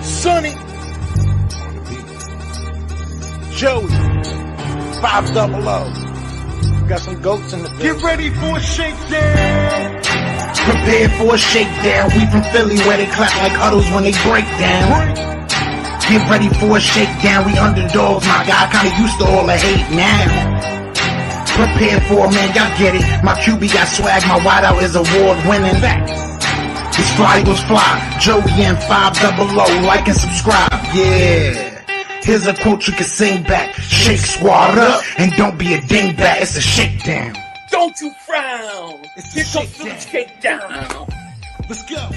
Sonny, Joey, 500. Got some goats in the building. Get ready for a shakedown. Prepare for a shakedown. We from Philly where they clap like huddles when they break down. Get ready for a shakedown. We underdogs, my guy. Kinda used to all the hate now. Prepare for it, man. Y'all get it. My QB got swag. My wideout is award winning. His fly was fly. Joey and 500. Like and subscribe. Yeah. Here's a quote you can sing back. Shake squad up and don't be a dingbat. It's a shakedown. Don't you frown. Here comes the shakedown. Let's go.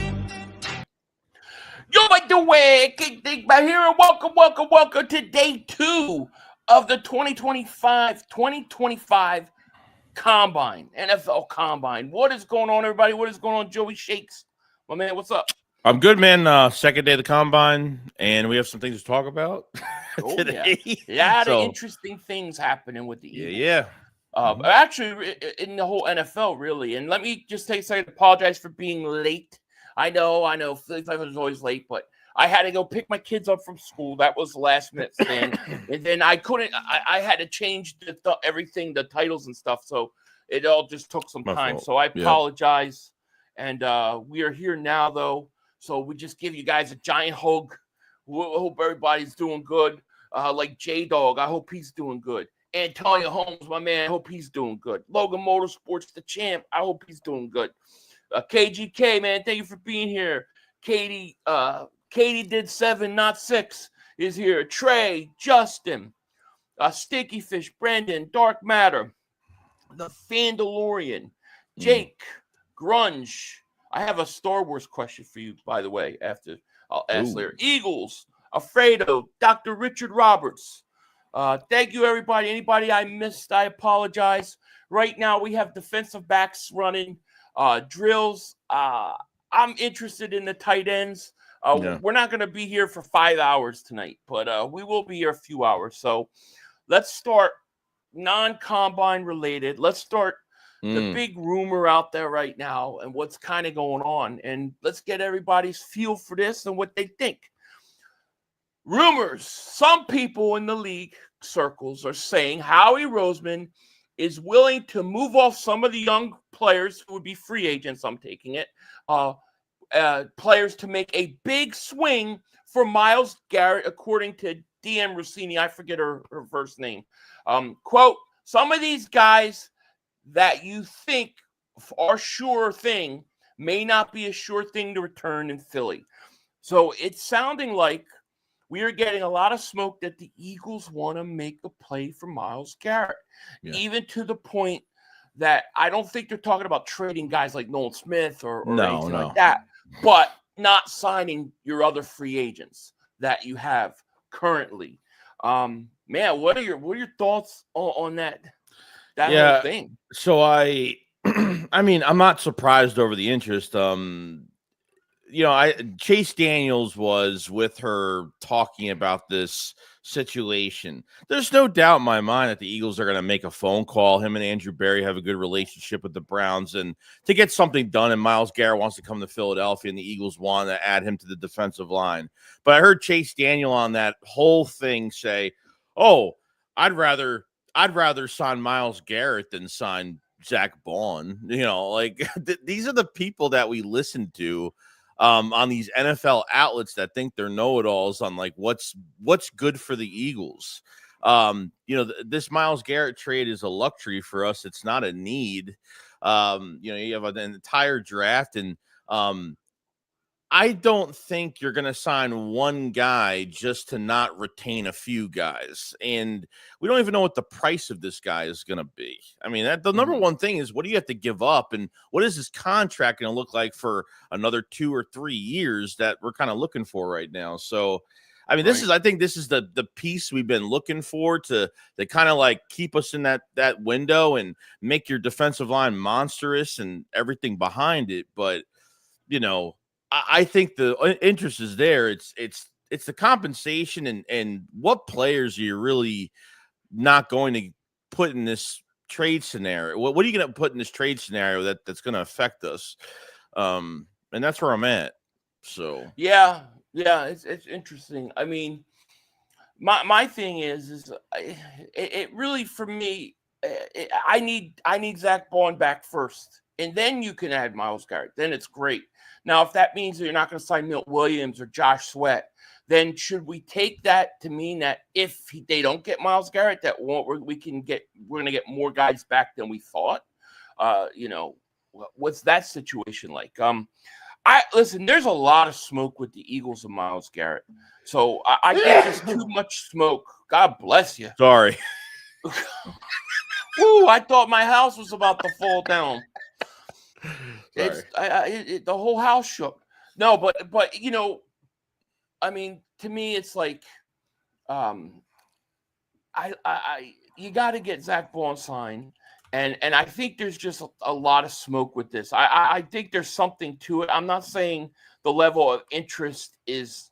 Yo, by the way, King by here, and welcome to day 2 of the 2025 Combine, NFL Combine. What is going on, everybody? What is going on, Joey Shakes? My man, what's up? I'm good, man. Second day of the Combine, and we have some things to talk about today. Yeah, the interesting things happening with the Eagles. Yeah. Actually, in the whole NFL, really. And let me just take a second to apologize for being late. I know, Philly 500 is always late, but I had to go pick my kids up from school. That was the last minute thing. And then I couldn't, I had to change everything, the titles and stuff. So it all just took some time. So I apologize. And we are here now, though. So we just give you guys a giant hug. We hope everybody's doing good. Like J-Dog, I hope he's doing good. Antonio Holmes, my man, I hope he's doing good. Logan Motorsports, the champ, I hope he's doing good. KGK, man, thank you for being here. Katie did 7, not 6, is here. Trey, Justin, Sticky Fish, Brandon, Dark Matter, the Fandalorian, Jake, Grunge. I have a Star Wars question for you, by the way, after I'll ask later. Eagles, Alfredo, Dr. Richard Roberts. Thank you, everybody. Anybody I missed, I apologize. Right now, we have defensive backs running drills. I'm interested in the tight ends. We're not going to be here for 5 hours tonight, but we will be here a few hours. So let's start non-combine related. Let's start the big rumor out there right now and what's kind of going on. And let's get everybody's feel for this and what they think. Rumors. Some people in the league circles are saying Howie Roseman is willing to move off some of the young players who would be free agents. I'm taking it. Players to make a big swing for Myles Garrett, according to DM Rossini. I forget her first name. Quote, some of these guys that you think are sure thing may not be a sure thing to return in Philly. So it's sounding like we are getting a lot of smoke that the Eagles want to make a play for Myles Garrett, even to the point that I don't think they're talking about trading guys like Nolan Smith or anything like that, but not signing your other free agents that you have currently. Man, what are your thoughts on that whole thing? So I mean, I'm not surprised over the interest. Chase Daniels was with her talking about this situation. There's no doubt in my mind that the Eagles are going to make a phone call. Him and Andrew Berry have a good relationship with the Browns, and to get something done. And Myles Garrett wants to come to Philadelphia, and the Eagles want to add him to the defensive line. But I heard Chase Daniel on that whole thing say, "Oh, I'd rather sign Myles Garrett than sign Zach Bond." These are the people that we listen to on these NFL outlets that think they're know-it-alls on like what's good for the Eagles. This Myles Garrett trade is a luxury for us. It's not a need. You have an entire draft, and I don't think you're going to sign one guy just to not retain a few guys. And we don't even know what the price of this guy is going to be. I mean, the number one thing is, what do you have to give up? And what is this contract going to look like for another 2 or 3 years that we're kind of looking for right now? So, I mean, I think this is the piece we've been looking for to kind of like keep us in that window and make your defensive line monstrous and everything behind it. But, I think the interest is there. It's the compensation and what players are you really not going to put in this trade scenario. What are you going to put in this trade scenario that's going to affect us? And that's where I'm at. So yeah, it's interesting. I mean, my thing is it really for me. I need Zach Bond back first, and then you can add Myles Garrett. Then it's great. Now, if that means that you're not going to sign Milt Williams or Josh Sweat, then should we take that to mean that if they don't get Myles Garrett, that we're going to get more guys back than we thought? What's that situation like? I listen. There's a lot of smoke with the Eagles and Myles Garrett, so I think there's too much smoke. God bless you. sorry. Woo! I thought my house was about to fall down. Sorry. The whole house shook. No, but I mean, to me, it's like, you got to get Zach Bond signed, and I think there's just a lot of smoke with this. I think there's something to it. I'm not saying the level of interest is,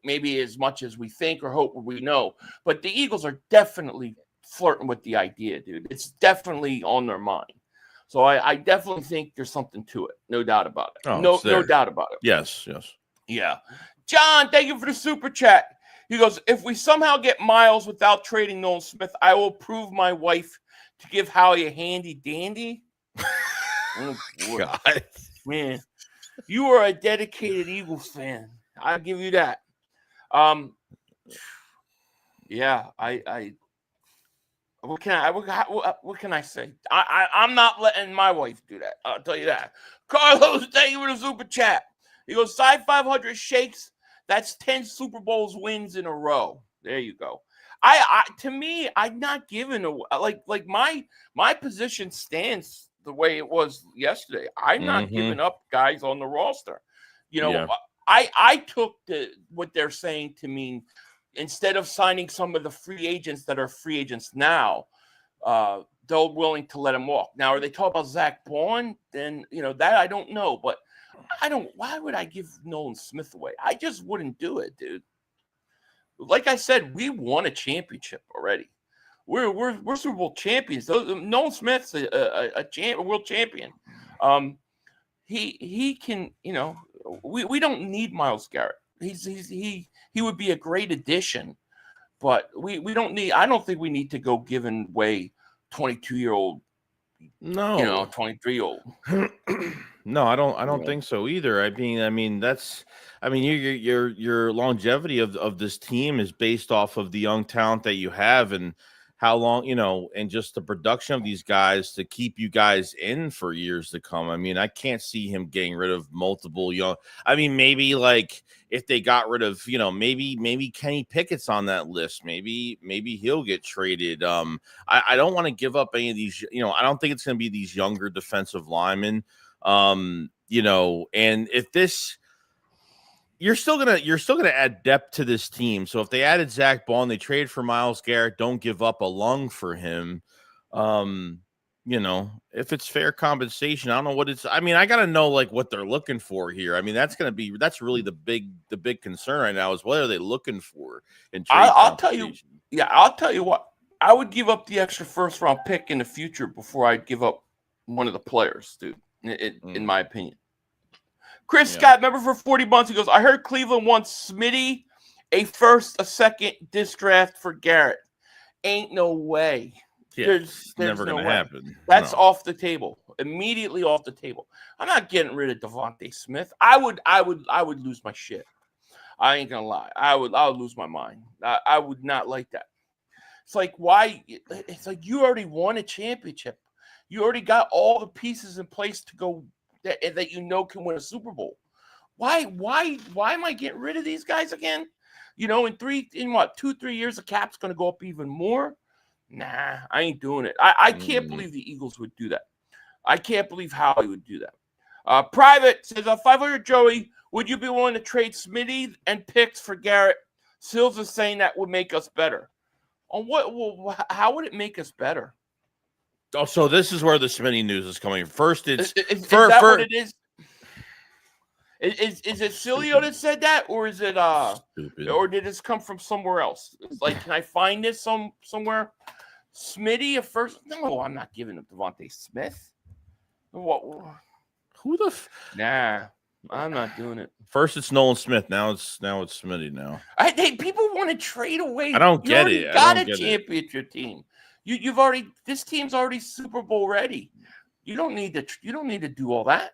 maybe as much as we think or hope or we know, but the Eagles are definitely flirting with the idea, dude. It's definitely on their mind. So I definitely think there's something to it. No doubt about it. Oh, no doubt about it. Yes. Yeah. John, thank you for the super chat. He goes, if we somehow get Myles without trading Nolan Smith, I will prove my wife to give Howie a handy dandy. Oh, God. Man, you are a dedicated Eagles fan. I'll give you that. Yeah, what can I say? I'm not letting my wife do that. I'll tell you that. Carlos, thank you for the super chat. He goes, Side 500 shakes. That's 10 Super Bowls wins in a row. There you go. To me, I'm not giving away. Like my position stands the way it was yesterday. I'm not giving up guys on the roster. I took what they're saying to mean, instead of signing some of the free agents that are free agents now, they're willing to let them walk. Now, are they talking about Zach Bond? Then, that I don't know. But why would I give Nolan Smith away? I just wouldn't do it, dude. Like I said, we won a championship already. We're Super Bowl champions. Nolan Smith's a world champion. He can, we don't need Myles Garrett. He would be a great addition, but we don't need. I don't think we need to go giving away 22-year-old. No, 23-year-old. No, I don't think so either. Your longevity of this team is based off of the young talent that you have and how long, and just the production of these guys to keep you guys in for years to come. I mean, I can't see him getting rid of multiple young. I mean, maybe like if they got rid of, maybe Kenny Pickett's on that list. Maybe he'll get traded. I don't want to give up any of these. I don't think it's going to be these younger defensive linemen. And if this. You're still gonna add depth to this team. So if they added Zach Bond, they traded for Myles Garrett, don't give up a lung for him. If it's fair compensation, I don't know what it's. I mean, I gotta know like what they're looking for here. I mean, that's really the big concern right now is what are they looking for in trade. I'll tell you. Yeah, I'll tell you what. I would give up the extra first round pick in the future before I'd give up one of the players, dude. In my opinion. Chris Scott, member for 40 months. He goes, I heard Cleveland wants Smitty, a first, a second disc draft for Garrett. Ain't no way. Yeah, there's never going to happen. That's off the table. Immediately off the table. I'm not getting rid of Devontae Smith. I would lose my shit. I ain't gonna lie. I would lose my mind. I would not like that. It's like, why? It's like you already won a championship. You already got all the pieces in place to go that can win a Super Bowl. Why am I getting rid of these guys again? In 2-3 years, the cap's going to go up even more. Nah, I ain't doing it. I can't believe the Eagles would do that. I can't believe Howie would do that. Private says, 500 Joey, would you be willing to trade Smitty and picks for Garrett? Sills is saying that would make us better. On what? Well, how would it make us better? Oh, so this is where the Smitty news is coming. First, is that what it is? Is it Cilio that said that, or is it stupid? Or did this come from somewhere else? It's like, can I find this somewhere? Smitty a first? No, I'm not giving it to Devontae Smith. What? Who the? Nah. I'm not doing it. First it's Nolan Smith. Now it's Smitty. Now People want to trade away. I don't get it. You got a championship team. You've already. This team's already Super Bowl ready. You don't need to do all that.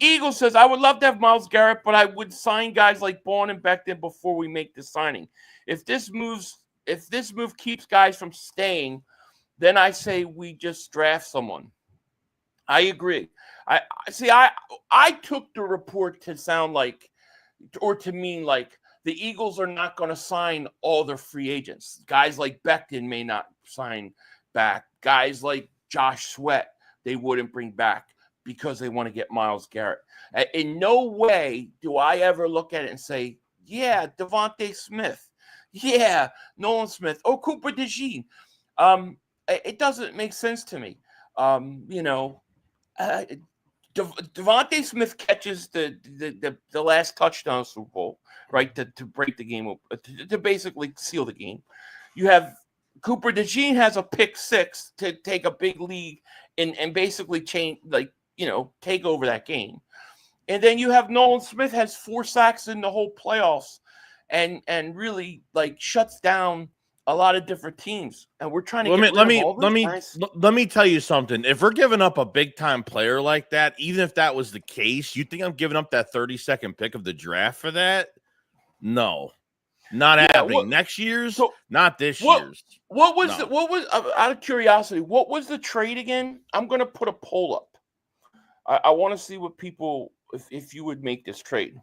Eagle says, I would love to have Myles Garrett, but I would sign guys like Bourne and Becton before we make the signing. If this move keeps guys from staying, then I say we just draft someone. I agree. I took the report to sound like, or to mean like, the Eagles are not going to sign all their free agents. Guys like Becton may not sign back. Guys like Josh Sweat, they wouldn't bring back because they want to get Myles Garrett. In no way do I ever look at it and say, yeah, Devontae Smith. Yeah, Nolan Smith. Oh, Cooper DeJean. It doesn't make sense to me. Devontae Smith catches the last touchdown of Super Bowl, right, to break the game, to basically seal the game. You have Cooper DeJean has a pick six to take a big lead and basically change, take over that game. And then you have Nolan Smith has 4 sacks in the whole playoffs and really shuts down a lot of different teams. And we're trying to let me tell you something. If we're giving up a big time player like that, even if that was the case, you think I'm giving up that 32nd pick of the draft for that? No. Not happening. Next year's, not this year's. What was out of curiosity, what was the trade again? I'm going to put a poll up. I want to see what people, if you would make this trade.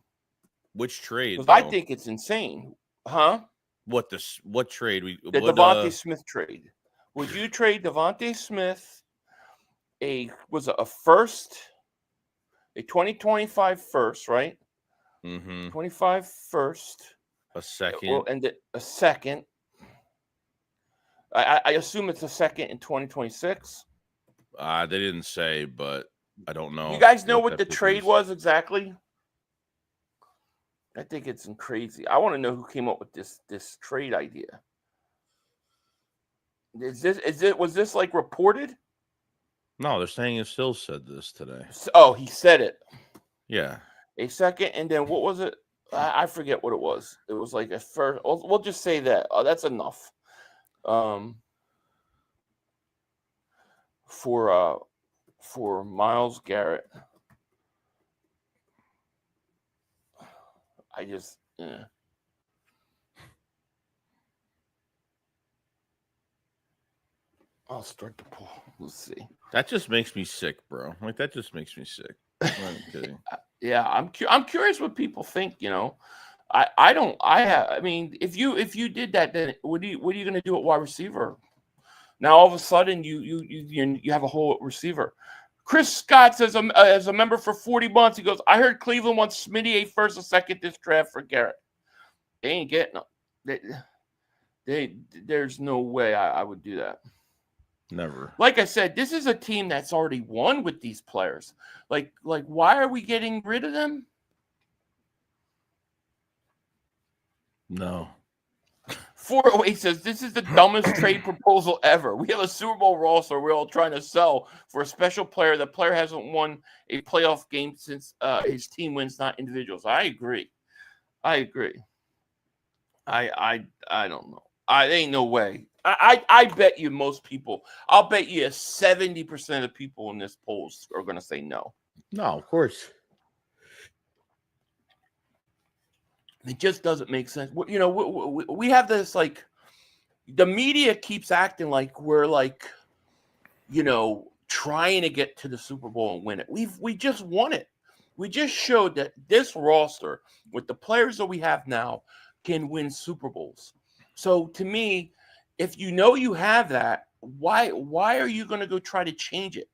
Which trade? Because I think it's insane. Huh? What trade? The Devontae Smith trade. Would you trade Devontae Smith a first, a 2025 first, right? Mm-hmm. 25 first. A second. Well, and a second. I assume it's a second in 2026. They didn't say, but I don't know. You guys know what the trade was exactly? I think it's crazy. I want to know who came up with this trade idea. Was this reported? No, they're saying it still said this today. Oh, he said it. Yeah. A second, and then what was it? I forget what it was. It was like a first. We'll just say that. Oh, that's enough. For Myles Garrett. I'll start the poll. Let's see. That just makes me sick, bro. That just makes me sick. I'm not kidding. Yeah, I'm curious what people think. I mean, if you did that, then what are you going to do at wide receiver? Now all of a sudden you have a hole at receiver. Chris Scott says, as a member for 40 months, he goes, I heard Cleveland wants Smitty a first or second this draft for Garrett. They ain't getting them. There's no way I would do that. Never. Like I said, this is a team that's already won with these players. Like why are we getting rid of them? No. 408 says, this is the dumbest trade proposal ever. We have a Super Bowl roster we're all trying to sell for a special player. The player hasn't won a playoff game since his team wins, not individuals. I agree. I don't know. There ain't no way. I bet you most people, I'll bet you 70% of the people in this poll are going to say no. No, of course. It just doesn't make sense. We have this, the media keeps acting like we're trying to get to the Super Bowl and win it. We just won it. We just showed that this roster with the players that we have now can win Super Bowls. So to me, if you have that, why are you going to go try to change it?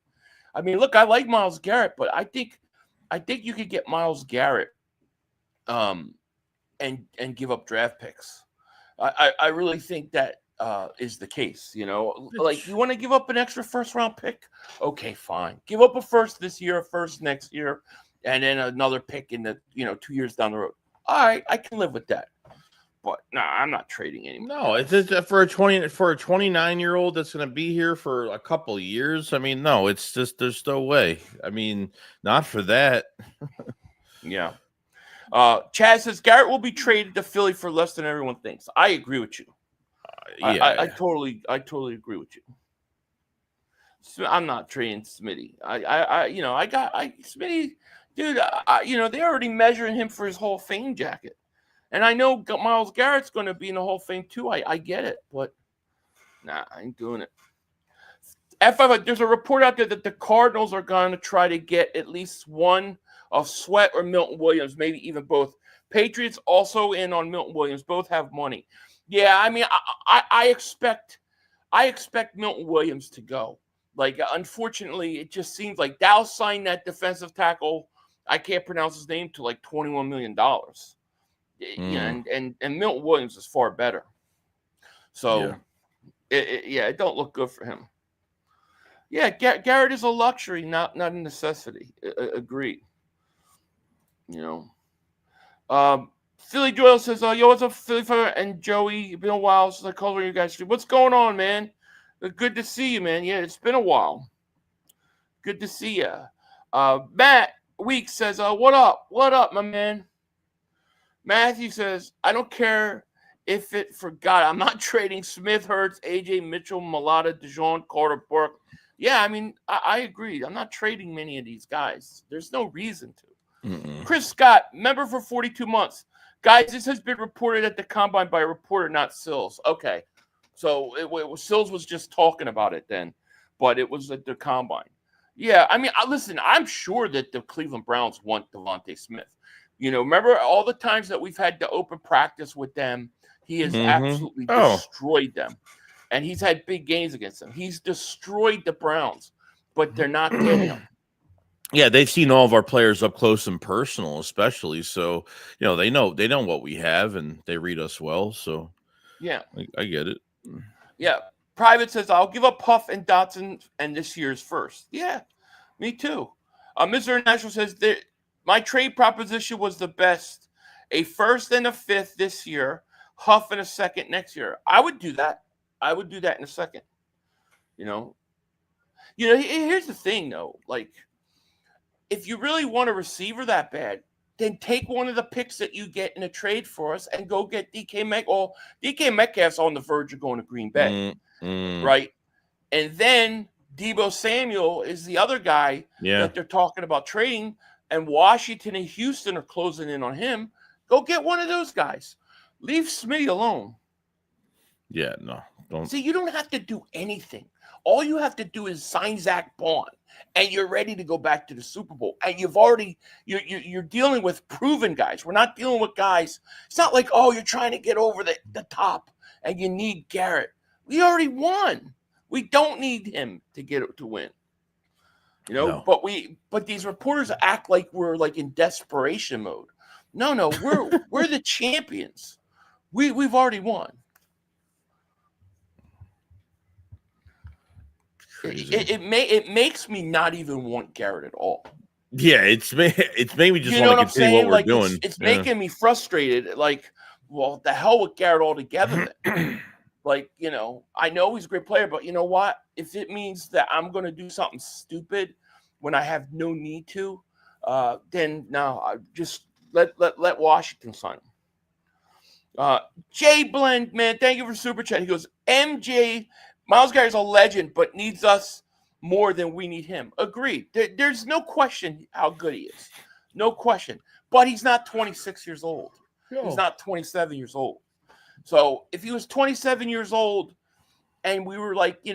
I mean, look, I like Myles Garrett, but I think you could get Myles Garrett and give up draft picks. I really think that is the case. You want to give up an extra first round pick? Okay, fine. Give up a first this year, a first next year, and then another pick in the 2 years down the road. All right, I can live with that. But no, I'm not trading anymore. No, it's just for a 29-year-old that's going to be here for a couple of years. I mean, no, it's just there's no way. I mean, not for that. Yeah. Chaz says Garrett will be traded to Philly for less than everyone thinks. I agree with you. I totally agree with you. I'm not trading Smitty. Smitty, dude. They're already measuring him for his Hall of Fame jacket, and I know Myles Garrett's going to be in the Hall of Fame too. I get it, but nah, I ain't doing it. F5, there's a report out there that the Cardinals are going to try to get at least one of Sweat or Milton Williams, maybe even both. Patriots also in on Milton Williams. Both have money. Yeah, I mean, I expect Milton Williams to go. Like, unfortunately, it just seems like Dallas signed that defensive tackle. I can't pronounce his name to like $21 million. Yeah, and Milton Williams is far better. So, it don't look good for him. Yeah, Garrett is a luxury, not a necessity. Agreed. Philly Joel says, yo, what's up, Philly Fire and Joey? It's been a while since I called you guys. What's going on, man? Good to see you, man. Yeah, it's been a while. Good to see you. Matt Weeks says, what up? What up, my man? Matthew says, I don't care if it forgot. I'm not trading Smith, Hurts, AJ Mitchell, Mulata, DeJean, Carter, Burke. Yeah, I mean, I agree. I'm not trading many of these guys. There's no reason to. Mm-mm. Chris Scott, member for 42 months. Guys, this has been reported at the Combine by a reporter, not Sills. Okay. So Sills was just talking about it then, but it was at the Combine. Yeah, I mean, listen, I'm sure that the Cleveland Browns want Devontae Smith. Remember all the times that we've had to open practice with them, he has absolutely destroyed them. And he's had big games against them. He's destroyed the Browns, but they're not getting him. Yeah, they've seen all of our players up close and personal, especially. So, they know what we have, and they read us well. So, yeah, I get it. Yeah. Private says, I'll give up Puff and Dotson and this year's first. Yeah, me too. Mr. International says, my trade proposition was the best. A first and a fifth this year, Huff and a second next year. I would do that. I would do that in a second. Here's the thing, though. Like, if you really want a receiver that bad, then take one of the picks that you get in a trade for us and go get DK Metcalf. Well, DK Metcalf's on the verge of going to Green Bay, right? And then Deebo Samuel is the other guy that they're talking about trading, and Washington and Houston are closing in on him. Go get one of those guys. Leave Smitty alone. Yeah, no. Don't. See, you don't have to do anything. All you have to do is sign Zach Bond, and you're ready to go back to the Super Bowl. And you're dealing with proven guys. We're not dealing with guys. It's not like, you're trying to get over the top and you need Garrett. We already won. We don't need him to win. No. But these reporters act like we're like in desperation mode. No, we're the champions. We've already won. It makes me not even want Garrett at all. Yeah, it's made me just want to continue what we're doing. It's making me frustrated. Like, well, the hell with Garrett altogether. Like, I know he's a great player, but you know what? If it means that I'm going to do something stupid when I have no need to, then no, I just let Washington sign him. Jay Blend, man, thank you for super chat. He goes, MJ. Myles Garrett is a legend, but needs us more than we need him. Agreed. There's no question how good he is. No question. But he's not 26 years old. No. He's not 27 years old. So if he was 27 years old and we were like,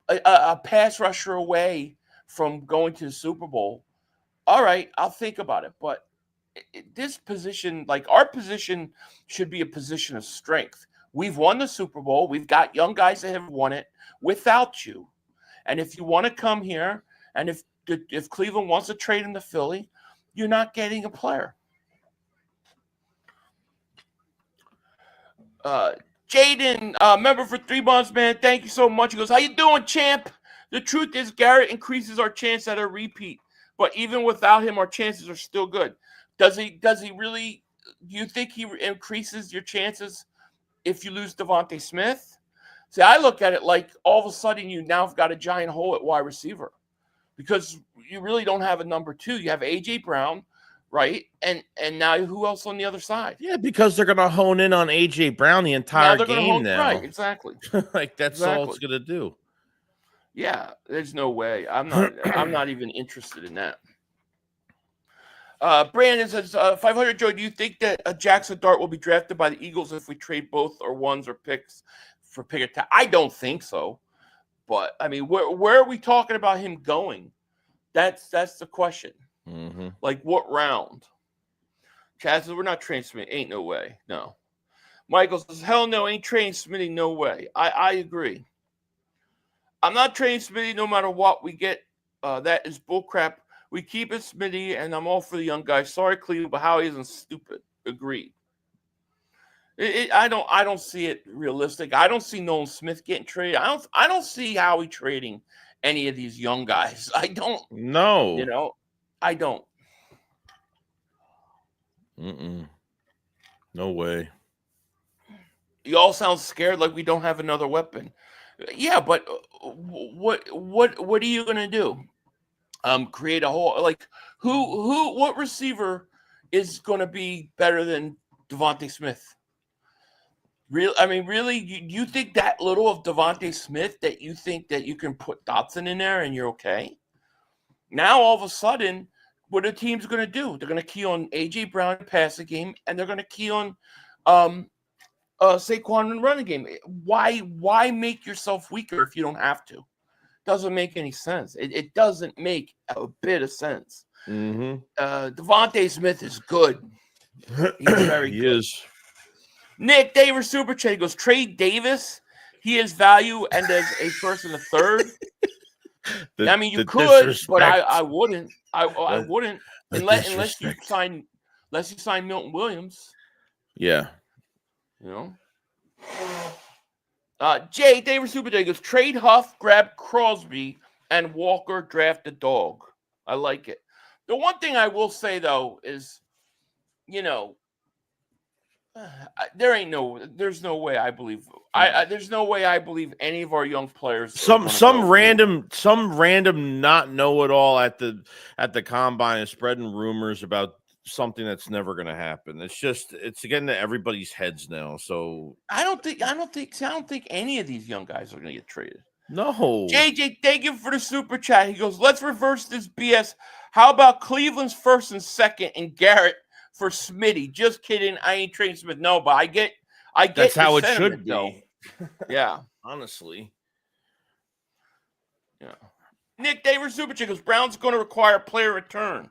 a pass rusher away from going to the Super Bowl, all right, I'll think about it. But this position, like our position, should be a position of strength. We've won the Super Bowl. We've got young guys that have won it without you. And if you want to come here, and if Cleveland wants to trade into Philly, you're not getting a player. Jaden, member for 3 months, man. Thank you so much. He goes, how you doing, champ? The truth is Garrett increases our chance at a repeat. But even without him, our chances are still good. Does he really – do you think he increases your chances if you lose Devontae Smith? See, I look at it like all of a sudden you now have got a giant hole at wide receiver because you really don't have a number 2. You have A.J. Brown, right? And now who else on the other side? Yeah, because they're gonna hone in on AJ Brown the entire Now they're going to game hold now. right, exactly. Like that's all it's gonna do. Yeah, there's no way. I'm not even interested in that. Brandon says, 500 Joe, do you think that Jackson Dart will be drafted by the Eagles if we trade both or ones or picks for pick attack? I don't think so. But I mean, where are we talking about him going? That's the question. Mm-hmm. Like what round? Chaz says, we're not transmitting. Ain't no way. No. Michael says, hell no, ain't transmitting. No way. I agree. I'm not transmitting no matter what we get. That is bullcrap. We keep it Smitty, and I'm all for the young guys. Sorry, Cleveland, but Howie isn't stupid. Agreed. I don't see it realistic. I don't see Nolan Smith getting traded. I don't see Howie trading any of these young guys. I don't. No. You know, I don't. No way. You all sound scared like we don't have another weapon. Yeah, but what are you gonna do? Create a whole what receiver is gonna be better than Devontae Smith? Really, you think that little of Devontae Smith that you think that you can put Dotson in there and you're okay? Now all of a sudden, what are teams gonna do? They're gonna key on AJ Brown in passing game, and they're gonna key on Saquon in running game. Why make yourself weaker if you don't have to? Doesn't make any sense. It doesn't make a bit of sense. Mm-hmm. Devontae Smith is good. He's very good. He is. Nick Davis super chat goes, trade Davis. He has value and as a first and a third. You could, but I wouldn't. I wouldn't unless you sign Milton Williams. Yeah. You know. Jay Davis Super J goes, trade Huff, grab Crosby, and Walker, draft a dog. I like it. The one thing I will say though is, there's no way I believe there's no way I believe any of our young players. Some random not know it all at the combine is spreading rumors about something that's never going to happen. It's getting to everybody's heads now. So I don't think any of these young guys are going to get traded. No. JJ, thank you for the super chat. He goes, let's reverse this BS. How about Cleveland's first and second and Garrett for Smitty? Just kidding. I ain't trading Smith. No, but I get that's how it should be. Though. Yeah. Honestly. Yeah. Nick Davis super chat goes, Brown's going to require player return.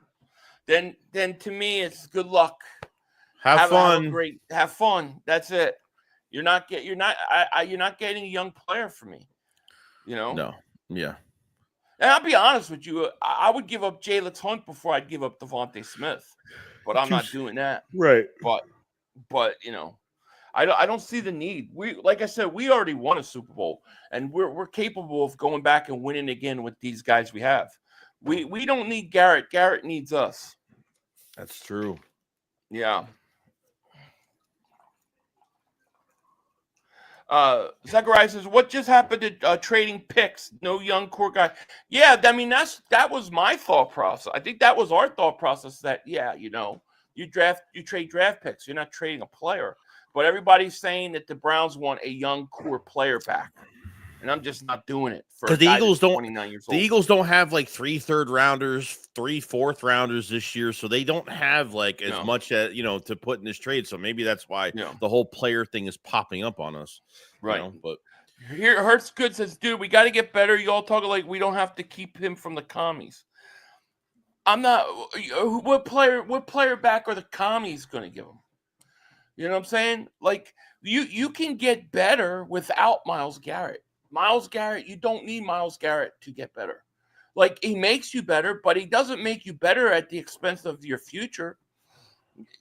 Then to me, it's good luck. Have fun. Have fun. That's it. You're not getting a young player for me. No. Yeah. And I'll be honest with you, I would give up Jalen Hunt before I'd give up Devontae Smith, but I'm not doing that. Right. But I don't see the need. Like I said, we already won a Super Bowl, and we're capable of going back and winning again with these guys we have. We don't need Garrett. Garrett needs us. That's true. Yeah. Zachariah says, what just happened to trading picks? No young core guy. Yeah, that was my thought process. I think that was our thought process that, you trade draft picks. You're not trading a player. But everybody's saying that the Browns want a young core player back. And I'm just not doing it for the Eagles. 29 years old. The Eagles don't have like 3 third-rounders, 3 fourth-rounders this year, so they don't have like as much as to put in this trade. So maybe that's why the whole player thing is popping up on us, right? But here, Hurts Good says, "Dude, we got to get better. You all talk like we don't have to keep him from the commies." I'm not. What player back are the commies going to give him? You know what I'm saying? Like you can get better without Myles Garrett. Myles Garrett, you don't need Myles Garrett to get better. Like he makes you better, but he doesn't make you better at the expense of your future.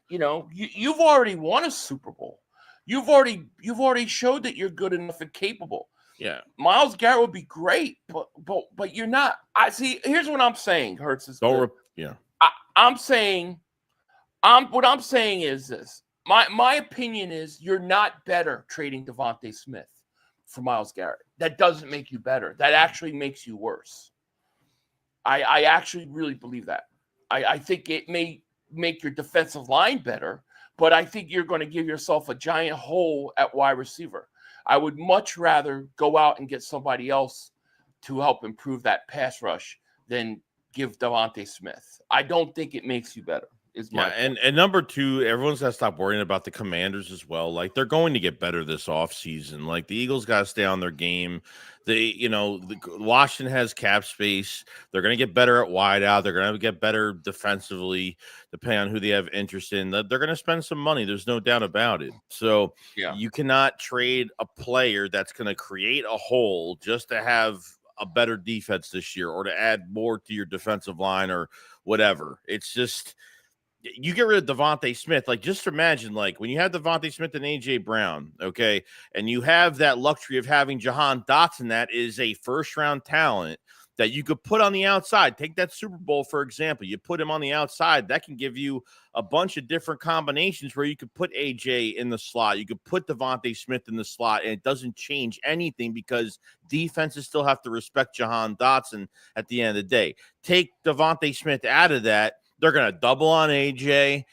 You've already won a Super Bowl. You've already showed that you're good enough and capable. Yeah, Myles Garrett would be great, but you're not. I see. Here's what I'm saying. Hurts is I'm saying, what I'm saying is this. My opinion is you're not better trading Devontae Smith for Myles Garrett. That doesn't make you better. That actually makes you worse. I actually really believe that. I think it may make your defensive line better, but I think you're going to give yourself a giant hole at wide receiver. I would much rather go out and get somebody else to help improve that pass rush than give Devontae Smith. I don't think it makes you better. And number two, everyone's got to stop worrying about the Commanders as well. Like, they're going to get better this offseason. Like, the Eagles got to stay on their game. Washington has cap space. They're going to get better at wide out. They're going to get better defensively, depending on who they have interest in. They're going to spend some money. There's no doubt about it. So you cannot trade a player that's going to create a hole just to have a better defense this year or to add more to your defensive line or whatever. It's just – you get rid of Devontae Smith. Like, just imagine, like, when you have Devontae Smith and A.J. Brown, okay, and you have that luxury of having Jahan Dotson, that is a first-round talent that you could put on the outside. Take that Super Bowl, for example. You put him on the outside. That can give you a bunch of different combinations where you could put A.J. in the slot. You could put Devontae Smith in the slot, and it doesn't change anything because defenses still have to respect Jahan Dotson at the end of the day. Take Devontae Smith out of that, they're going to double on AJ.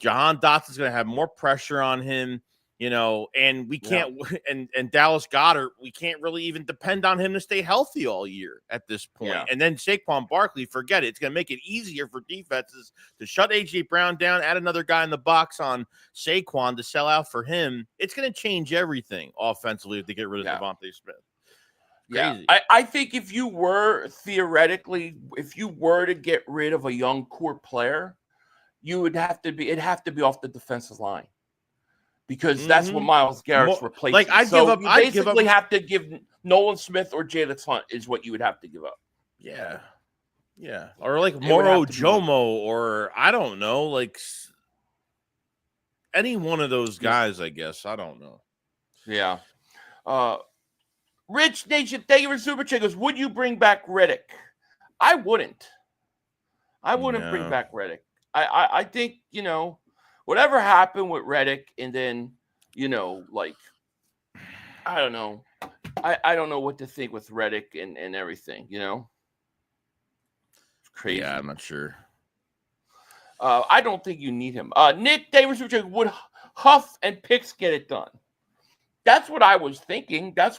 Jahan Dotson's going to have more pressure on him, and we can't and Dallas Goedert, we can't really even depend on him to stay healthy all year at this point. Yeah. And then Saquon Barkley, forget it. It's going to make it easier for defenses to shut AJ Brown down, add another guy in the box on Saquon to sell out for him. It's going to change everything offensively if they get rid of Devontae Smith. Crazy. Yeah, I think if you were to get rid of a young core player, it'd have to be off the defensive line because that's what Myles Garrett's replacing. Like, I'd have to give Nolan Smith or Jalen Hunt is what you would have to give up. Yeah, or like Moro Jomo, or I don't know, like any one of those guys. I guess I don't know. Yeah. Rich Nation, thank you for Super Chat. Goes, would you bring back Reddick? I wouldn't. Bring back Reddick. I think, whatever happened with Reddick, and then, I don't know. I don't know what to think with Reddick and everything, It's crazy. Yeah, I'm not sure. I don't think you need him. Nick Davis, would Huff and Picks get it done? That's what I was thinking. Huff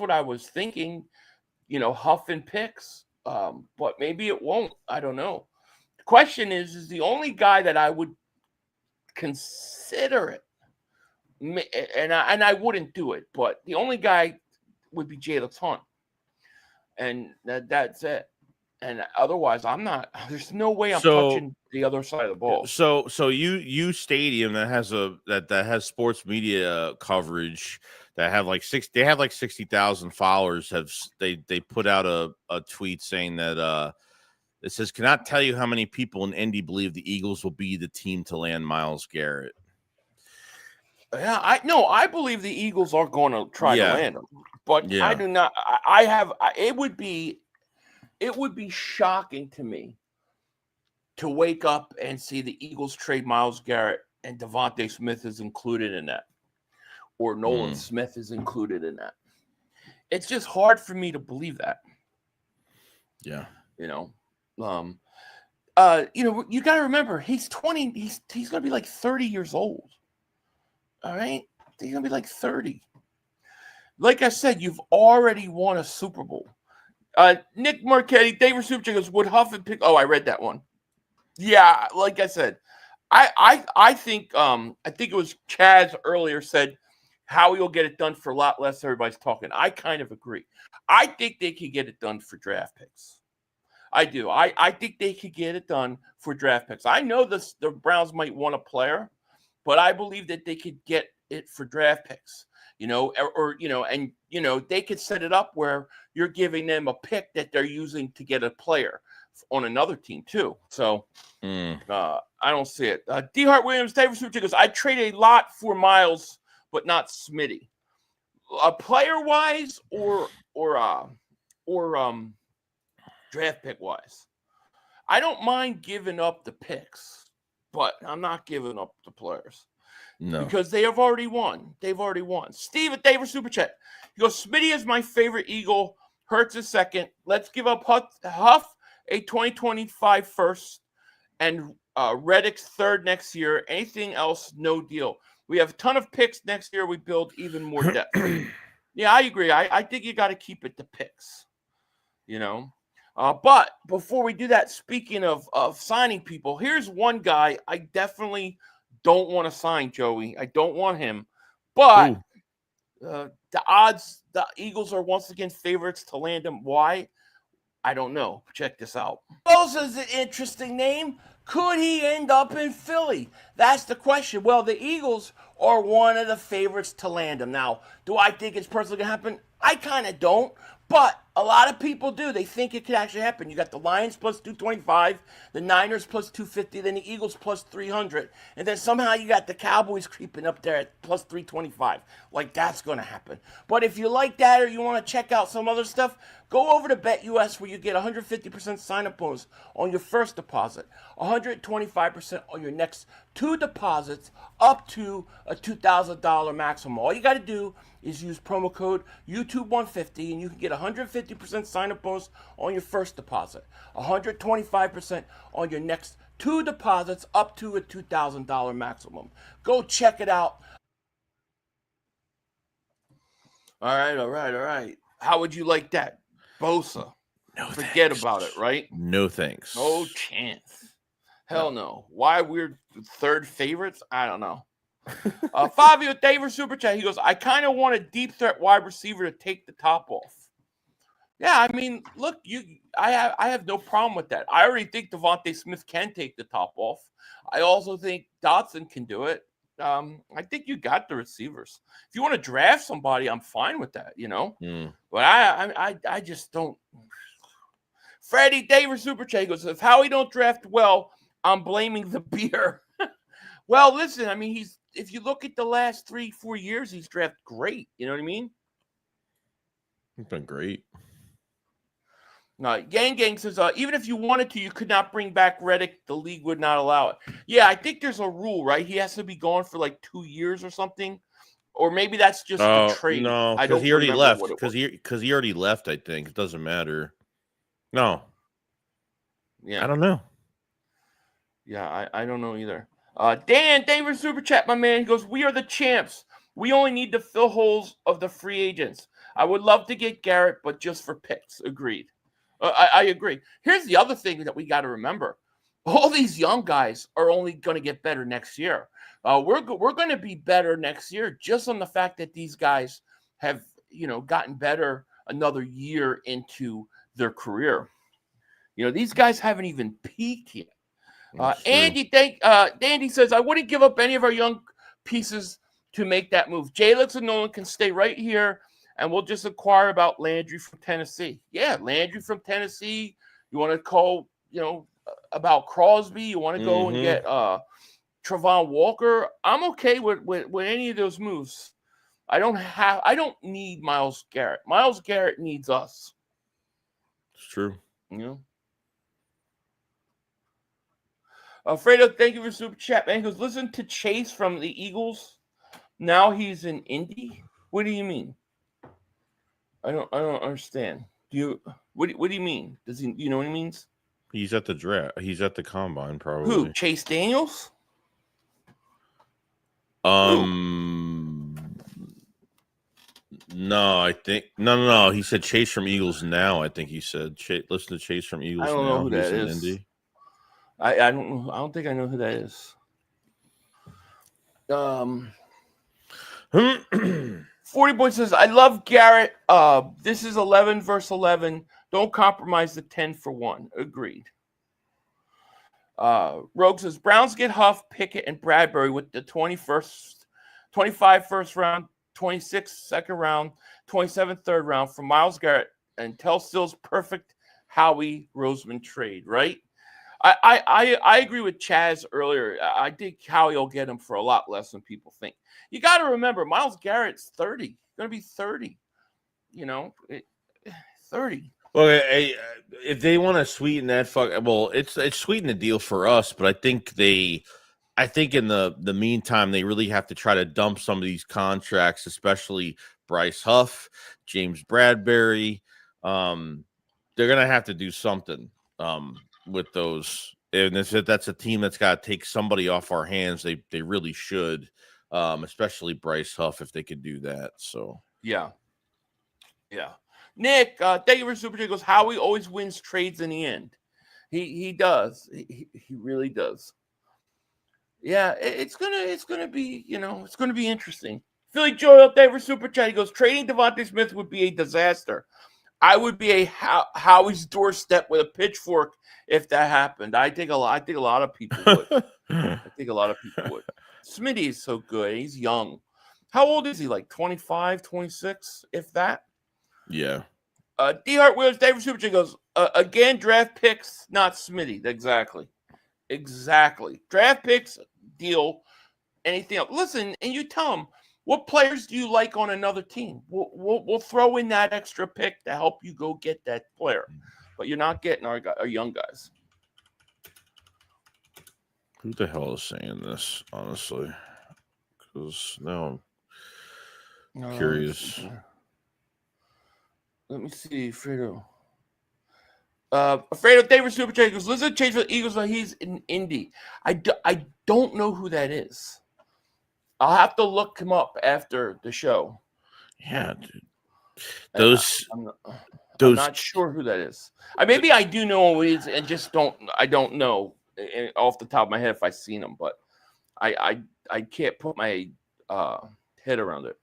and Picks. But maybe it won't. I don't know. The question is the only guy that I would consider it, and I wouldn't do it, but the only guy would be Jalen Hunt. And that's it. And otherwise, I'm not. There's no way I'm touching the other side of the ball. So you Stadium that has sports media coverage that have like 60,000 followers. They put out a tweet saying that it says, cannot tell you how many people in Indy believe the Eagles will be the team to land Myles Garrett. Yeah, I believe the Eagles are going to try to land him, but I do not. It would be shocking to me to wake up and see the Eagles trade Myles Garrett and Devontae Smith is included in that, or Nolan Smith is included in that. It's just hard for me to believe that. Yeah. You got to remember he's 20. He's going to be like 30 years old. All right. He's going to be like 30. Like I said, you've already won a Super Bowl. Nick Marchetti, David Super goes, would Huff and Pick? Oh, I read that one. Yeah, like I said, I think it was Chaz earlier said Howie will get it done for a lot less. Everybody's talking. I kind of agree. I think they could get it done for draft picks. I do. I think they could get it done for draft picks. I know the Browns might want a player, but I believe that they could get it for draft picks. They could set it up where you're giving them a pick that they're using to get a player on another team too. So I don't see it. D. Hart Williams, David Suchi goes, I'd trade a lot for Myles, but not Smitty. Player wise or draft pick wise. I don't mind giving up the picks, but I'm not giving up the players. No. Because they have already won. They've already won. Steve at David Super Chat. He goes, Smitty is my favorite Eagle. Hurts a second. Let's give up Huff a 2025 first and Reddick's third next year. Anything else, no deal. We have a ton of picks next year. We build even more depth. Yeah, I agree. I think you got to keep it to picks, you know. But before we do that, speaking of signing people, here's one guy I definitely don't want to sign, Joey. I don't want him. But the odds, the Eagles are once again favorites to land him. Why? I don't know. Check this out. Bosa's an interesting name. Could he end up in Philly? That's the question. Well, the Eagles are one of the favorites to land him. Now, do I think it's personally going to happen? I kind of don't. But a lot of people do. They think it could actually happen. You got the Lions plus 225, the Niners plus 250, then the Eagles plus 300. And then somehow you got the Cowboys creeping up there at plus 325. Like, that's going to happen. But if you like that or you want to check out some other stuff, go over to BetUS where you get 150% sign-up bonus on your first deposit, 125% on your next 2 deposits, up to a $2,000 maximum. All you got to do is use promo code YouTube150 and you can get 150% sign-up bonus on your first deposit, 125% on your next 2 deposits, up to a $2,000 maximum. Go check it out. All right. How would you like that? Bosa. No, forget thanks. about it, right? No thanks. No chance. Hell no. Why we're third favorites? I don't know. Fabio Davis Super Chat. He goes, I kind of want a deep threat wide receiver to take the top off. Yeah, I mean, look, I have no problem with that. I already think Devontae Smith can take the top off. I also think Dotson can do it. I think you got the receivers. If you want to draft somebody, I'm fine with that, you know. But I just don't. Freddie Davis Super Chat goes, if Howie don't draft well, I'm blaming the beer. Well, listen, I mean, if you look at the last 3-4 years, he's drafted great. You know what I mean? He's been great. No, Gang says, even if you wanted to, you could not bring back Reddick. The league would not allow it. Yeah, I think there's a rule, right? He has to be gone for like 2 years or something. Or maybe that's just the trade. No, because he already left. Because he already left, I think. It doesn't matter. No. Yeah. I don't know. Yeah, I don't know either. Dan, thank you for Super Chat, my man. He goes, we are the champs. We only need to fill holes of the free agents. I would love to get Garrett, but just for picks. Agreed. I agree. Here's the other thing that we got to remember. All these young guys are only going to get better next year. We're going to be better next year just on the fact that these guys have, gotten better another year into their career. These guys haven't even peaked yet. Dandy says, I wouldn't give up any of our young pieces to make that move. Jalix and Nolan can stay right here, and we'll just inquire about Landry from Tennessee. Yeah, Landry from Tennessee. You want to call, about Crosby. You want to go and get Travon Walker. I'm okay with any of those moves. I don't need Myles Garrett. Myles Garrett needs us. It's true. Fredo, thank you for Super Chat, man. He goes, listen to Chase from the Eagles. Now he's in Indy. What do you mean? I don't understand. What do you mean? Does he? You know what he means? He's at the draft. He's at the combine, probably. Who? Chase Daniels? No, I think no. He said Chase from Eagles now. I think he said. Listen to Chase from Eagles. I don't now. know who that is. Indy. I don't know. I don't think I know who that is. 40 Boy says, I love Garrett. This is 11 versus 11. Don't compromise the 10 for 1. Agreed. Rogue says, Browns get Huff, Pickett, and Bradbury with the 25 first round, 26 second round, 27 third round for Myles Garrett and Tell Still's perfect Howie Roseman trade, right? I agree with Chaz earlier. I think Howie will get him for a lot less than people think. You got to remember, Myles Garrett's 30. Going to be 30. 30. Well, if they want to sweeten that it's sweeten the deal for us. But I think in the meantime, they really have to try to dump some of these contracts, especially Bryce Huff, James Bradbury. They're going to have to do something with those And if that's a team that's got to take somebody off our hands, they really should, especially Bryce Huff if they could do that. So yeah. Nick, thank you for Super Chat. Goes, Howie always wins trades in the end. He does. He really does. Yeah, it's gonna be it's gonna be interesting. Philly Joy up there for Super Chat. He goes, trading Devontae Smith would be a disaster. I would be a Howie's doorstep with a pitchfork if that happened. I think a lot of people would. I think a lot of people would. Smitty is so good. He's young. How old is he? Like 25, 26, if that? yeah. D Hart Williams, David Super Chat goes, again, draft picks, not Smitty. Exactly. Draft picks, deal, anything else. Listen, and you tell them, what players do you like on another team? We'll throw in that extra pick to help you go get that player. But you're not getting our young guys. Who the hell is saying this, honestly? Because now I'm curious. Let me see, Fredo. Fredo David Super Chat goes, Lizard change for the Eagles, but he's in Indy. I don't know who that is. I'll have to look him up after the show. Yeah, dude. I'm not sure who that is. Maybe I do know who he is and just I don't know off the top of my head if I've seen him, but I can't put my head around it.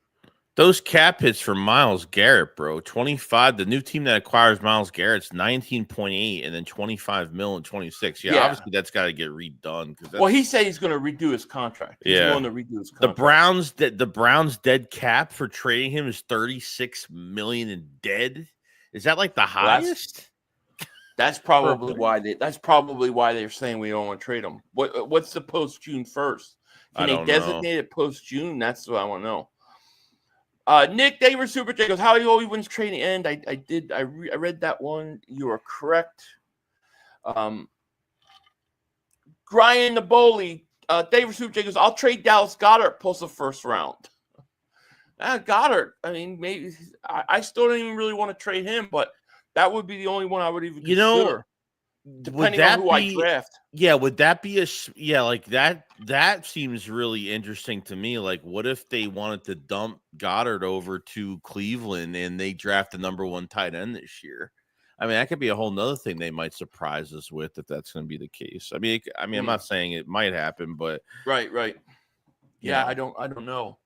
Those cap hits for Myles Garrett, bro. 25. The new team that acquires Myles Garrett's 19.8 and then 25 mil and 26. Yeah, obviously that's got to get redone. Well, he said he's going to redo his contract. He's going to redo his contract. The Browns dead cap for trading him is 36 million in dead. Is that like the highest? That's probably why they're saying we don't want to trade him. What's the post June 1st? Can they designate it post June? That's what I want to know. Nick Davis Super Chat goes, how he always wins trading end. I read that one. You are correct. Brian Naboli, Davis Super Chat goes, I'll trade Dallas Goedert plus the first round. Goddard, I mean, maybe I still don't even really want to trade him, but that would be the only one I would even consider. Depending on who I draft. Yeah, would that be like that? That seems really interesting to me. Like, what if they wanted to dump Goddard over to Cleveland and they draft the number 1 tight end this year? I mean, that could be a whole nother thing they might surprise us with if that's going to be the case. I mean, I'm not saying it might happen, but right. Yeah, I don't know,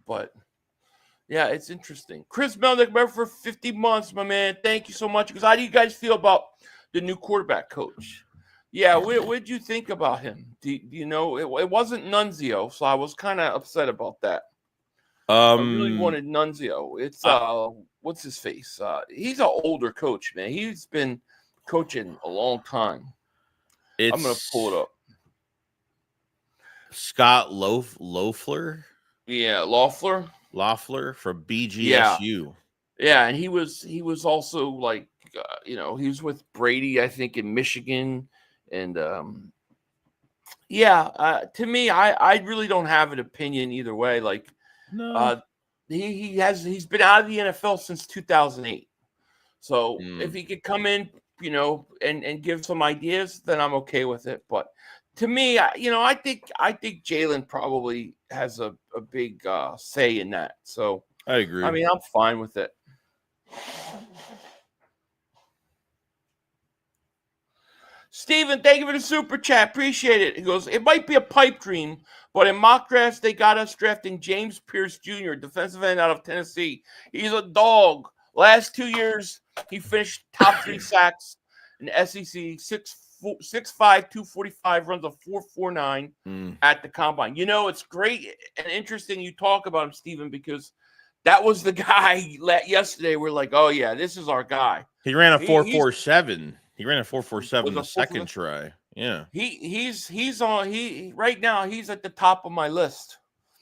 but yeah, it's interesting. Chris Melnick, remember for 50 months, my man. Thank you so much. Because how do you guys feel about the new quarterback coach? Yeah, what did you think about him? Do you know, it wasn't Nunzio, so I was kind of upset about that. I really wanted Nunzio. It's what's his face? He's an older coach, man. He's been coaching a long time. I'm gonna pull it up. Scott Loeffler. Yeah, Loeffler from BGSU. Yeah, and he was also like he was with Brady, I think, in Michigan, and to me, I really don't have an opinion either way. Like, no, he's been out of the NFL since 2008. So if he could come in, and give some ideas, then I'm okay with it. But to me, I think Jalen probably has a big say in that. So I agree. I mean, I'm fine with it. Steven, thank you for the super chat. Appreciate it. He goes, it might be a pipe dream, but in mock drafts, they got us drafting James Pierce Jr., defensive end out of Tennessee. He's a dog. Last 2 years, he finished top 3 sacks in the SEC, 6'5", 245, runs a 4.49 at the combine. It's great and interesting you talk about him, Steven, because that was the guy yesterday. We're like, oh, yeah, this is our guy. He ran a 4.47. He ran a 4.47 the second try. Yeah. He's on right now, he's at the top of my list.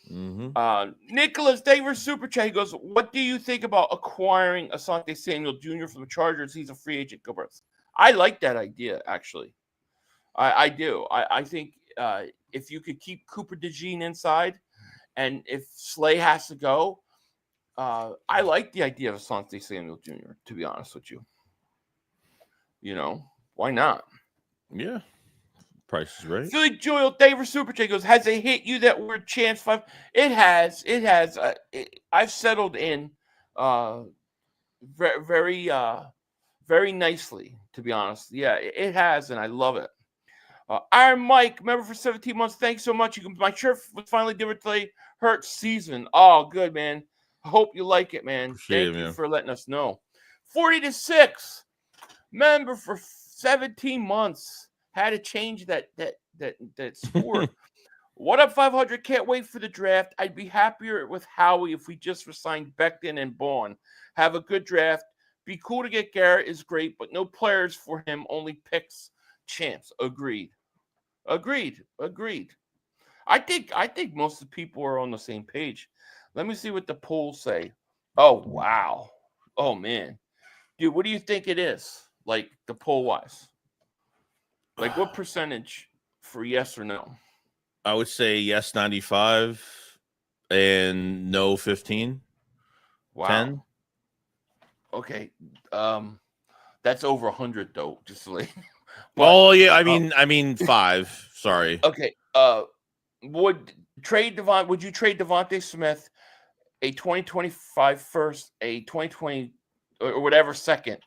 Mm-hmm. Nicholas Davis Super Chat goes, what do you think about acquiring Asante Samuel Jr. from the Chargers? He's a free agent. Go Birds. I like that idea, actually. I do. I think if you could keep Cooper DeJean inside, and if Slay has to go, I like the idea of Asante Samuel Jr., to be honest with you. Why not? Yeah. Price is right. Philly Joel Davis Super Chat goes, has it hit you that we're chance 5? It has. It has. I've settled in very, very nicely, to be honest. Yeah, it has, and I love it. Iron Mike, member for 17 months. Thanks so much. My shirt was finally delivered today. Hurt season. Oh, good, man. I hope you like it, man. Thank you for letting us know. 40-6, member for 17 months. Had to change that sport. What up, 500? Can't wait for the draft. I'd be happier with Howie if we just resigned Becton and Bond. Have a good draft. Be cool to get Garrett is great, but no players for him. Only picks. Chance. Agreed. I think most of the people are on the same page. Let me see what the polls say. Oh, wow. Oh, man. Dude, what do you think it is? Like, the poll-wise? Like, what percentage for yes or no? I would say yes 95 and no 15. Wow. 10. Okay. That's over 100 though, just like. Oh yeah, I mean 5. Sorry. Okay. Would you trade Devontae Smith a 2025 first, a 2020 or whatever second?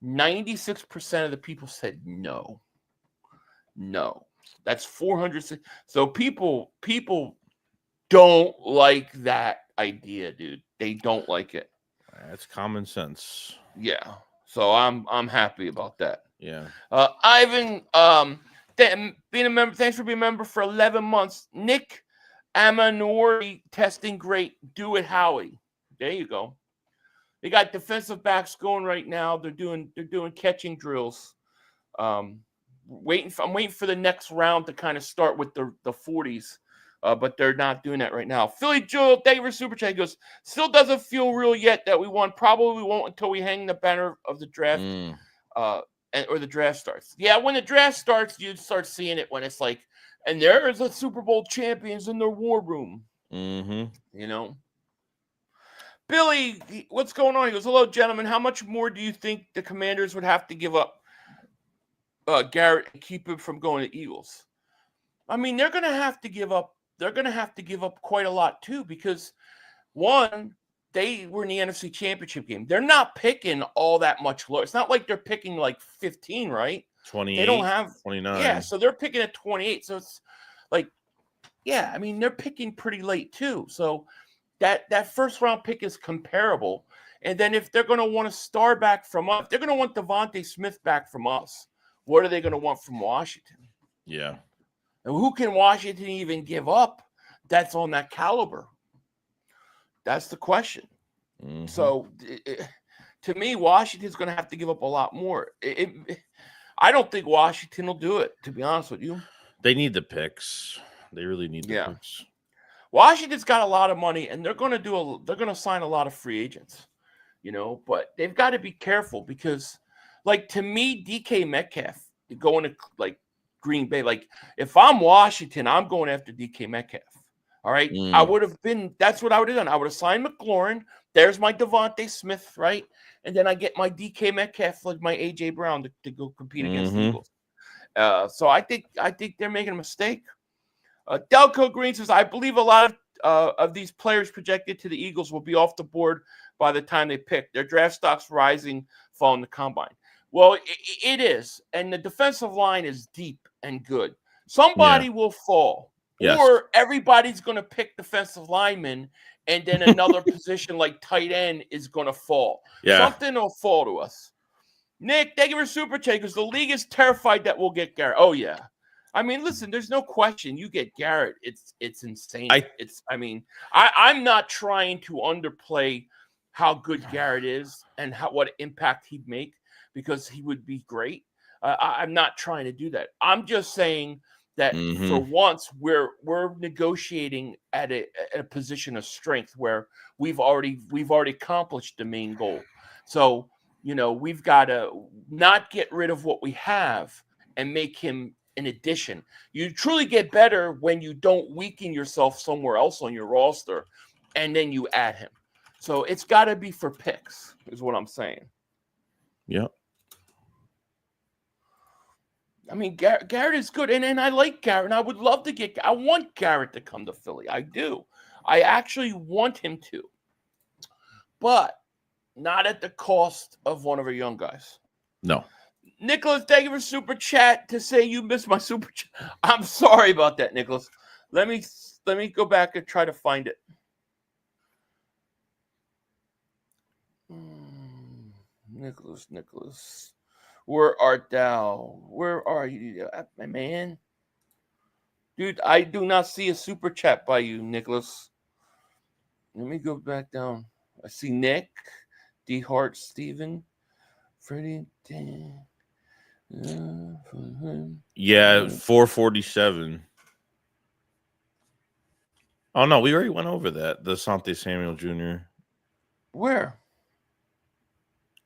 96% of the people said no. No. That's 400. So people don't like that idea, dude. They don't like it. That's common sense. Yeah. So I'm happy about that. Yeah. Ivan, being a member, thanks for being a member for 11 months. Nick Amanori, testing great. Do it, Howie. There you go. They got defensive backs going right now. They're doing catching drills. I'm waiting for the next round to kind of start with the 40s. But they're not doing that right now. Philly Joel Davis Super Chat goes, still doesn't feel real yet that we won. Probably won't until we hang the banner of the draft or the draft starts. Yeah, when the draft starts, you start seeing it when it's like, and there's the Super Bowl champions in their war room. Mm-hmm. You know? Billy, what's going on? He goes, hello, gentlemen. How much more do you think the Commanders would have to give up Garrett and keep him from going to Eagles? I mean, they're going to have to give up. They're going to have to give up quite a lot, too, because, one, they were in the NFC Championship game. They're not picking all that much lower. It's not like they're picking like 15, right? 28. They don't have 29. Yeah, so they're picking at 28. So it's like, yeah, I mean, they're picking pretty late, too. So that first round pick is comparable. And then if they're going to want a star back from us, if they're going to want Devontae Smith back from us, what are they going to want from Washington? Yeah. And who can Washington even give up that's on that caliber? That's the question. Mm-hmm. So, to me, Washington's going to have to give up a lot more. I don't think Washington will do it, to be honest with you. They need the picks. They really need the picks. Washington's got a lot of money, and they're going to sign a lot of free agents, but they've got to be careful because, like, to me, DK Metcalf going to, like, Green Bay, like, if I'm Washington, I'm going after DK Metcalf. All right. That's what I would have done. I would have signed McLaurin. There's my Devontae Smith, right? And then I get my DK Metcalf, like my AJ Brown, to go compete against the Eagles. So I think they're making a mistake. Delco Green says, I believe a lot of these players projected to the Eagles will be off the board by the time they pick. Their draft stock's rising following the combine. Well, it is. And the defensive line is deep and good. Somebody will fall. Yes. Or everybody's going to pick defensive linemen, and then another position like tight end is going to fall. Yeah. Something will fall to us. Nick, thank you for Super Chat, because the league is terrified that we'll get Garrett. Oh, yeah. I mean, listen, there's no question. You get Garrett, it's insane. I'm not trying to underplay how good Garrett is and what impact he'd make, because he would be great. I'm not trying to do that. I'm just saying that for once we're negotiating at a position of strength where we've already accomplished the main goal. So, we've got to not get rid of what we have and make him an addition. You truly get better when you don't weaken yourself somewhere else on your roster and then you add him. So it's got to be for picks, is what I'm saying. Yep. I mean, Garrett is good, and I like Garrett, and I would love to I want Garrett to come to Philly. I do. I actually want him to. But not at the cost of one of our young guys. No. Nicholas, thank you for super chat to say you missed my super chat. I'm sorry about that, Nicholas. Let me go back and try to find it. Nicholas. Where art thou? Where are you, my man? Dude, I do not see a super chat by you, Nicholas. Let me go back down. I see Nick, D. Hart, Steven, Freddie, Dan. Yeah, 447. Oh no, we already went over that. The Asante Samuel Jr. Where?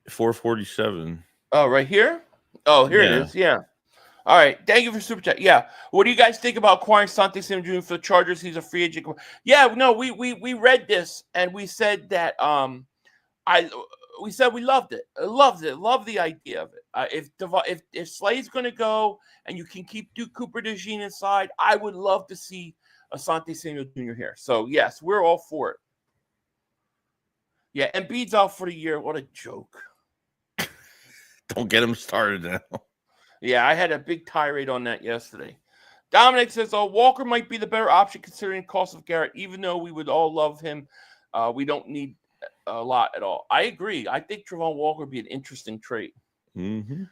447. Oh, right here? Oh, here it is. Yeah. All right. Thank you for super chat. Yeah. What do you guys think about acquiring Asante Samuel Jr. for the Chargers? He's a free agent. Yeah. No, we read this and we said that we said we loved it. Loved the idea of it. If Slade's going to go and you can keep Duke Cooper DeJean inside, I would love to see Asante Samuel Jr. here. So yes, we're all for it. Yeah, Embiid's out for the year. What a joke. Don't get him started now. Yeah, I had a big tirade on that yesterday. Dominic says, Walker might be the better option considering the cost of Garrett. Even though we would all love him, we don't need a lot at all. I agree. I think Trevon Walker would be an interesting trade. Mm-hmm.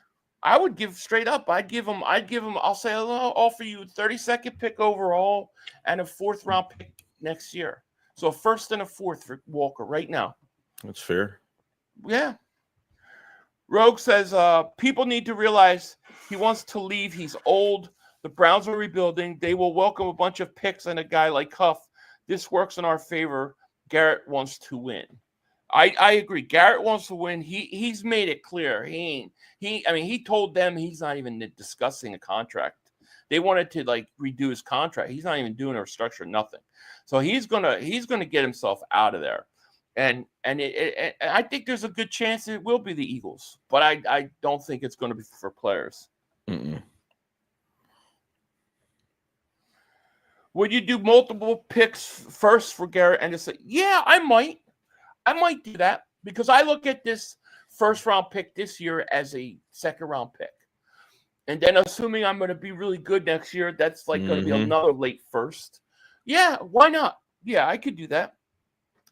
I would give straight up. I'd give him. I'll say I'll offer you a 32nd pick overall and a 4th round pick next year. So a 1st and a 4th for Walker right now. That's fair. Yeah. Rogue says, people need to realize he wants to leave. He's old. The Browns are rebuilding. They will welcome a bunch of picks and a guy like Huff. This works in our favor. Garrett wants to win. I agree. Garrett wants to win. He's made it clear. He told them he's not even discussing a contract. They wanted to redo his contract. He's not even doing a restructure, nothing. So he's gonna get himself out of there. And I think there's a good chance it will be the Eagles, but I don't think it's going to be for players. Mm-mm. Would you do multiple picks first for Garrett and just say, yeah, I might do that because I look at this 1st round pick this year as a 2nd round pick. And then assuming I'm going to be really good next year, that's going to be another late 1st. Yeah, why not? Yeah, I could do that.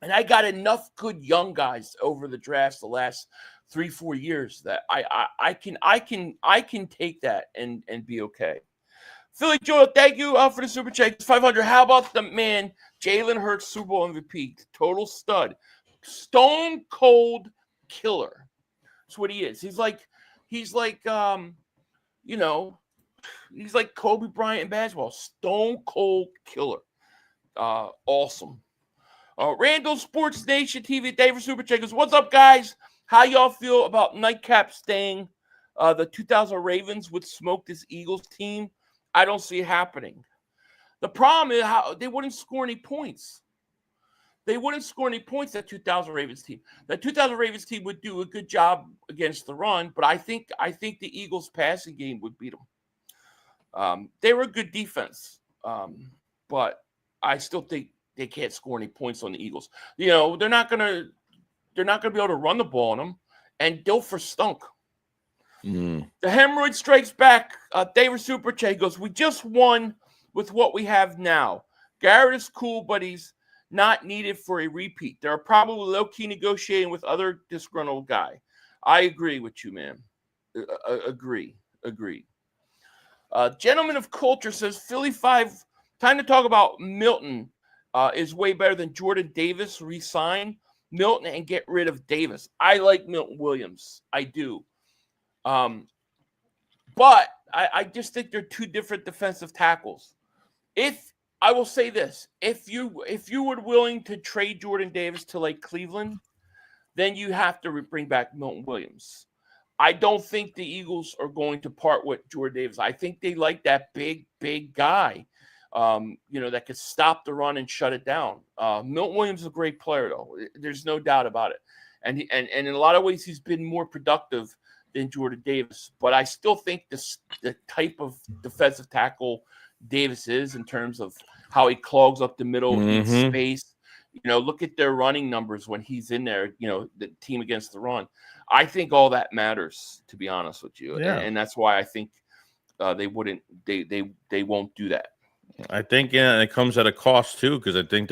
And I got enough good young guys over the drafts the last 3-4 years that I can take that and be okay. Philly Joel, thank you for the super chat. 500. How about the man Jalen Hurts, Super Bowl MVP, total stud, stone cold killer. That's what he is. He's like he's like Kobe Bryant in basketball, stone cold killer. Awesome. Randall Sports Nation TV, Dave for Super Checkers. What's up, guys? How y'all feel about Nightcap staying? The 2000 Ravens would smoke this Eagles team. I don't see it happening. The problem is how they wouldn't score any points. They wouldn't score any points, that 2000 Ravens team. That 2000 Ravens team would do a good job against the run, but I think the Eagles passing game would beat them. They were a good defense, but I still think they can't score any points on the Eagles. They're not gonna be able to run the ball on them, and Dilfer stunk. The hemorrhoid strikes back. David Superche goes, we just won with what we have now. Garrett is cool, but he's not needed for a repeat. They're probably low-key negotiating with other disgruntled guy. I agree with you, man. Agree. Gentleman of Culture says, Philly 5, time to talk about Milton. Is way better than Jordan Davis. Resign Milton and get rid of Davis. I like Milton Williams. I do. But I just think they're two different defensive tackles. I will say this, if you were willing to trade Jordan Davis to Cleveland, then you have to bring back Milton Williams. I don't think the Eagles are going to part with Jordan Davis. I think they like that big guy. That could stop the run and shut it down. Milton Williams is a great player, though. There's no doubt about it. And in a lot of ways, he's been more productive than Jordan Davis. But I still think the type of defensive tackle Davis is in terms of how he clogs up the middle, eats space. Look at their running numbers when he's in there, the team against the run. I think all that matters, to be honest with you. Yeah. And that's why I think they won't do that. I think it comes at a cost too, because I think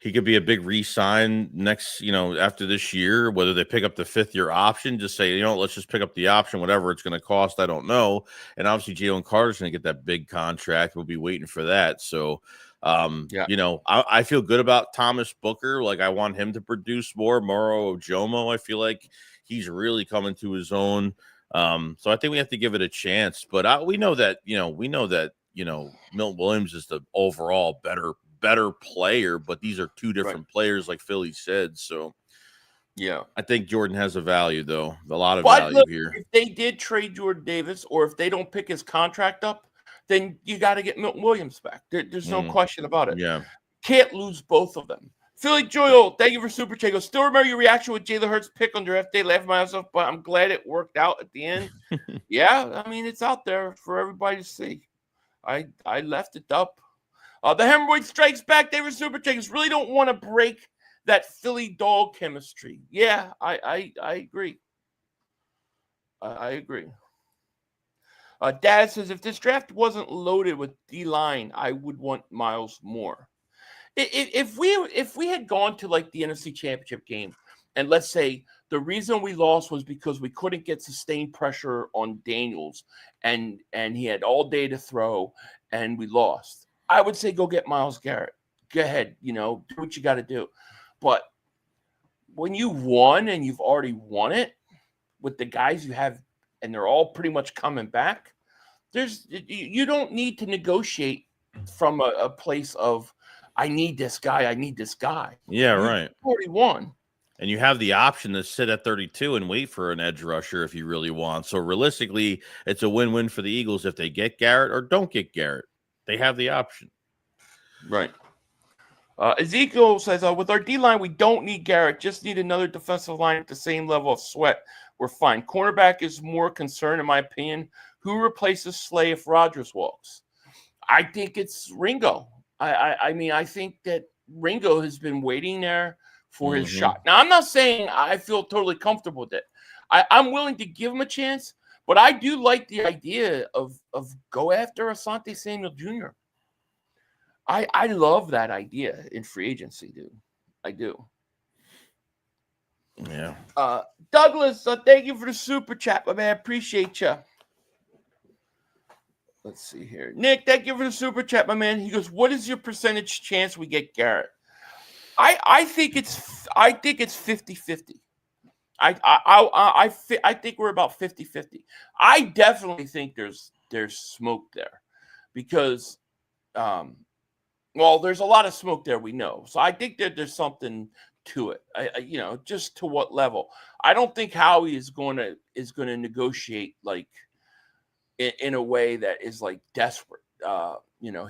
he could be a big re-sign next, after this year, whether they pick up the 5th-year option, just say, let's just pick up the option, whatever it's going to cost. I don't know. And obviously Jalen Carter's going to get that big contract. We'll be waiting for that. So, I feel good about Thomas Booker. Like, I want him to produce more. Moro Ojomo, I feel like he's really coming to his own. So I think we have to give it a chance, but we know that Milton Williams is the overall better player, but these are two different players, like Philly said. So, yeah, I think Jordan has a value, though. A lot of value here. If they did trade Jordan Davis, or if they don't pick his contract up, then you got to get Milton Williams back. There's no question about it. Yeah. Can't lose both of them. Philly Joel, thank you for Super Chat. Still remember your reaction with Jalen Hurts' pick on draft day. Laughing myself, but I'm glad it worked out at the end. Yeah, I mean, it's out there for everybody to see. I left it up. The Hemorrhoid Strikes Back. David Super Chickens really don't want to break that Philly dog chemistry. Yeah, I agree. I agree. Dad says, if this draft wasn't loaded with D-line, I would want Myles more. If we had gone to like the NFC Championship game, and let's say the reason we lost was because we couldn't get sustained pressure on Daniels, and he had all day to throw, and we lost, I would say go get Myles Garrett. Go ahead, do what you got to do. But when you won and you've already won it with the guys you have, and they're all pretty much coming back, you don't need to negotiate from a place of, I need this guy. Yeah, right. You already won. And you have the option to sit at 32 and wait for an edge rusher if you really want. So realistically, it's a win-win for the Eagles if they get Garrett or don't get Garrett. They have the option. Right. Ezekiel says, with our D-line, we don't need Garrett. Just need another defensive line at the same level of sweat. We're fine. Cornerback is more concerned, in my opinion. Who replaces Slay if Rodgers walks? I think it's Ringo. I mean, I think that Ringo has been waiting there for his shot. Now, I'm not saying I feel totally comfortable with it. I'm willing to give him a chance, but I do like the idea of go after Asante Samuel Jr. I love that idea in free agency, dude. I do. Yeah. Douglas, thank you for the super chat, my man. Appreciate you. Let's see here. Nick, thank you for the super chat, my man. He goes, what is your percentage chance we get Garrett? I think it's 50-50. I think we're about 50-50. I definitely think there's smoke there because there's a lot of smoke there, we know. So I think that there's something to it. Just to what level. I don't think Howie is going to negotiate like in a way that is like desperate.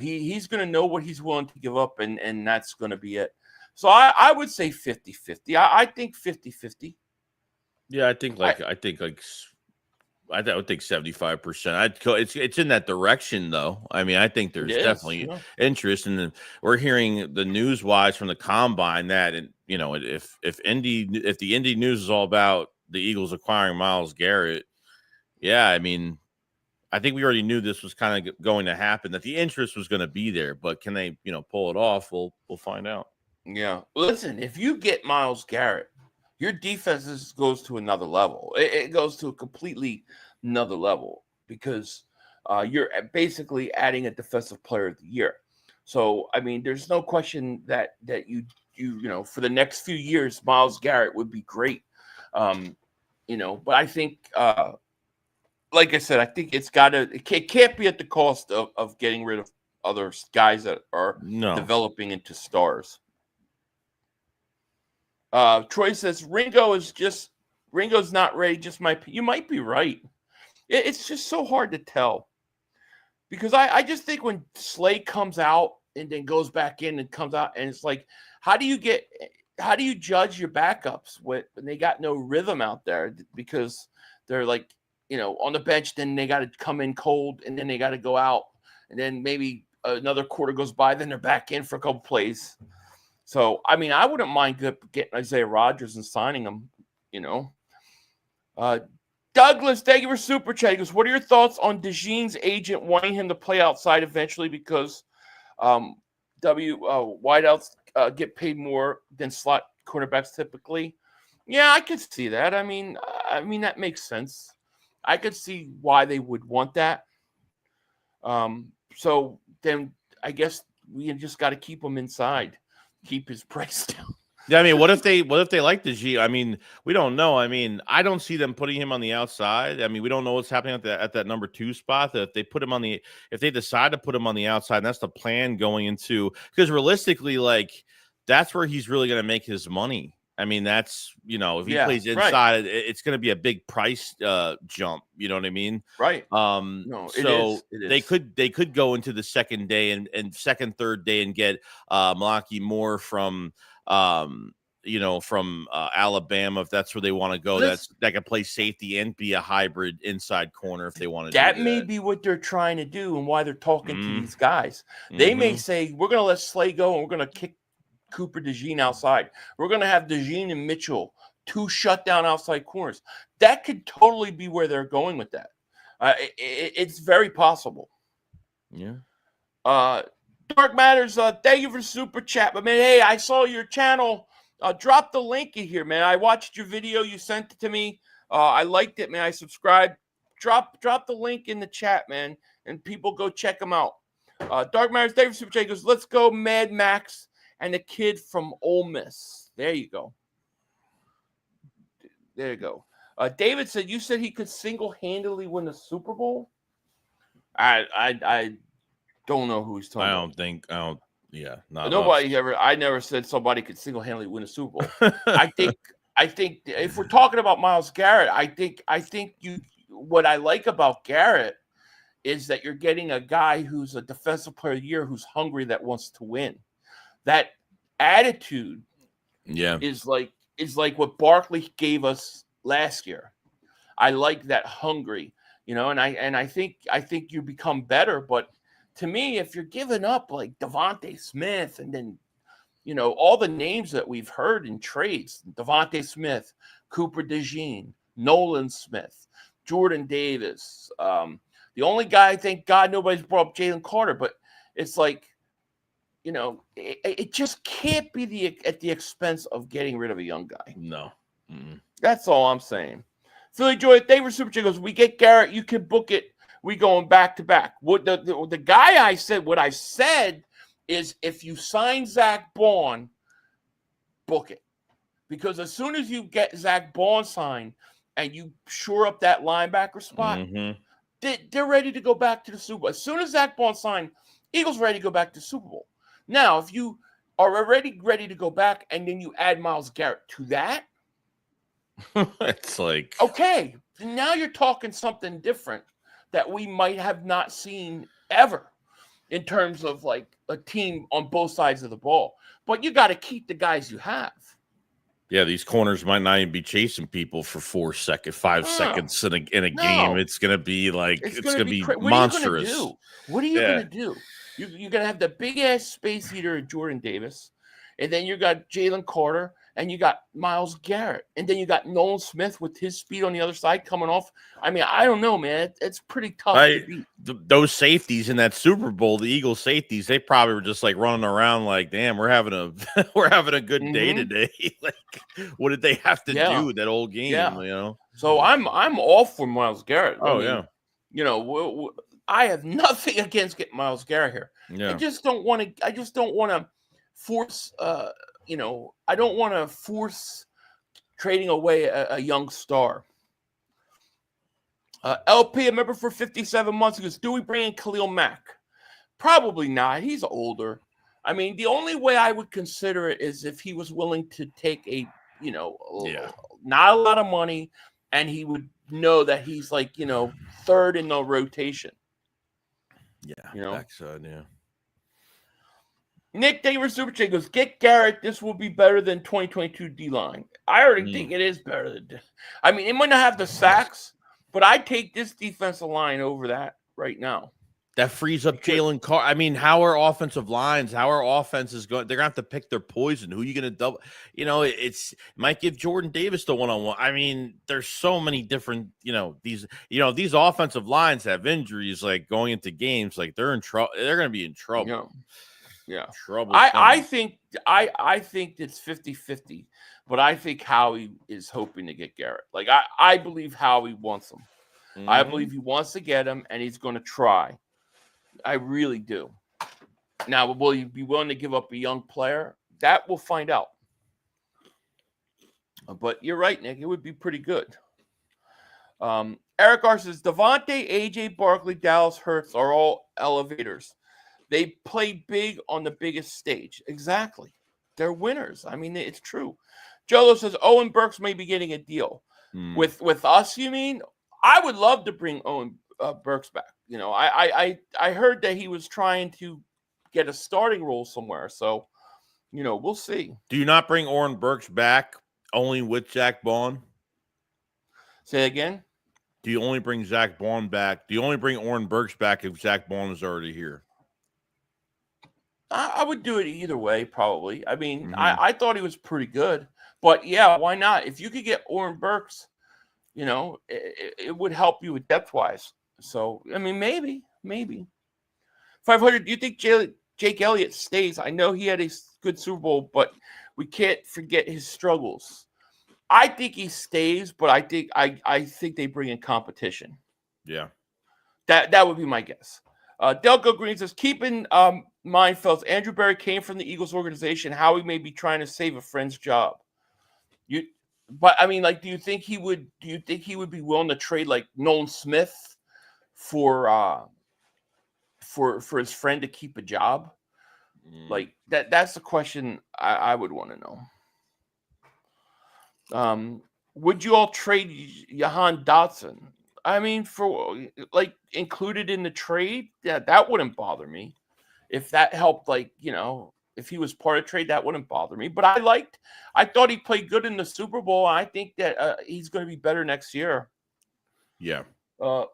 He's going to know what he's willing to give up, and that's going to be it. So I would say 50-50. I think 50-50. Yeah, I would think 75%. It's in that direction, though. I mean, I think there's definitely interest, and we're hearing the news wise from the combine that, and if the Indy news is all about the Eagles acquiring Myles Garrett, yeah, I mean, I think we already knew this was kind of going to happen, that the interest was going to be there, but can they, pull it off? We'll find out. Yeah. Listen, if you get Myles Garrett, your defense goes to another level. It goes to a completely another level because you're basically adding a defensive player of the year. So, I mean, there's no question that you for the next few years, Myles Garrett would be great. But I think, like I said, I think it can't be at the cost of getting rid of other guys that are developing into stars. Troy says Ringo's not ready. You might be right. It's just so hard to tell because I just think when Slay comes out and then goes back in and comes out, and it's like, how do you judge your backups when they got no rhythm out there because they're like, on the bench, then they got to come in cold, and then they got to go out, and then maybe another quarter goes by, then they're back in for a couple plays. So, I mean, I wouldn't mind getting Isaiah Rodgers and signing him, Douglas, thank you for Super Chat. He goes, what are your thoughts on DeJean's agent wanting him to play outside eventually because wideouts get paid more than slot quarterbacks typically? Yeah, I could see that. I mean, that makes sense. I could see why they would want that. So then I guess we just got to keep him inside, keep his price down. Yeah, I mean, what if they like the G? I mean, we don't know. I mean, I don't see them putting him on the outside. I mean, we don't know what's happening at that number 2 spot. That if they decide to put him on the outside, and that's the plan going into, because realistically, like, that's where he's really going to make his money. I mean, that's, if he plays inside, right, it's going to be a big price jump. You know what I mean? Right. No, so it is. They could go into the second day and second, third day and get Malaki Moore from Alabama, if that's where they want to go. That can play safety and be a hybrid inside corner if they want to do that. That may be what they're trying to do and why they're talking to these guys. They may say, we're going to let Slay go and we're going to kick Cooper DeJean outside. We're going to have DeJean and Mitchell, 2 shutdown outside corners. That could totally be where they're going with that. It's very possible. Yeah. Dark Matters, thank you for Super Chat. But, man, hey, I saw your channel. Drop the link in here, man. I watched your video. You sent it to me. I liked it, man. I subscribed. Drop the link in the chat, man, and people go check them out. Dark Matters, thank you for Super Chat. He goes, let's go Mad Max and the kid from Ole Miss. There you go. There you go. David said, you said he could single-handedly win the Super Bowl? I don't know who he's talking about. I never said somebody could single-handedly win a Super Bowl. I think if we're talking about Myles Garrett, I think what I like about Garrett is that you're getting a guy who's a defensive player of the year who's hungry, that wants to win. That attitude is like what Barkley gave us last year. I like that hungry, and I think you become better, but to me, if you're giving up like Devontae Smith and then, all the names that we've heard in trades, Devontae Smith, Cooper DeJean, Nolan Smith, Jordan Davis. The only guy, thank God nobody's brought up Jalen Carter, but it's like, it just can't be at the expense of getting rid of a young guy. No. That's all I'm saying. Philly Joy, thank you for Super Chat. Goes, we get Garrett, you can book it. We going back to back. What the guy I said is, if you sign Zach Bond, book it. Because as soon as you get Zach Bond signed and you shore up that linebacker spot, they're ready to go back to the Super Bowl. As soon as Zach Bond signed, Eagles ready to go back to the Super Bowl. Now, if you are already ready to go back and then you add Myles Garrett to that, it's like, okay, now you're talking something different that we might have not seen ever in terms of like a team on both sides of the ball. But you got to keep the guys you have. Yeah, these corners might not even be chasing people for 5 seconds in a game. It's going to be like, it's going to be monstrous. What are you going to do? You're going to have the big-ass space heater Jordan Davis, and then you got Jalen Carter, and you got Myles Garrett, and then you got Nolan Smith with his speed on the other side coming off. I mean, I don't know, man. It's pretty tough to beat. Those safeties in that Super Bowl, the Eagles safeties, they probably were just like running around like, damn, we're having a good day today. Like, what did they have to do that whole game? Yeah. So I'm all for Myles Garrett. I have nothing against getting Myles Garrett here. Yeah. I just don't want to force. I don't want to force trading away a young star. LP, a member for 57 months, he goes, do we bring in Khalil Mack? Probably not. He's older. I mean, the only way I would consider it is if he was willing to take not a lot of money, and he would know that he's like, third in the rotation. Yeah. Backside, yeah. Nick Davis Super Chat goes, get Garrett. This will be better than 2022 D-line. I already think it is better than. I mean, it might not have the sacks, But I take this defensive line over that right now. That frees up Jalen Carr. I mean, how are offensive lines? How are offenses going? They're gonna have to pick their poison. Who are you gonna double? You know, it might give Jordan Davis the one-on-one. I mean, there's so many different. These offensive lines have injuries. Like going into games, like they're in trouble. They're gonna be in trouble. Yeah. Trouble. I think it's 50-50, but I think Howie is hoping to get Garrett. Like I believe Howie wants him. Mm-hmm. I believe he wants to get him, and he's going to try. I really do. Now, will you be willing to give up a young player? That we'll find out. But you're right, Nick. It would be pretty good. Eric R says, Devontae, AJ, Barkley, Dallas, Hurts are all elevators. They play big on the biggest stage. Exactly. They're winners. I mean, it's true. Jolo says, Owen Burks may be getting a deal. With us, you mean? I would love to bring Owen Burks back. I heard that he was trying to get a starting role somewhere. So, we'll see. Do you not bring Owen Burks back only with Zach Bond? Say again? Do you only bring Zach Bond back? Do you only bring Owen Burks back if Zach Bond is already here? I would do it either way, probably. I mean, I thought he was pretty good. But, yeah, why not? If you could get Owen Burks, it would help you with depth-wise. So, I mean, maybe. 500, do you think Jake Elliott stays? I know he had a good Super Bowl, but we can't forget his struggles. I think he stays, but I think they bring in competition. Yeah. That would be my guess. Delco Green says, keep in mind, fellas, Andrew Berry came from the Eagles organization. Howie may be trying to save a friend's job. But I mean, like, do you think he would be willing to trade like Nolan Smith for his friend to keep a job? Like that's the question I would want to know. Would you all trade Jahan Dotson? I mean, for like included in the trade, that wouldn't bother me. If that helped, like, if he was part of trade, that wouldn't bother me. But I thought he played good in the Super Bowl. I think that he's going to be better next year. Yeah.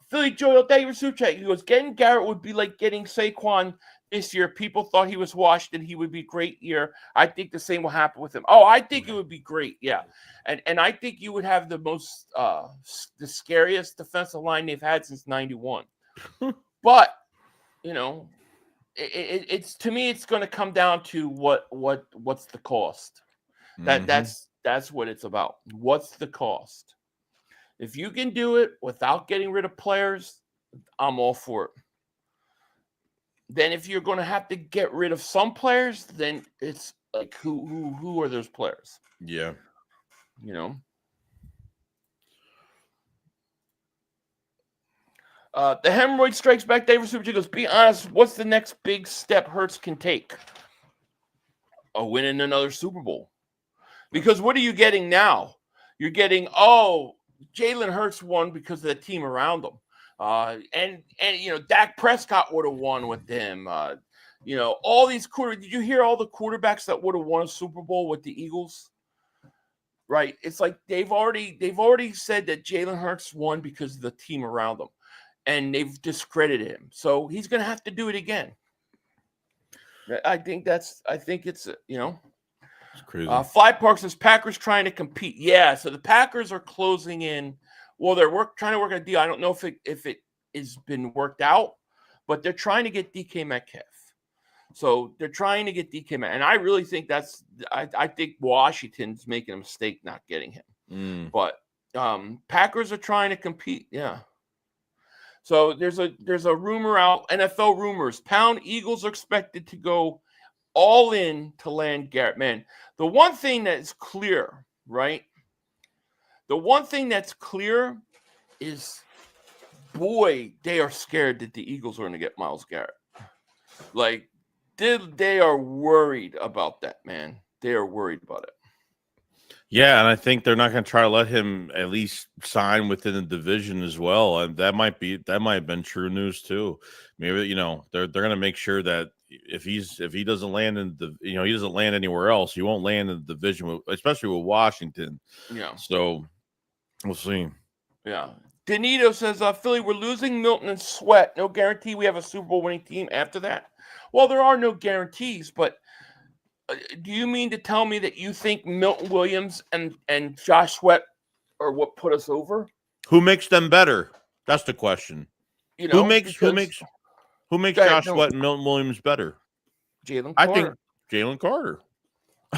Philly Joel, thank you for super chat. He goes, getting Garrett would be like getting Saquon this year. People thought he was washed and he would be great year. I think the same will happen with him. Oh, I think it would be great. Yeah. And I think you would have the most, the scariest defensive line they've had since 91. But, it's to me, it's going to come down to what's the cost. That's what it's about. What's the cost? If you can do it without getting rid of players, I'm all for it. Then if you're going to have to get rid of some players, then it's like who are those players? Yeah. The hemorrhoid strikes back. David Super goes, be honest, what's the next big step Hurts can take? Winning another Super Bowl. Because what are you getting now? You're getting, Jalen Hurts won because of the team around him. And Dak Prescott would have won with him. All these did you hear all the quarterbacks that would have won a Super Bowl with the Eagles? Right. It's like they've already said that Jalen Hurts won because of the team around him. And they've discredited him. So he's going to have to do it again. I think it's It's crazy. Fly Park says Packers trying to compete. Yeah, so the Packers are closing in. Well, they're trying to work a deal. I don't know if it has been worked out, but they're trying to get DK Metcalf. So they're trying to get DK Metcalf. And I really think I think Washington's making a mistake not getting him. But Packers are trying to compete. Yeah. So there's a rumor out, NFL rumors. Pound Eagles are expected to go all in to land Garrett. Man, the one thing that's clear, right? The one thing that's clear is, boy, they are scared that the Eagles are going to get Myles Garrett. Like, they are worried about that, man. They are worried about it. Yeah, and I think they're not going to try to let him at least sign within the division as well. And that might have been true news too. Maybe they're going to make sure that if he doesn't land in he doesn't land anywhere else, he won't land in the division, especially with Washington. Yeah. So we'll see. Yeah. Danito says, Philly, we're losing Milton and Sweat. No guarantee we have a Super Bowl winning team after that. Well, there are no guarantees, but do you mean to tell me that you think Milton Williams and Josh Sweat are what put us over? Who makes them better? That's the question. You know, who makes Josh Sweat and Milton Williams better? Jalen Carter. I think Jalen Carter.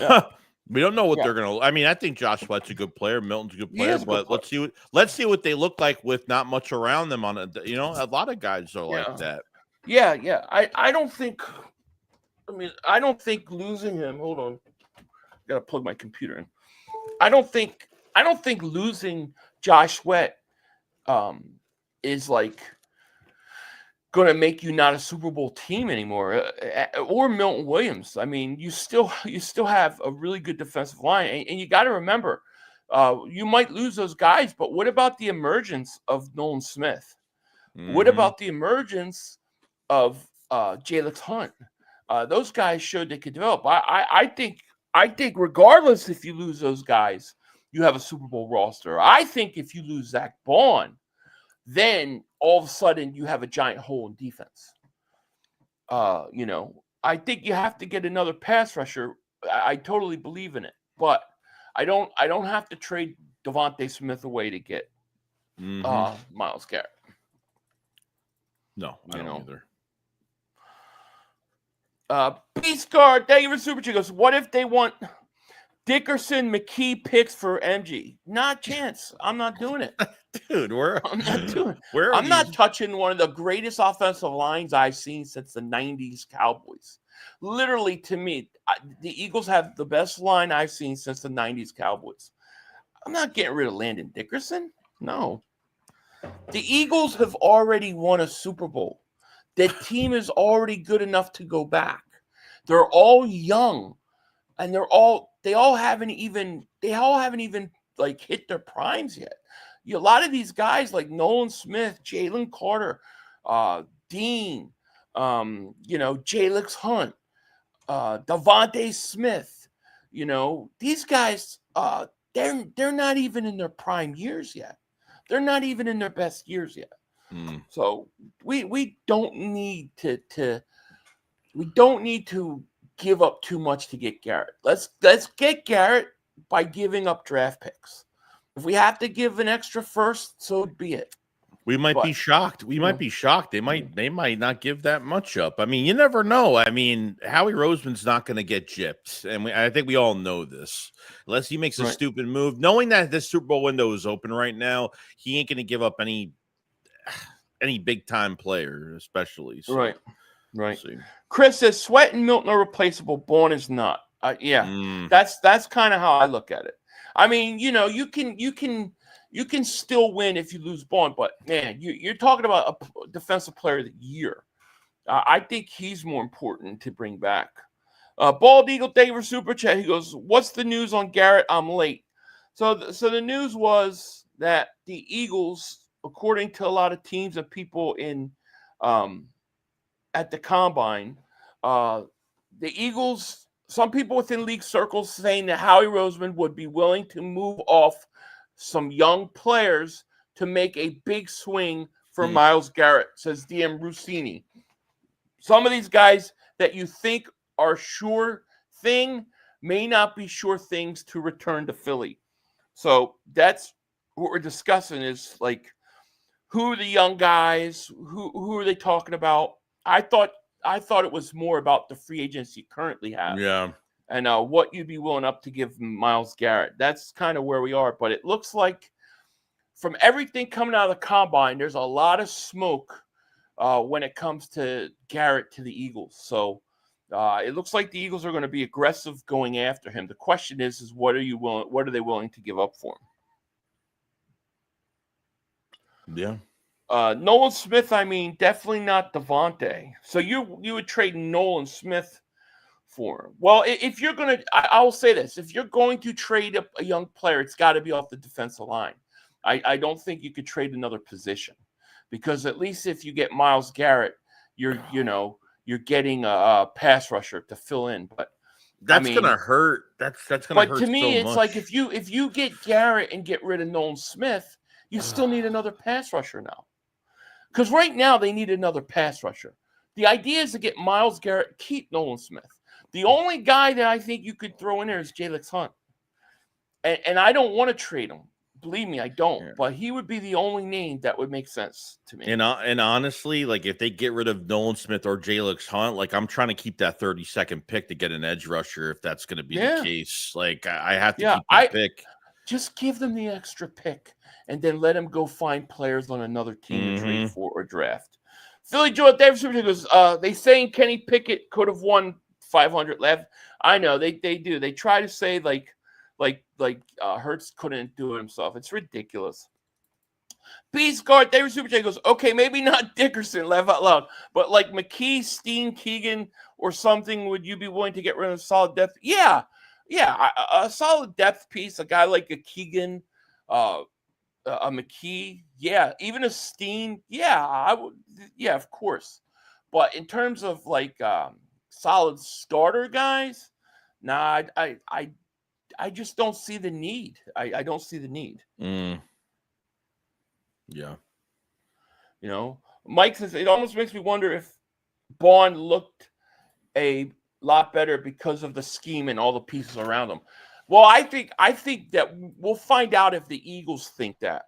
Yeah. We don't know what they're gonna. I mean, I think Josh Sweat's a good player. Milton's a good player, but let's see what they look like with not much around them. On a lot of guys are like that. Yeah. I don't think. I mean, I don't think losing him. Hold on, gotta plug my computer in. I don't think losing Josh Sweat is like going to make you not a Super Bowl team anymore, or Milton Williams. I mean, you still have a really good defensive line, and you got to remember, you might lose those guys, but what about the emergence of Nolan Smith? Mm-hmm. What about the emergence of Jalix Hunt? Those guys showed they could develop. I think regardless if you lose those guys, you have a Super Bowl roster. I think if you lose Zach Bond, then all of a sudden you have a giant hole in defense. I think you have to get another pass rusher. I totally believe in it, but I don't have to trade Devontae Smith away to get Myles Garrett. No, I don't either. Beast Guard, thank you for Super Chat. Goes, what if they want Dickerson, McKee picks for MG? Not a chance. I'm not doing it. Dude, I'm not doing it. I'm not touching one of the greatest offensive lines I've seen since the 90s Cowboys. Literally, to me, the Eagles have the best line I've seen since the 90s Cowboys. I'm not getting rid of Landon Dickerson. No. The Eagles have already won a Super Bowl. The team is already good enough to go back. They're all young, and they all haven't even like hit their primes yet. A lot of these guys like Nolan Smith, Jalen Carter, Dean, Jalix Hunt, Devontae Smith, these guys, they're not even in their prime years yet. They're not even in their best years yet. So we don't need to give up too much to get Garrett. Let's get Garrett by giving up draft picks. If we have to give an extra first, so be it. We might be shocked. Might be shocked. They might not give that much up. I mean, you never know. I mean, Howie Roseman's not going to get gypped, and I think we all know this. Unless he makes a stupid move, knowing that this Super Bowl window is open right now, he ain't going to give up any big time player, especially. So, right. Chris says Sweat and Milton are replaceable. Bourne is not. That's kind of how I look at it. I mean, you can still win if you lose Bourne, but man, you're talking about a defensive player of the year. I think he's more important to bring back. Bald Eagle, thank you for Super Chat. He goes, "What's the news on Garrett? I'm late." So the news was that the Eagles, according to a lot of teams and people in at the combine, the Eagles, some people within league circles saying that Howie Roseman would be willing to move off some young players to make a big swing for Myles Garrett, says DM Rossini. Some of these guys that you think are sure thing may not be sure things to return to Philly. So that's what we're discussing, is like, who are the young guys? Who are they talking about? I thought it was more about the free agents you currently have. Yeah. And what you'd be willing up to give Myles Garrett. That's kind of where we are. But it looks like from everything coming out of the combine, there's a lot of smoke when it comes to Garrett to the Eagles. So it looks like the Eagles are going to be aggressive going after him. The question is what are they willing to give up for him? Yeah. Nolan Smith, I mean, definitely not Devontae. So you would trade Nolan Smith for him. Well, if you're going to, I will say this. If you're going to trade a young player, it's got to be off the defensive line. I don't think you could trade another position, because at least if you get Myles Garrett, you're getting a pass rusher to fill in. But that's going to hurt. That's going to hurt. But to me, it's much. like if you get Garrett and get rid of Nolan Smith, You still need another pass rusher now. Because right now they need another pass rusher. The idea is to get Myles Garrett, keep Nolan Smith. The only guy that I think you could throw in there is Jalen Hunt. And I don't want to trade him. Believe me, I don't. Yeah. But he would be the only name that would make sense to me. And honestly, like if they get rid of Nolan Smith or Jalen Hunt, like I'm trying to keep that 32nd pick to get an edge rusher if that's going to be the case. Like I have to keep that pick. Just give them the extra pick and then let them go find players on another team to trade for or draft. Philly Joe Davis goes, they saying Kenny Pickett could have won 500 left. I know they do. They try to say like Hurts couldn't do it himself. It's ridiculous. Beast Guard David Super J goes, okay, maybe not Dickerson, laugh out loud, but like McKee, Steen, Keegan, or something. Would you be willing to get rid of solid depth? Yeah, a solid depth piece, a guy like a Keegan, a McKee, yeah, even a Steen, yeah, I would, yeah, of course. But in terms of like solid starter guys, nah, I just don't see the need. I don't see the need. Yeah. You know, Mike says it almost makes me wonder if Bond looked a lot better because of the scheme and all the pieces around him. Well, I think that we'll find out if the Eagles think that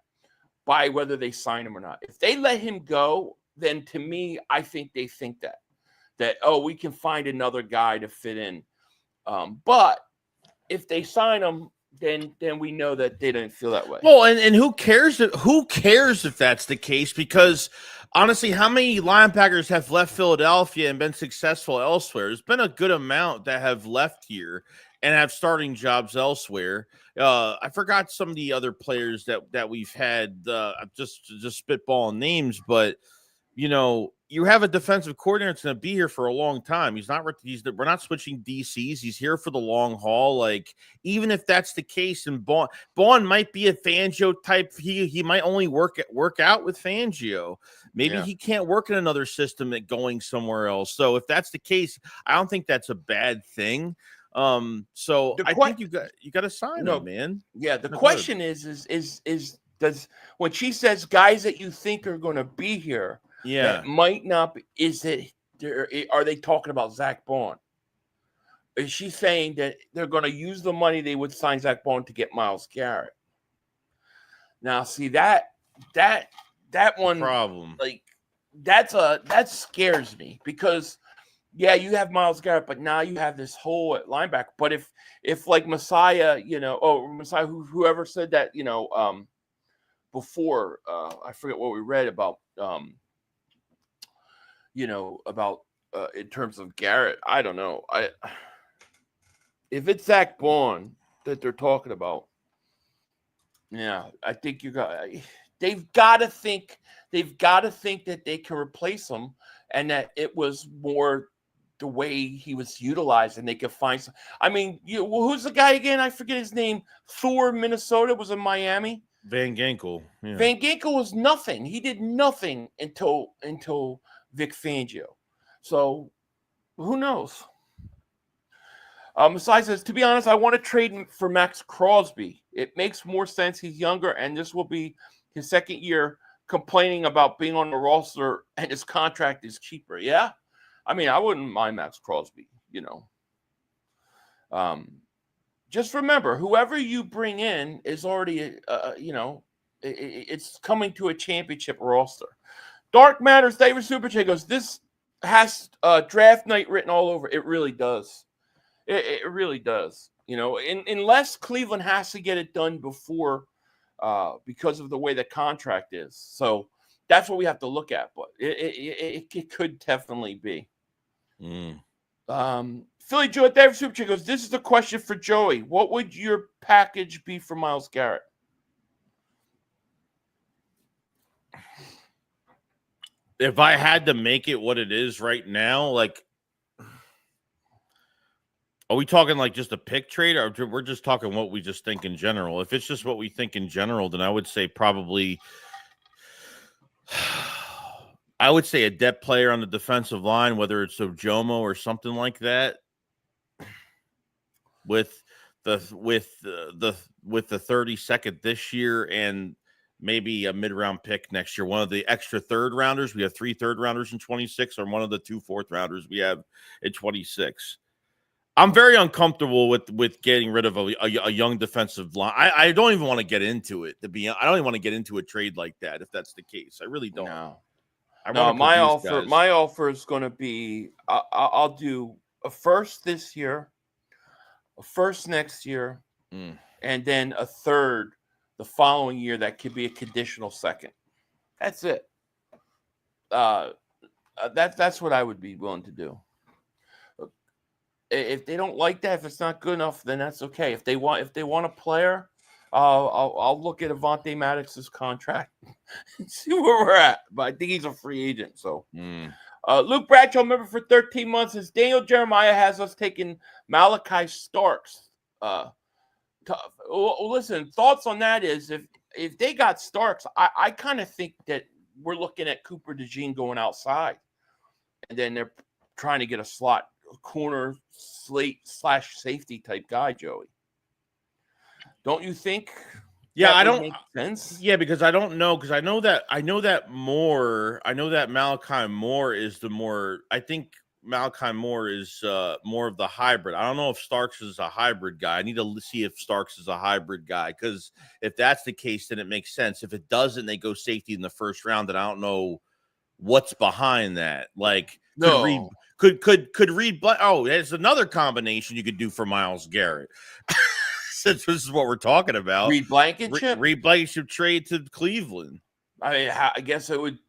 by whether they sign him or not. If they let him go, then to me, I think they think that we can find another guy to fit in. But if they sign him, then we know that they didn't feel that way. Well, and who cares? Who cares if that's the case? Because honestly, how many linebackers have left Philadelphia and been successful elsewhere? There's been a good amount that have left here and have starting jobs elsewhere. I forgot some of the other players that we've had. Just spitballing names, but you know, you have a defensive coordinator that's going to be here for a long time. We're not switching DCs. He's here for the long haul. Like, even if that's the case, and Bond might be a Fangio type. He might only work out with Fangio. Maybe he can't work in another system at going somewhere else. So if that's the case, I don't think that's a bad thing. So I think you got to sign him, man. Yeah. The question is does when she says guys that you think are going to be here, that might not be, are they talking about Zach Bond? Is she saying that they're going to use the money they would sign Zach Bond to get Myles Garrett? Now, see that one problem, like that scares me because you have Myles Garrett, but now you have this hole at linebacker. But if like Messiah, Messiah, whoever said that, before, I forget what we read about, in terms of Garrett, I don't know. If it's Zach Bond that they're talking about, I think they've got to think that they can replace him and that it was more the way he was utilized and they could find some. I mean, who's the guy again? I forget his name. Thor, Minnesota, was in Miami. Van Ginkel. Yeah. Van Ginkel was nothing. He did nothing until Vic Fangio. So who knows? Masai says, to be honest, I want to trade for Max Crosby. It makes more sense. He's younger, and this will be his second year complaining about being on the roster, and his contract is cheaper. Yeah? I mean, I wouldn't mind Max Crosby, Just remember, whoever you bring in is already, it's coming to a championship roster. Dark Matters, David Superchat goes, this has draft night written all over. It really does. It really does. Unless Cleveland has to get it done before because of the way the contract is. So that's what we have to look at. But it could definitely be. Philly Joe at David Superchat goes, this is the question for Joey. What would your package be for Myles Garrett? If I had to make it what it is right now, like, are we talking like just a pick trade, or we're just talking what we just think in general? If it's just what we think in general, then I would say probably a depth player on the defensive line, whether it's Ojomo or something like that, with the 32nd this year and maybe a mid-round pick next year. One of the extra third rounders. We have 3 third rounders in 26, or one of the 2 fourth rounders we have in 26. I'm very uncomfortable with getting rid of a young defensive line. I don't even want to get into it. I don't even want to get into a trade like that if that's the case. I really don't. No, my offer is going to be I'll do a first this year, a first next year, and then a third the following year. That could be a conditional second. That's it. That's what I would be willing to do. If they don't like that, if it's not good enough, then that's okay. If they want a player, I'll look at Avonte Maddox's contract and see where we're at. But I think he's a free agent. So, Luke Bradshaw, member for 13 months, says Daniel Jeremiah has us taking Malachi Starks. Listen, thoughts on that is if they got Starks, I kind of think that we're looking at Cooper DeJean going outside, and then they're trying to get a slot corner /safety type guy, Joey. Don't you think? Yeah, I don't. Make sense? Yeah, because I don't know. Because I know that Malachi Moore is the more. I think Malachi Moore is more of the hybrid. I don't know if Starks is a hybrid guy. I need to see if Starks is a hybrid guy, because if that's the case, then it makes sense. If it doesn't, they go safety in the first round, and I don't know what's behind that. Like, no. Could Reed? Oh, there's another combination you could do for Myles Garrett. Since this is what we're talking about, Reed Blankenship. Reed Blankenship trade to Cleveland. I mean, I guess it would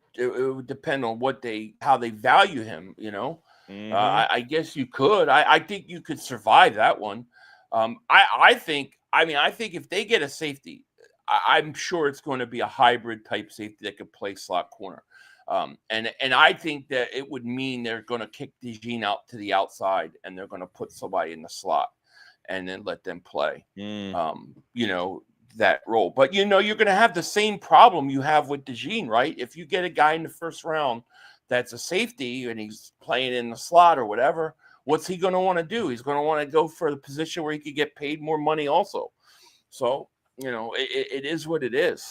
depend on how they value him. You know, I guess you could. I think you could survive that one. I think if they get a safety, I'm sure it's going to be a hybrid type safety that could play slot corner. And I think that it would mean they're going to kick DeJean out to the outside, and they're going to put somebody in the slot and then let them play, that role. But, you're going to have the same problem you have with DeJean, right? If you get a guy in the first round that's a safety and he's playing in the slot or whatever, what's he going to want to do? He's going to want to go for the position where he could get paid more money also. So, it is what it is.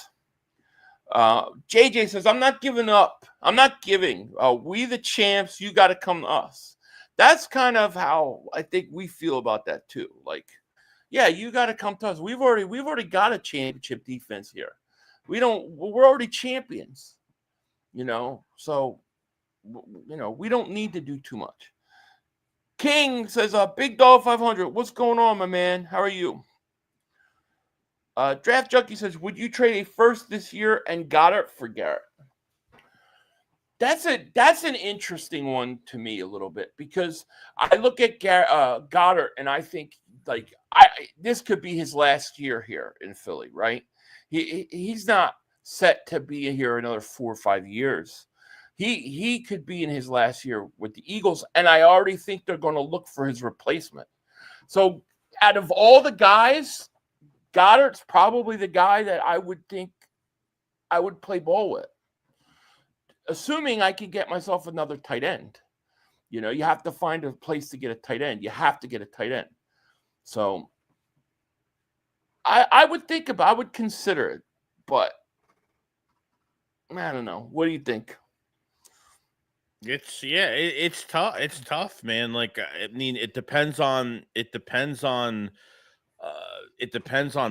JJ says, I'm not giving up. I'm not giving. We the champs. You got to come to us. That's kind of how I think we feel about that too. Like, yeah, you got to come to us. We've already got a championship defense here. We're already champions, so, we don't need to do too much. King says, Big Dog 500. What's going on, my man? How are you? Draft Junkie says, would you trade a first this year and Goddard for Garrett? That's an interesting one to me a little bit, because I look at Goddard and I think, like, this could be his last year here in Philly, right? He's not set to be here another 4 or 5 years. He could be in his last year with the Eagles, and I already think they're going to look for his replacement. So out of all the guys, Goddard's probably the guy that I would think I would play ball with, assuming I could get myself another tight end. You have to find a place to get a tight end. You have to get a tight end. So I would consider it, but I don't know. What do you think? It's tough. It's tough, man. Like, I mean, it depends on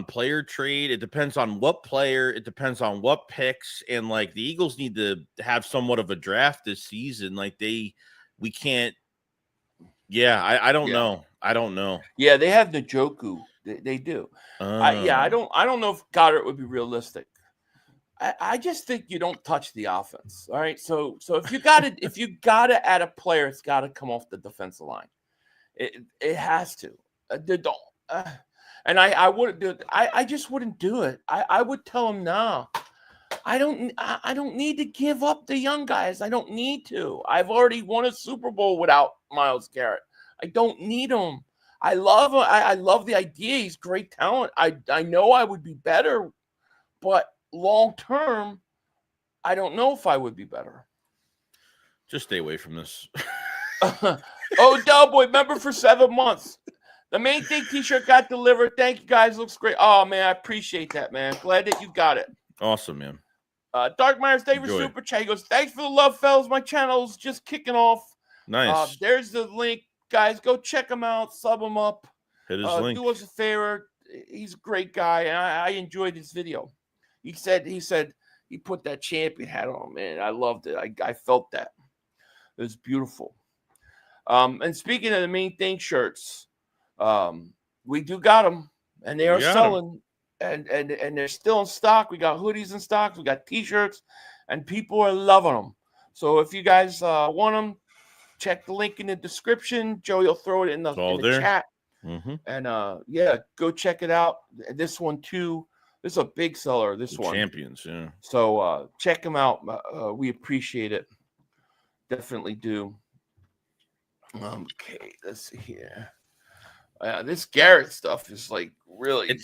player trade. It depends on what player. It depends on what picks. And, like, the Eagles need to have somewhat of a draft this season. Like, we can't. Yeah, I don't know. I don't know. Yeah, they have Njoku. They do. I don't know if Goddard would be realistic. I just think you don't touch the offense. All right. So if you gotta add a player, it's got to come off the defensive line. It has to. And I wouldn't do it. I just wouldn't do it. I would tell him, no, I don't need to give up the young guys. I don't need to. I've already won a Super Bowl without Myles Garrett. I don't need him. I love him. I love the idea. He's great talent. I know I would be better, but long term, I don't know if I would be better. Just stay away from this. Oh, Delboy, member for 7 months. The main thing t-shirt got delivered. Thank you, guys. Looks great. Oh, man, I appreciate that, man. Glad that you got it. Awesome, man. Dark Myers, thank you for Enjoy. super chat. He goes, thanks for the love, fellas. My channel's just kicking off. Nice. There's the link, guys. Go check him out, sub him up. Hit his link. Do us a favor. He's a great guy, and I enjoyed his video. He said he put that champion hat on, man. I loved it. I felt that. It was beautiful. And speaking of the main thing shirts, we do got them, and they are selling, and they're still in stock. We got hoodies in stock. We got T-shirts, and people are loving them. So if you guys want them, check the link in the description. Joey will throw it in the chat. Mm-hmm. And yeah, go check it out. This one too. This is a big seller. This one. Champions, yeah. So check them out. We appreciate it. Definitely do. Okay, let's see here. This Garrett stuff is like really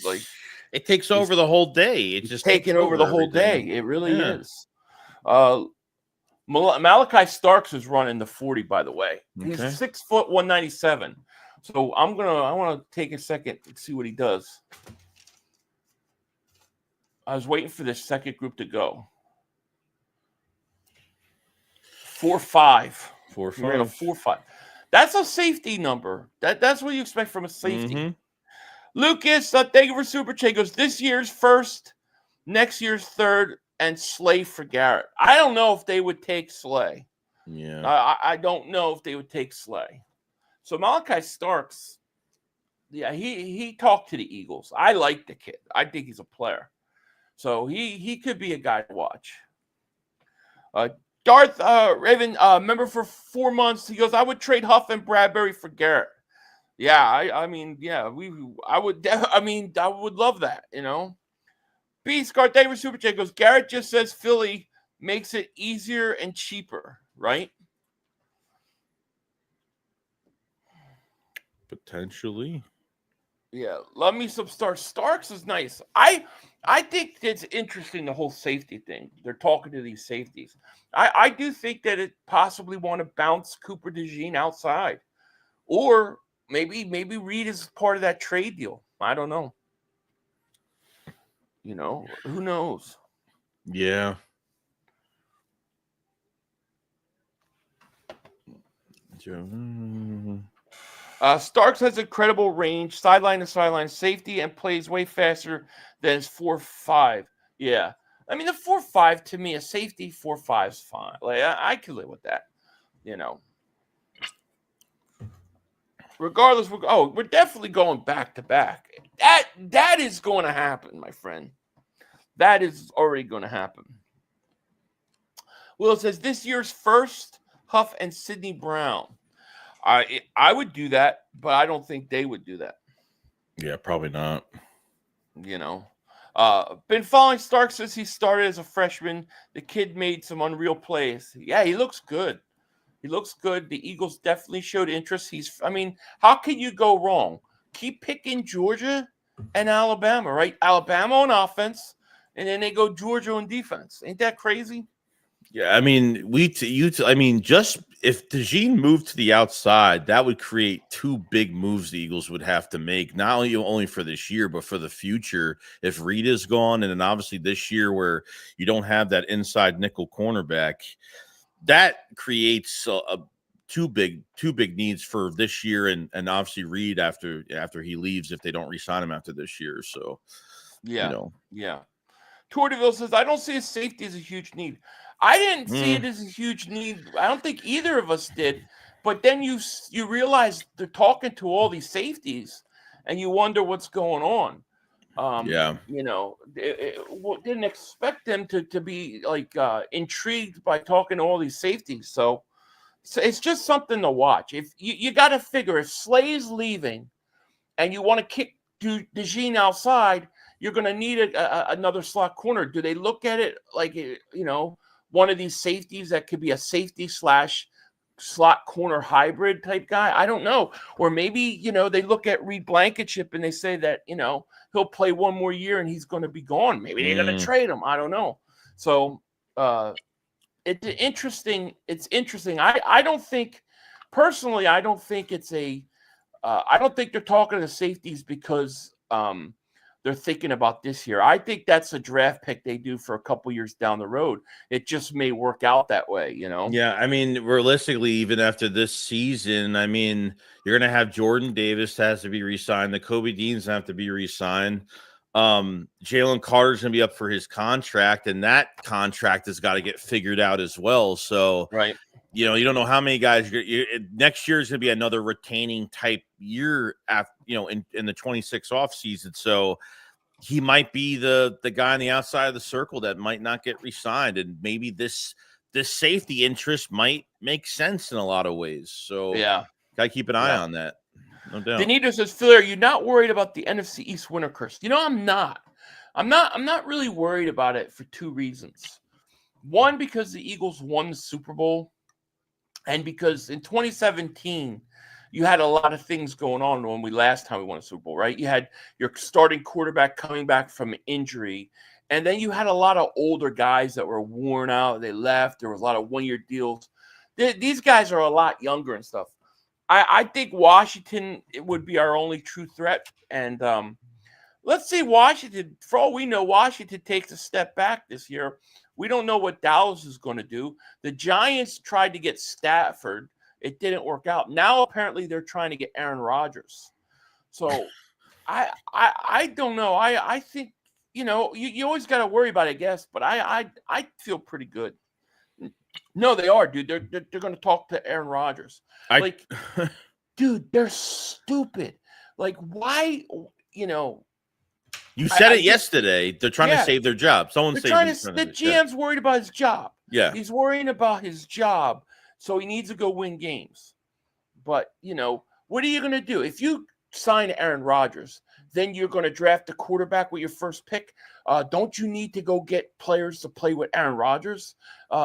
it takes over the whole day. It's just taking over the whole day. It really is. Malachi Starks is running the 40, by the way. He's 6 foot 197. So I want to take a second and see what he does. I was waiting for this second group to go. 4.5. 4.5. 4.5. That's a safety number. That's what you expect from a safety. Mm-hmm. Lucas, thank you for super chat. Goes this year's first, next year's third, and Slay for Garrett. I don't know if they would take Slay. Yeah, I don't know if they would take Slay. So Malachi Starks, yeah, he talked to the Eagles. I like the kid. I think he's a player. So he could be a guy to watch. Darth Raven, member for 4 months. He goes, I would trade Huff and Bradbury for Garrett. Yeah, I mean, yeah, I would love that, you know. Beast Guard, thank you for super chat. Goes, Garrett just says Philly makes it easier and cheaper, right? Potentially. Yeah, love me some Starks. Starks is nice. I think it's interesting, the whole safety thing. They're talking to these safeties. I do think that it possibly want to bounce Cooper DeJean outside. Or maybe Reed is part of that trade deal. I don't know. You know, who knows? Yeah. Starks has incredible range, sideline to sideline safety, and plays way faster than his 4.5. Yeah. I mean, the 4.5 to me, a safety 4.5 is fine. Like I could live with that, you know. Regardless, we're definitely going back to back. That is going to happen, my friend. That is already going to happen. Will says this year's first, Huff and Sidney Brown. I would do that, but I don't think they would do that. Yeah, probably not. You know, been following Stark since he started as a freshman. The kid made some unreal plays. Yeah, he looks good. He looks good. The Eagles definitely showed interest. How can you go wrong? Keep picking Georgia and Alabama, right? Alabama on offense, and then they go Georgia on defense. Ain't that crazy? Yeah, I mean, just if DeJean moved to the outside, that would create two big moves the Eagles would have to make, not only for this year, but for the future. If Reed is gone, and then obviously this year where you don't have that inside nickel cornerback, that creates two big needs for this year, and obviously Reed after he leaves if they don't re-sign him after this year. So, yeah, yeah. Torteville says, I don't see a safety as a huge need. I didn't see it as a huge need. I don't think either of us did. But then you realize they're talking to all these safeties, and you wonder what's going on. You know, didn't expect them to be like intrigued by talking to all these safeties. So it's just something to watch. If you got to figure, if Slay's leaving, and you want to kick DeJean outside, you're going to need another slot corner. Do they look at it like, you know, one of these safeties that could be a safety / slot corner hybrid type guy? I don't know. Or maybe, you know, they look at Reed Blankenship and they say that, you know, he'll play one more year and he's going to be gone. Maybe they're going to trade him. I don't know. So it's interesting. It's interesting. I don't think, personally, I don't think it's I don't think they're talking to the safeties because they're thinking about this year. I think that's a draft pick they do for a couple years down the road. It just may work out that way, you know? Yeah, I mean, realistically, even after this season, I mean, you're going to have Jordan Davis has to be re-signed. The Kobe Deans have to be re-signed. Jalen Carter's going to be up for his contract, and that contract has got to get figured out as well. So, Right. you know, you don't know how many guys next year is going to be another retaining type year after, you know, in the 26 off season. So he might be the guy on the outside of the circle that might not get re-signed. And maybe this safety interest might make sense in a lot of ways. So yeah, gotta keep an eye on that. No doubt. Benito says, Phil, are you not worried about the NFC East winner curse? You know, I'm not. I'm not really worried about it for two reasons. One, because the Eagles won the Super Bowl. And because in 2017, you had a lot of things going on when last time we won a Super Bowl, right? You had your starting quarterback coming back from injury. And then you had a lot of older guys that were worn out. They left. There was a lot of one-year deals. These guys are a lot younger and stuff. I think Washington would be our only true threat. And let's see Washington. For all we know, Washington takes a step back this year. We don't know what Dallas is going to do. The Giants tried to get Stafford. It didn't work out. Now, apparently, they're trying to get Aaron Rodgers. So, I don't know. I think, you know, you always got to worry about it, I guess. But I feel pretty good. No, they are, dude. They're going to talk to Aaron Rodgers. Dude, they're stupid. Like, why, you know. You said it yesterday. They're trying to save their job. Someone said the GM's worried about his job. Yeah. He's worrying about his job, so he needs to go win games. But, you know, what are you going to do? If you sign Aaron Rodgers, then you're going to draft a quarterback with your first pick. Don't you need to go get players to play with Aaron Rodgers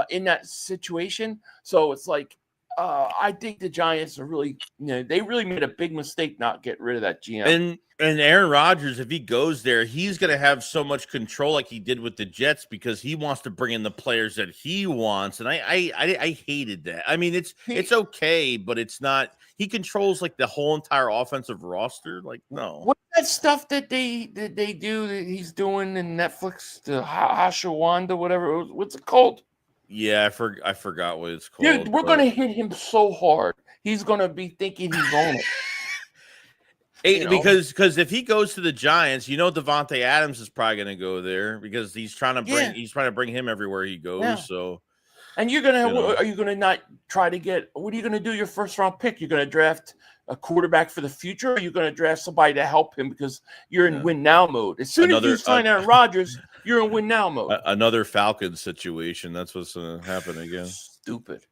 in that situation? So it's like, I think the Giants are really, you know, they really made a big mistake not getting rid of that GM. And Aaron Rodgers, if he goes there, he's going to have so much control like he did with the Jets because he wants to bring in the players that he wants. And I hated that. I mean, it's okay, but it's not. He controls like the whole entire offensive roster. Like, no. What's that stuff that they do that he's doing in Netflix? The Hashawanda, whatever. What's it called? Yeah, I forgot what it's called. Dude, we're gonna hit him so hard. He's gonna be thinking he's on it. Because if he goes to the Giants, you know Devontae Adams is probably going to go there because he's trying to bring him everywhere he goes. Yeah. So, and are you gonna not try to get? What are you gonna do? Your first round pick? You're gonna draft a quarterback for the future, or are you gonna draft somebody to help him because you're in win now mode? As soon as you sign Aaron Rodgers, you're in win now mode. Another Falcons situation. That's what's going to happen again. Stupid.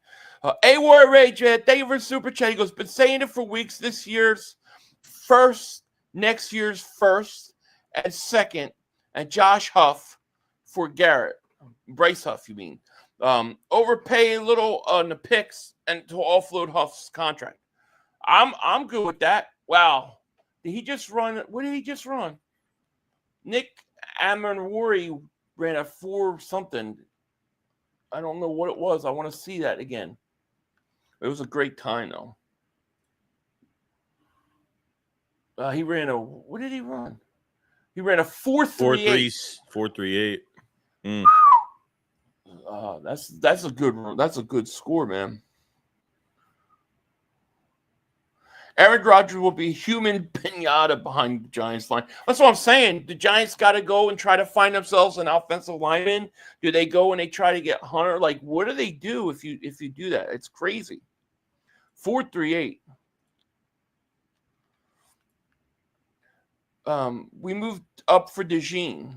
A-War Rage, thank you for super chat. He goes, been saying it for weeks. This year's first, next year's first and second, and Josh Huff for Garrett. Bryce Huff, you mean. Overpay a little on the picks and to offload Huff's contract. I'm good with that. Wow. Did he just run? What did he just run? Nick Amanwari ran a 4 something. I don't know what it was. I want to see that again. It was a great time, though. He ran a, what did he run? He ran a 4.38. 4.38. That's a good score, man. Aaron Rodgers will be human pinata behind the Giants line. That's what I'm saying. The Giants got to go and try to find themselves an offensive lineman. Do they go and they try to get Hunter? Like, what do they do if you do that? It's crazy. 4.38. We moved up for DeJean.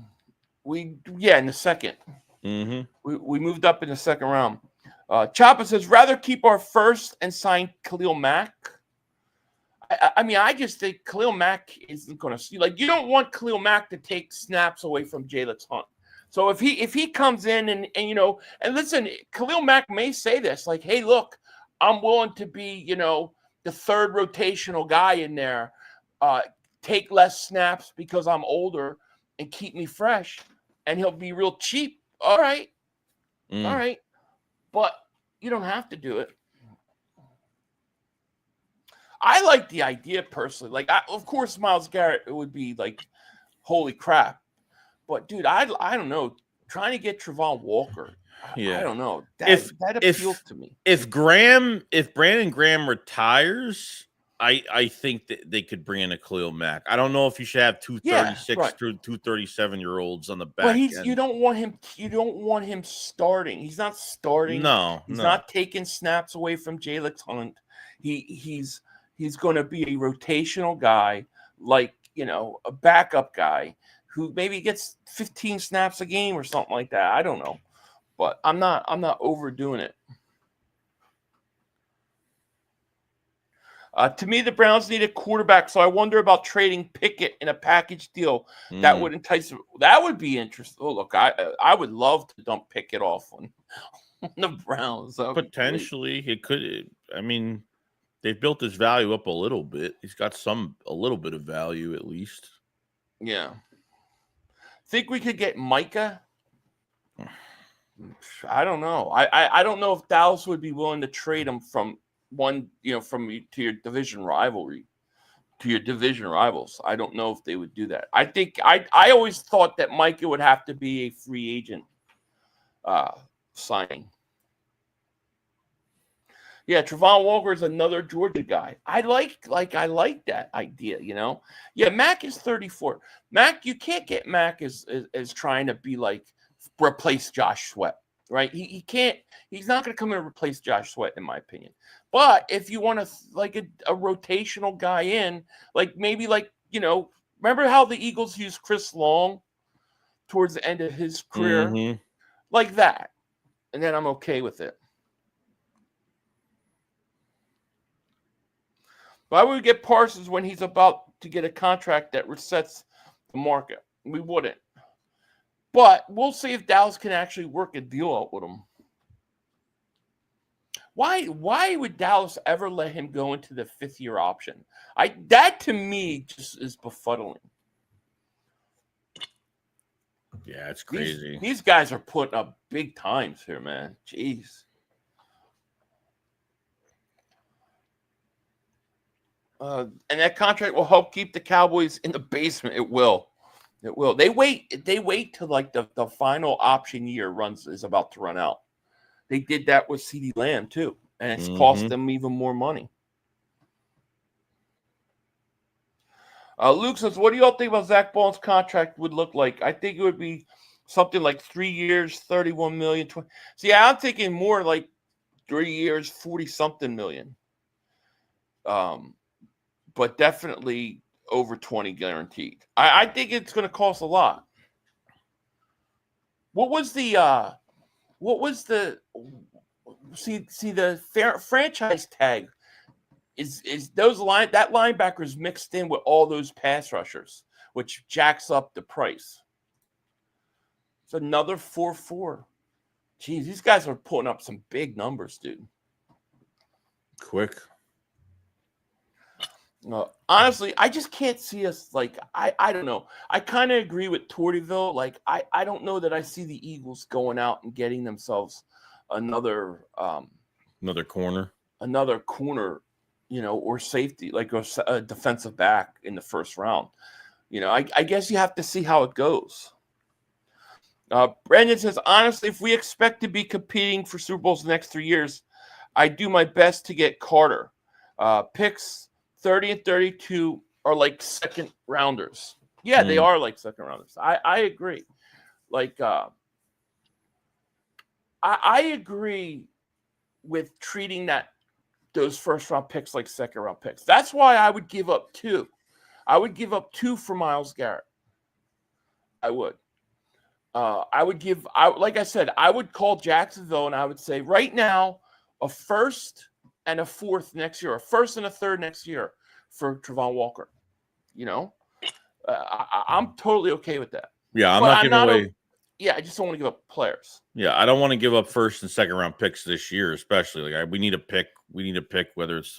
In the second. Mm-hmm. We moved up in the second round. Choppa says, rather keep our first and sign Khalil Mack. I mean, I just think Khalil Mack isn't going to see. Like, you don't want Khalil Mack to take snaps away from Jalen Hunt. So if he comes in and you know, and listen, Khalil Mack may say this, like, hey, look, I'm willing to be, you know, the third rotational guy in there, take less snaps because I'm older and keep me fresh, and he'll be real cheap. All right. All right. But you don't have to do it. I like the idea personally. Like, of course, Myles Garrett, it would be like holy crap. But dude, I don't know. Trying to get Trevon Walker, I don't know. That appeals to me. If Brandon Graham retires, I think that they could bring in a Khalil Mack. I don't know if you should have 236 through 237-year-olds on the back. But end. You don't want him starting. He's not starting. He's not taking snaps away from Jalen Hunt. He's going to be a rotational guy, like, you know, a backup guy who maybe gets 15 snaps a game or something like that. I don't know. But I'm not overdoing it. To me, the Browns need a quarterback, so I wonder about trading Pickett in a package deal that would entice. That would be interesting. Oh, look, I would love to dump Pickett off on the Browns. Potentially, it could. I mean, they've built his value up a little bit. He's got a little bit of value at least. Yeah. Think we could get Micah? I don't know. I don't know if Dallas would be willing to trade him from to your division rivalry, to your division rivals. I don't know if they would do that. I think I always thought that Micah would have to be a free agent signing. Yeah, Trevon Walker is another Georgia guy. I like that idea, you know. Yeah, Mack is 34. Mack, you can't get Mack as trying to be like replace Josh Sweat, right? He can't. He's not going to come in and replace Josh Sweat, in my opinion. But if you want to like a rotational guy in, like maybe like, you know, remember how the Eagles used Chris Long towards the end of his career, like that, and then I'm okay with it. Why would we get Parsons when he's about to get a contract that resets the market? We wouldn't. But we'll see if Dallas can actually work a deal out with him. Why would Dallas ever let him go into the fifth-year option? That to me just is befuddling. Yeah, it's crazy. These guys are putting up big times here, man. Jeez. And that contract will help keep the Cowboys in the basement. It will. It will. They wait till like the final option year is about to run out. They did that with CeeDee Lamb too, and it's cost them even more money. Luke says, what do y'all think about Zach Ball's contract would look like? I think it would be something like 3 years, $31 million. See, I'm thinking more like 3 years, 40-something million. But definitely over 20 guaranteed. I think it's going to cost a lot. What was the franchise tag is that linebacker is mixed in with all those pass rushers, which jacks up the price. It's another 4-4. Jeez, these guys are putting up some big numbers, dude. Quick. Honestly, I just can't see us like I don't know. I kind of agree with Tortyville. Like I don't know that I see the Eagles going out and getting themselves another corner, you know, or safety, like a defensive back in the first round. You know, I guess you have to see how it goes. Brandon says, honestly, if we expect to be competing for Super Bowls the next 3 years, I do my best to get Carter. Picks 30 and 32 are like second rounders. Yeah, they are like second rounders. I agree. Like, I agree with treating those first round picks like second round picks. That's why I would give up 2. I would give up 2 for Myles Garrett. I would. Like I said, I would call Jacksonville and I would say right now, a first and a fourth next year, a first and a third next year for Trevon Walker. You know, I'm totally okay with that. Yeah, I'm not giving away. I just don't want to give up players. Yeah, I don't want to give up first and second round picks this year, especially. Like we need a pick. We need a pick whether it's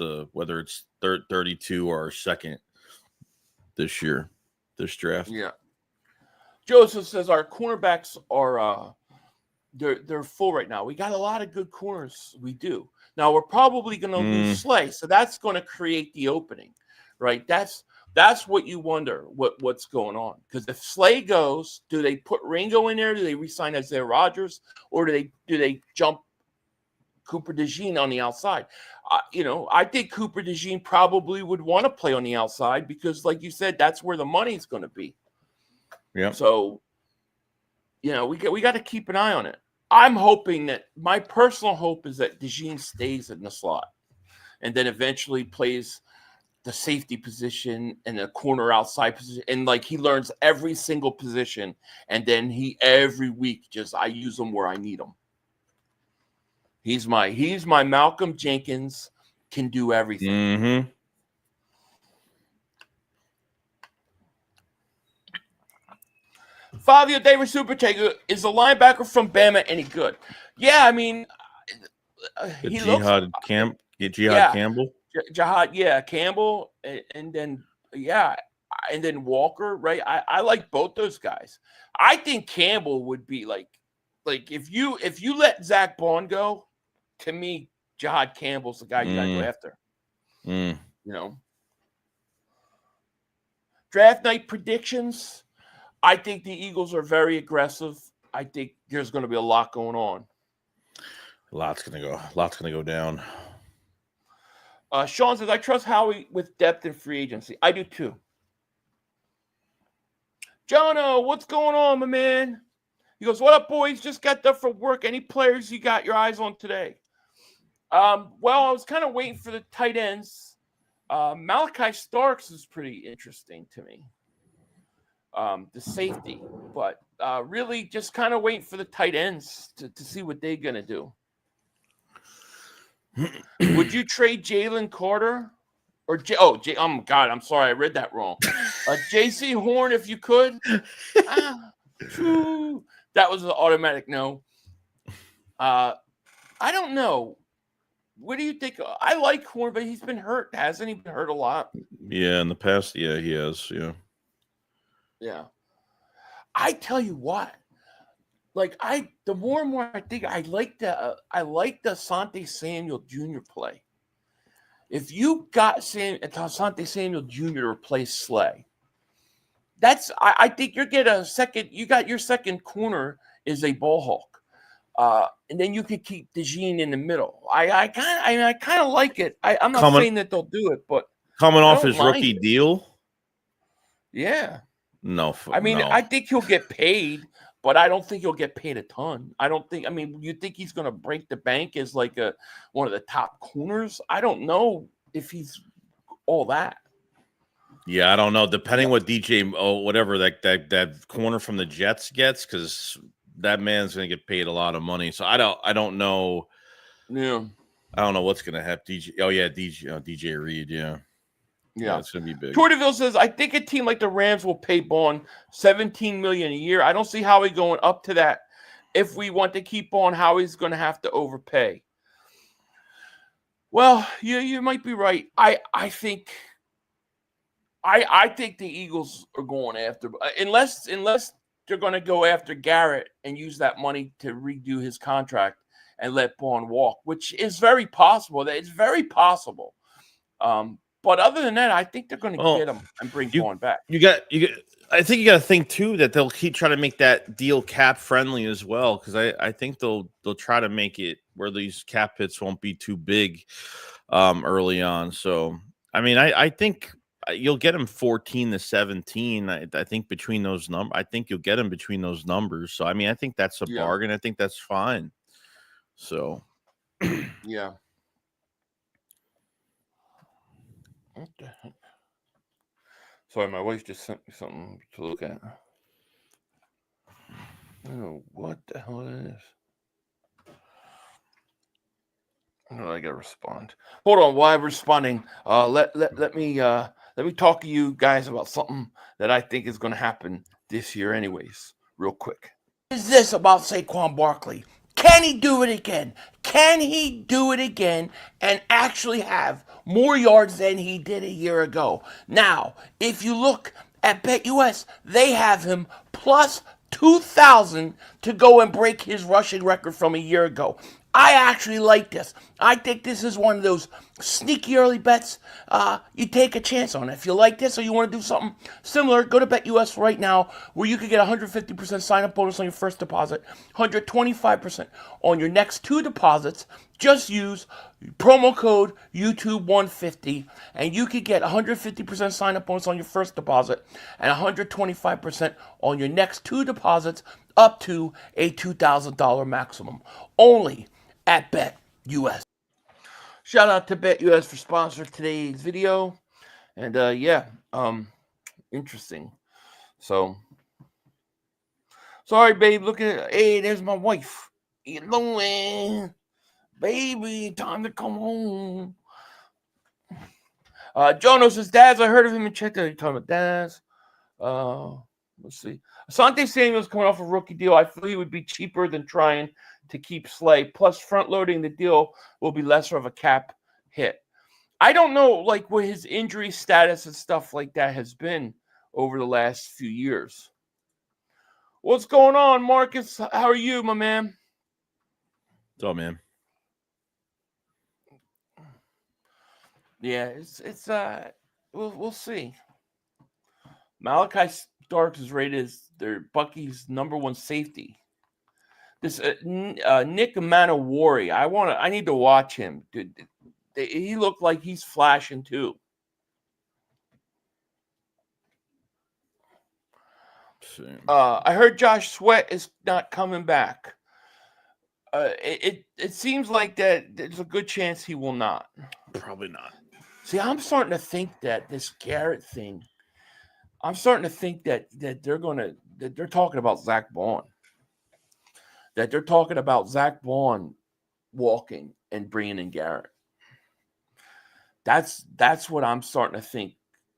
32 or second this year, this draft. Yeah. Joseph says our cornerbacks are they're full right now. We got a lot of good corners. We do. Now we're probably going to lose Slay, so that's going to create the opening, right? That's what you wonder what's going on. Because if Slay goes, do they put Ringo in there? Do they re-sign Isaiah Rodgers, or do they jump Cooper DeJean on the outside? I think Cooper DeJean probably would want to play on the outside because, like you said, that's where the money's going to be. Yeah. So, we got to keep an eye on it. I'm hoping that my personal hope is that DeJean stays in the slot, and then eventually plays the safety position and the corner outside position, and like he learns every single position, and then every week I use him where I need him. He's my Malcolm Jenkins, can do everything. Mm-hmm. Fabio Davis Supertega, is the linebacker from Bama any good? Yeah, I mean, Jihad Campbell. Jihad, Campbell, and then Walker, right? I like both those guys. I think Campbell would be like if you let Zach Bond go, to me, Jihad Campbell's the guy you gotta go after. Draft night predictions. I think the Eagles are very aggressive. I think there's going to be a lot going on. Lots going to go down. Sean says, I trust Howie with depth and free agency. I do too. Jono, what's going on, my man? He goes, what up, boys? Just got done from work. Any players you got your eyes on today? Well, I was kind of waiting for the tight ends. Malachi Starks is pretty interesting to me. The safety, but really just kind of waiting for the tight ends to see what they're going to do. Would you trade Jalen Carter or oh my God, I'm sorry, I read that wrong. J.C. Horn, if you could. That was an automatic no. I don't know. What do you think? I like Horn, but he's been hurt. Hasn't he been hurt a lot? Yeah, in the past, yeah, he has. Yeah. Yeah. I tell you what. The more and more I think I like the Asante Samuel Jr. play. If you got Asante Samuel Jr. to replace Slay, I think you got your second corner is a ball hawk. And then you could keep DeJean in the middle. I kind of like it. I'm not saying that they'll do it, but coming off his rookie deal. Yeah. No. I think he'll get paid, but I don't think he'll get paid a ton. You think he's going to break the bank as like one of the top corners? I don't know if he's all that. Yeah, I don't know. Depending what DJ, whatever that corner from the Jets gets, because that man's going to get paid a lot of money. So I don't know. Yeah, I don't know what's going to happen. DJ Reed. Yeah. Yeah, it's going to be big. Torteville says, I think a team like the Rams will pay Bond $17 million a year. I don't see Howie going up to that. If we want to keep on, Howie's going to have to overpay. Well, you might be right. I think the Eagles are going after, unless they're going to go after Garrett and use that money to redo his contract and let Bond walk, which is very possible. It's very possible. But other than that, I think they're going to get him and bring Bond back. I think you got to think too that they'll keep trying to make that deal cap friendly as well, because I think they'll try to make it where these cap hits won't be too big early on. So I think you'll get him 14 to 17. I think between those numbers, I think you'll get him between those numbers. So I think that's a bargain. I think that's fine. So yeah. What the heck? Sorry, my wife just sent me something to look at. I don't know what the hell it is. Oh, I gotta respond. Hold on, while I'm responding, let me talk to you guys about something that I think is gonna happen this year, anyways, real quick. Is this about Saquon Barkley? Can he do it again? Can he do it again and actually have more yards than he did a year ago? Now, if you look at BetUS, they have him plus 2,000 to go and break his rushing record from a year ago. I actually like this. I think this is one of those sneaky early bets you take a chance on. If you like this or you want to do something similar, go to BetUS right now where you can get 150% sign-up bonus on your first deposit, 125% on your next 2 deposits. Just use promo code YouTube150 and you can get 150% sign-up bonus on your first deposit and 125% on your next 2 deposits up to a $2,000 maximum. Only at BetUS. Shout out to BetUS for sponsoring today's video. And interesting. So, sorry, babe. Look at, hey, there's my wife. You know, baby, time to come home. Jono says, Daz, I heard of him and checked out. You're talking about Daz. Let's see. Asante Samuel's coming off a rookie deal. I feel he would be cheaper than trying to keep Slay. Plus, front-loading the deal will be lesser of a cap hit. I don't know, like, what his injury status and stuff like that has been over the last few years. What's going on, Marcus? How are you, my man? What's up, man? Yeah, it's we'll see. Malachi Starks is rated as their Bucky's #1 safety. This Nick Manowari, I need to watch him. Dude, he looked like he's flashing too. I heard Josh Sweat is not coming back. It seems like that there's a good chance he will not. Probably not. See, I'm starting to think that this Garrett thing. I'm starting to think that they're talking about Zach Bond. That they're talking about Zach Bond walking and bringing in Garrett. That's what I'm starting to think,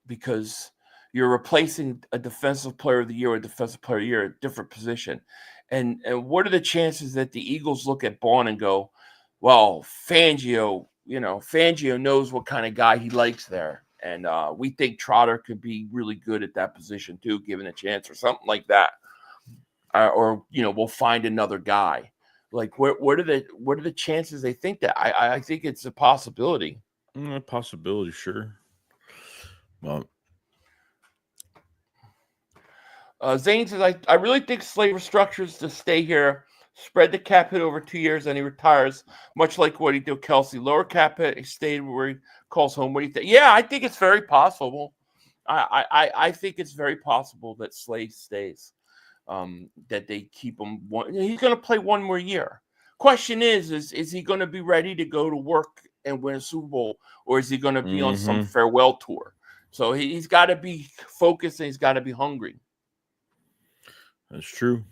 because you're replacing a defensive player of the year with a defensive player of the year at a different position. And what are the chances that the Eagles look at Bond and go, well, Fangio knows what kind of guy he likes there. And we think Trotter could be really good at that position too, given a chance or something like that. Or we'll find another guy. Like, what are the chances they think that? I think it's a possibility. A possibility, sure. Well, Zane says, I really think Slay restructures to stay here, spread the cap hit over 2 years, and he retires, much like what he did with Kelsey. Lower cap hit, he stayed where he calls home. What do you think? Yeah, I think it's very possible. I think it's very possible that Slay stays. That they keep him one. He's going to play one more year. Question is he going to be ready to go to work and win a Super Bowl, or is he going to be on some farewell tour? So he's got to be focused and he's got to be hungry. That's true.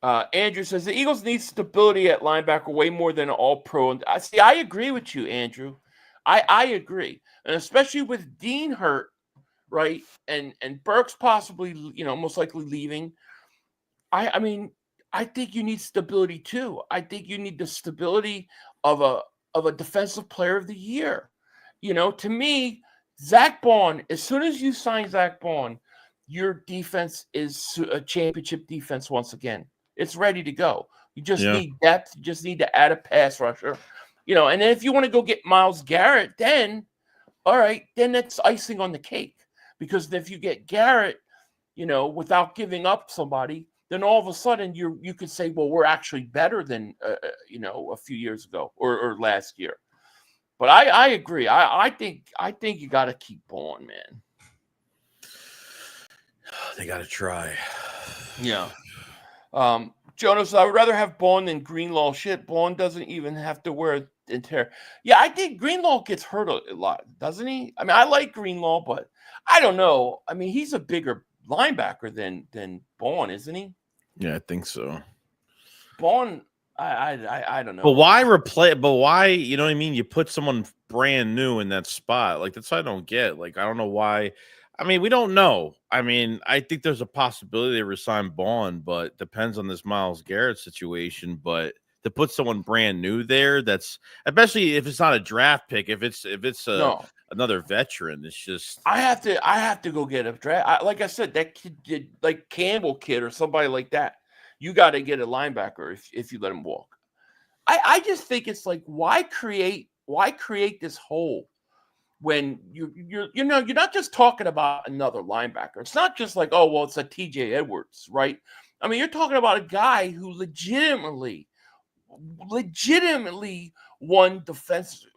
Andrew says the Eagles need stability at linebacker way more than an all-pro. And I agree with you, Andrew. I agree, and especially with Dean hurt, right, and Burks possibly, most likely leaving. I mean, I think you need stability too. I think you need the stability of a defensive player of the year. To me, Zach Bond, as soon as you sign Zach Bond, your defense is a championship defense once again. It's ready to go. You just need depth. You just need to add a pass rusher. And then if you want to go get Myles Garrett, then all right, then that's icing on the cake. Because if you get Garrett, without giving up somebody, then all of a sudden you could say, well, we're actually better than a few years ago or last year. But I agree. I think you got to keep on, man. They got to try. Yeah. Jonas, I would rather have Bond than Greenlaw. Shit, Bond doesn't even have to wear an tear. Yeah, I think Greenlaw gets hurt a lot, doesn't he? I mean, I like Greenlaw, but I don't know. I mean, he's a bigger linebacker than Bond, isn't he? Yeah, I think so. Bond, I don't know. But why replay? But why? You know what I mean? You put someone brand new in that spot. Like, that's what I don't get. Like, I don't know why. I mean, we don't know. I mean, I think there's a possibility they resign Bond, but depends on this Myles Garrett situation. But to put someone brand new there, that's especially if it's not a draft pick, if it's another veteran, it's just I have to go get a draft. Like I said, that kid did, like Campbell kid or somebody like that. you got to get a linebacker if you let him walk. I just think it's like, why create this hole when you're not just talking about another linebacker. It's not just like, oh, well, it's a TJ Edwards, right? I mean, you're talking about a guy who legitimately won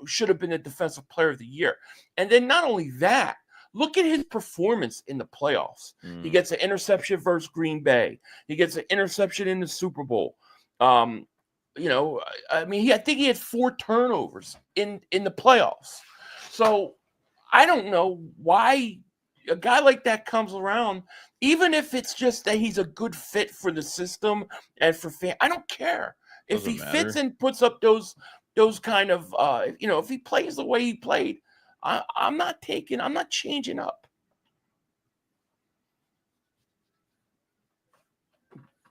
should have been the defensive player of the year. And then not only that, look at his performance in the playoffs. He gets an interception versus Green Bay. He gets an interception in the Super Bowl. I mean, I think he had 4 turnovers in the playoffs. So I don't know why a guy like that comes around, even if it's just that he's a good fit for the system and for fans. I don't care. If he fits and puts up those kind of, if he plays the way he played, I'm not changing up.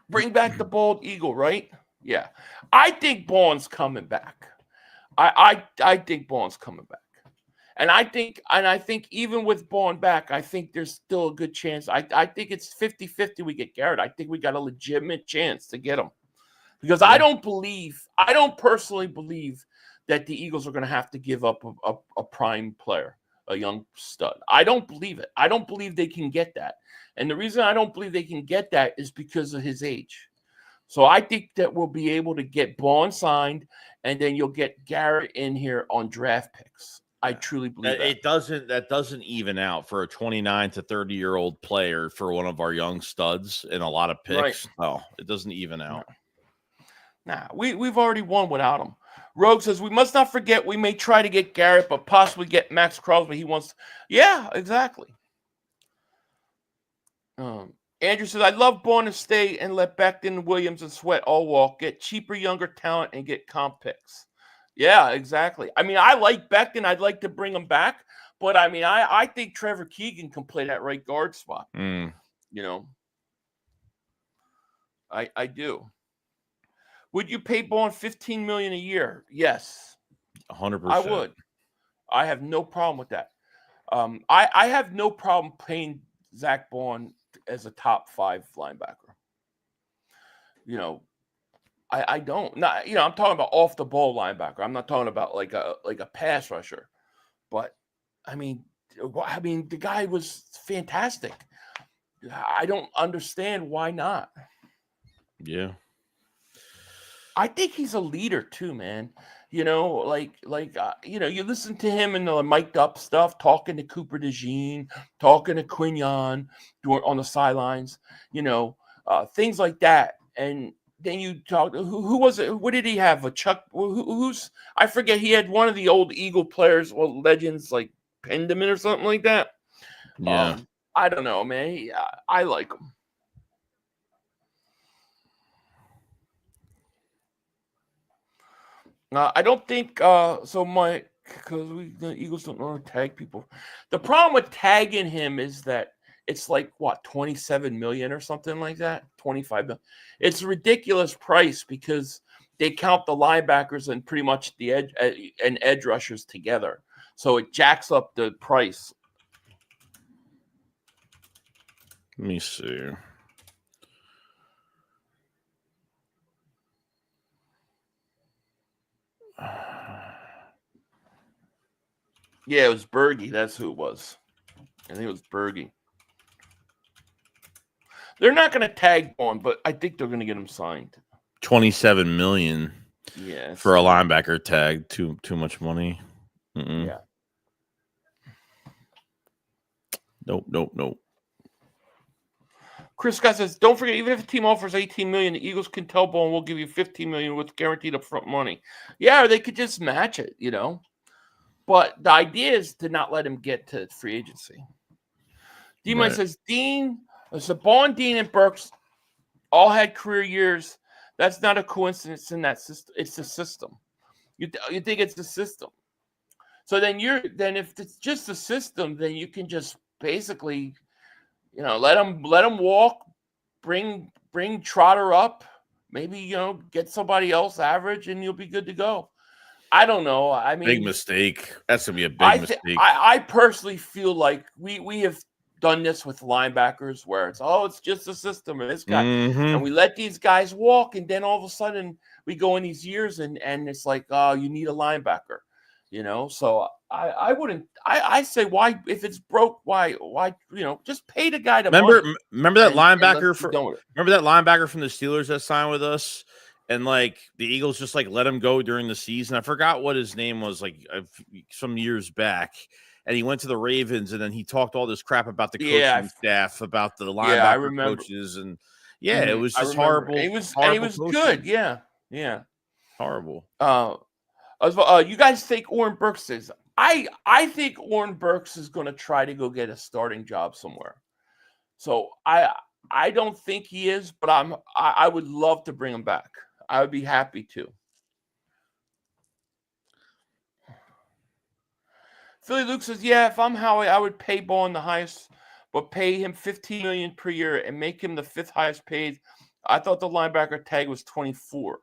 Bring back the bald eagle, right? Yeah. I think Bourne's coming back. I think Bourne's coming back. And I think even with Bourne back, I think there's still a good chance. I think it's 50-50 we get Garrett. I think we got a legitimate chance to get him. Because I don't personally believe that the Eagles are going to have to give up a prime player, a young stud. I don't believe it. I don't believe they can get that. And the reason I don't believe they can get that is because of his age. So I think that we'll be able to get Bourne signed, and then you'll get Garrett in here on draft picks. I truly believe that. That doesn't even out for a 29 to 30-year-old player for one of our young studs in a lot of picks. Right. Oh, it doesn't even out. Nah, we've already won without him. Rogue says, we must not forget we may try to get Garrett, but possibly get Max Crosby. He wants. Yeah, exactly. Andrew says, I love Bourne to stay and let Becton, Williams, and Sweat all walk. Get cheaper, younger talent and get comp picks. Yeah, exactly. I mean, I like Becton. I'd like to bring him back. But, I mean, I think Trevor Keegan can play that right guard spot. You know. I do. Would you pay Bourne $15 million a year? Yes. 100%. I would. I have no problem with that. I have no problem paying Zach Bourne as a top 5 linebacker. You know, I don't. Not, you know, I'm talking about off the ball linebacker. I'm not talking about like a pass rusher. But I mean, the guy was fantastic. I don't understand why not. Yeah. I think he's a leader too, man. You know, you listen to him in the mic'd up stuff, talking to Cooper DeJean, talking to Quignon on the sidelines, things like that. And then you talk, who was it? What did he have? A Chuck? Who's? I forget. He had one of the old Eagle players, legends like Pendeman or something like that. Yeah. I don't know, man. I like him. I don't think because the Eagles don't know how to tag people. The problem with tagging him is that it's like what, 27 million or something like that, 25 million. It's a ridiculous price because they count the linebackers and pretty much the edge rushers together, so it jacks up the price. Let me see. Yeah, it was Berge. That's who it was. I think it was Berge. They're not going to tag Bourne, but I think they're going to get him signed. 27 million. Yeah, for a linebacker tag. Too much money. Yeah. Nope. Chris Scott says, don't forget, even if a team offers 18 million, the Eagles can tell Bourne we'll give you 15 million with guaranteed upfront money. Yeah, or they could just match it, But the idea is to not let him get to free agency. D-Man says, Bourne, Dean, and Burks all had career years. That's not a coincidence in that system. It's the system. You think it's the system. So then if it's just the system, then you can just basically, let him walk, bring Trotter up, maybe, get somebody else average, and you'll be good to go. I don't know. I mean, big mistake. That's gonna be a big mistake. I personally feel like we have done this with linebackers where it's just a system and this guy. Mhm. And we let these guys walk, and then all of a sudden we go in these years and it's like, oh, you need a linebacker, So I say, why, if it's broke, why, just pay the guy the money. Remember that let's linebacker be done with it. remember that linebacker from the Steelers that signed with us, and like the Eagles just like let him go during the season. I forgot what his name was, like some years back. And he went to the Ravens, and then he talked all this crap about the coaching staff, about the linebacker coaches, and it was just horrible. He was good. Yeah. Horrible. You guys think Oren Burks is? I think Oren Burks is going to try to go get a starting job somewhere. So I don't think he is, but I would love to bring him back. I would be happy to. Philly Luke says, if I'm Howie, I would pay Bowen the highest, but pay him $15 million per year and make him the 5th highest paid. I thought the linebacker tag was 24.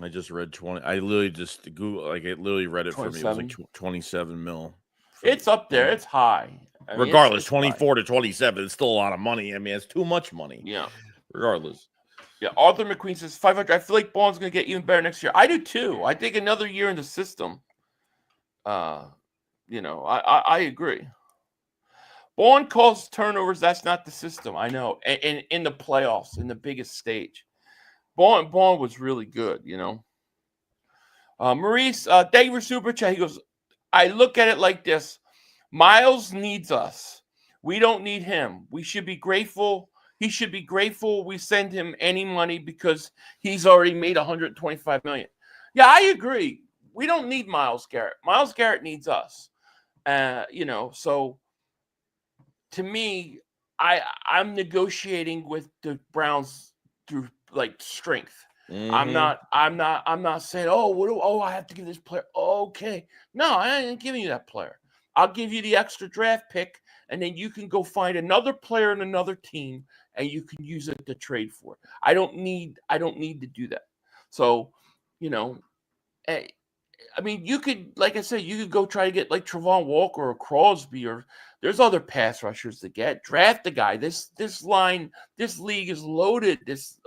I just read 20. I literally just Google, it literally read it 27? For me. It was like 27 mil. It's up there. It's high. Regardless, 24 to 27, it's still a lot of money. I mean, it's too much money. Yeah. Regardless. Yeah. Arthur McQueen says 500. I feel like Bowen's going to get even better next year. I do too. I think another year in the system. I agree. Bowen calls turnovers. That's not the system. I know. And in the playoffs, in the biggest stage, Bowen was really good. Maurice, David Super Chat. He goes, I look at it like this: Myles needs us. We don't need him. We should be grateful. He should be grateful we send him any money because he's already made $125 million. Yeah, I agree. We don't need Myles Garrett. Myles Garrett needs us. So to me, I'm negotiating with the Browns through strength. Mm-hmm. I'm not saying, I have to give this player. Okay. No, I ain't giving you that player. I'll give you the extra draft pick, and then you can go find another player in another team, and you can use it to trade for. I don't need to do that. So, I mean, you could, like I said, you could go try to get like Travon Walker or Crosby, or there's other pass rushers to get. Draft the guy. This league is loaded. This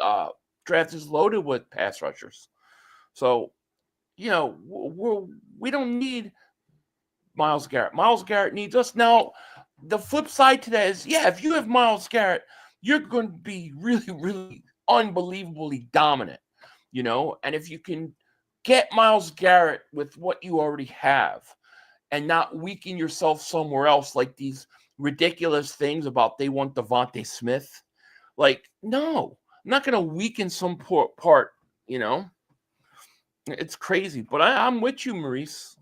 draft is loaded with pass rushers. So, we don't need Myles Garrett. Myles Garrett needs us. Now, the flip side to that is, if you have Myles Garrett, you're going to be really, really unbelievably dominant, and if you can get Myles Garrett with what you already have and not weaken yourself somewhere else, like these ridiculous things about they want Devontae Smith. No, I'm not going to weaken some part, It's crazy, but I'm with you, Maurice.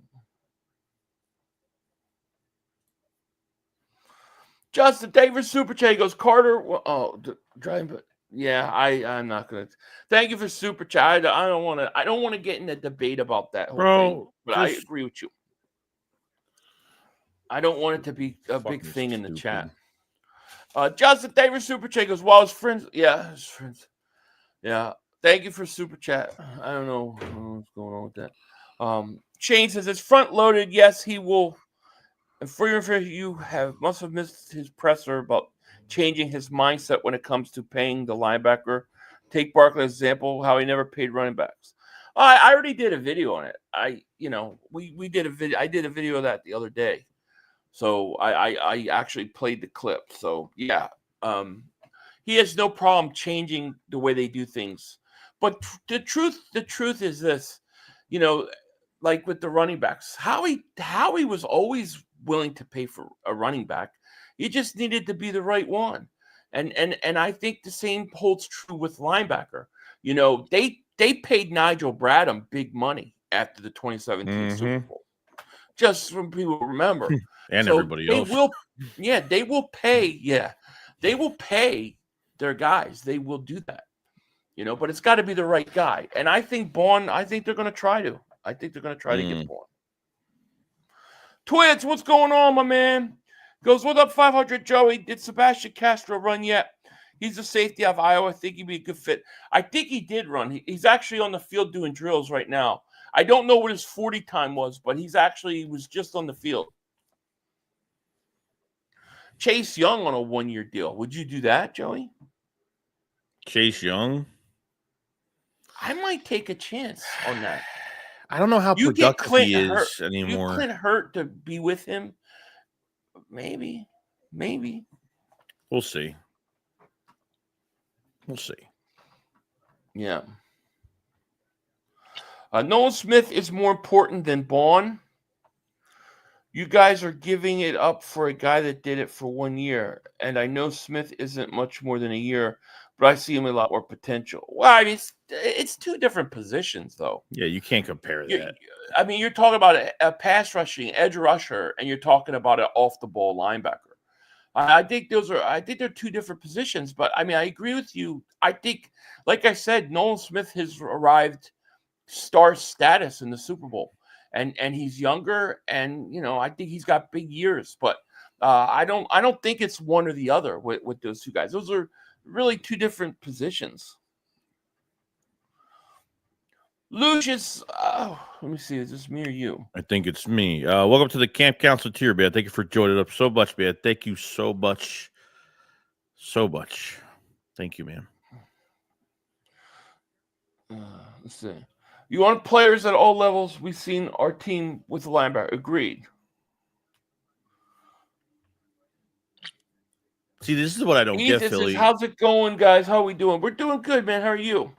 Justin David Super Chat goes, Carter. I'm not gonna. Thank you for Super Chat. I don't want to get in a debate about that whole thing. But I agree with you. I don't want it to be a big thing in the chat. Justin David Super Chat goes, his friends. Yeah, his friends. Yeah. Thank you for Super Chat. I don't know what's going on with that. Shane says it's front loaded. Yes, he will. And for you must have missed his presser about changing his mindset when it comes to paying the linebacker. Take Barkley as an example, how he never paid running backs. I already did a video on it. We did a video. I did a video of that the other day. So I actually played the clip. So yeah, he has no problem changing the way they do things. But the truth is this, like with the running backs, Howie was always willing to pay for a running back. You just needed to be the right one. And I think the same holds true with linebacker. They paid Nigel Bradham big money after the 2017 Super Bowl. Just from people remember. And so everybody else. They will pay. They will pay their guys. They will do that. But it's got to be the right guy. And I think they're going to try to. I think they're going to try to get Bourne. Twitch, what's going on, my man? Goes, what up, 500 Joey? Did Sebastian Castro run yet? He's a safety out of Iowa. I think he'd be a good fit. I think he did run. He's actually on the field doing drills right now. I don't know what his 40 time was, but he was just on the field. Chase Young on a 1-year deal. Would you do that, Joey? Chase Young? I might take a chance on that. I don't know how You get productive he Clint Hurt. is anymore. You Clint Hurt to be with him. Maybe. We'll see. Yeah. Nolan Smith is more important than Bond. You guys are giving it up for a guy that did it for 1 year. And I know Smith isn't much more than a year, but I see him a lot more potential. Well, I mean, it's two different positions, though. Yeah, you can't compare that. I mean, you're talking about a pass rushing edge rusher, and you're talking about an off the ball linebacker. I think they're two different positions, but I mean, I agree with you. I think, like I said, Nolan Smith has arrived star status in the Super Bowl, and he's younger, and I think he's got big years, but I don't think it's one or the other with those two guys. Those are really two different positions. Lucius, let me see. Is this me or you? I think it's me. Welcome to the Camp Council tier, man. Thank you for joining up so much, man. Thank you so much. Thank you, man. Let's see. You want players at all levels. We've seen our team with the linebacker. Agreed. See, this is what I don't get, Philly. How's it going, guys? How are we doing? We're doing good, man. How are you?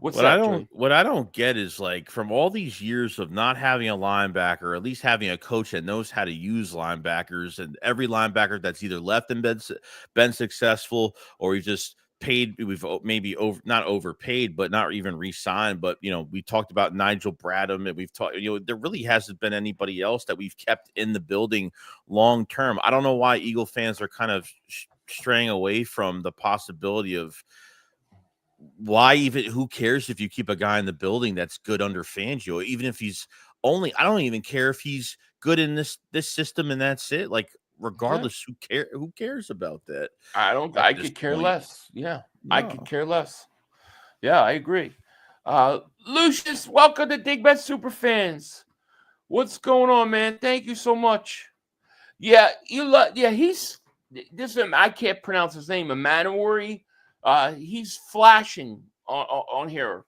What I don't get is, like, from all these years of not having a linebacker, or at least having a coach that knows how to use linebackers, and every linebacker that's either left and been successful, or he just paid, we've maybe not overpaid, but not even re-signed. But we talked about Nigel Bradham, and we've talked, there really hasn't been anybody else that we've kept in the building long term. I don't know why Eagle fans are kind of straying away from the possibility of who cares if you keep a guy in the building that's good under Fangio, even if he's I don't even care if he's good in this system and that's it. Like, regardless, who cares about that? I could care less. Yeah, no. I could care less. Yeah, I agree. Lucius, welcome to Digbet Super Fans. What's going on, man? Thank you so much. Yeah, he's this. I can't pronounce his name. Emmanuel. He's flashing on here.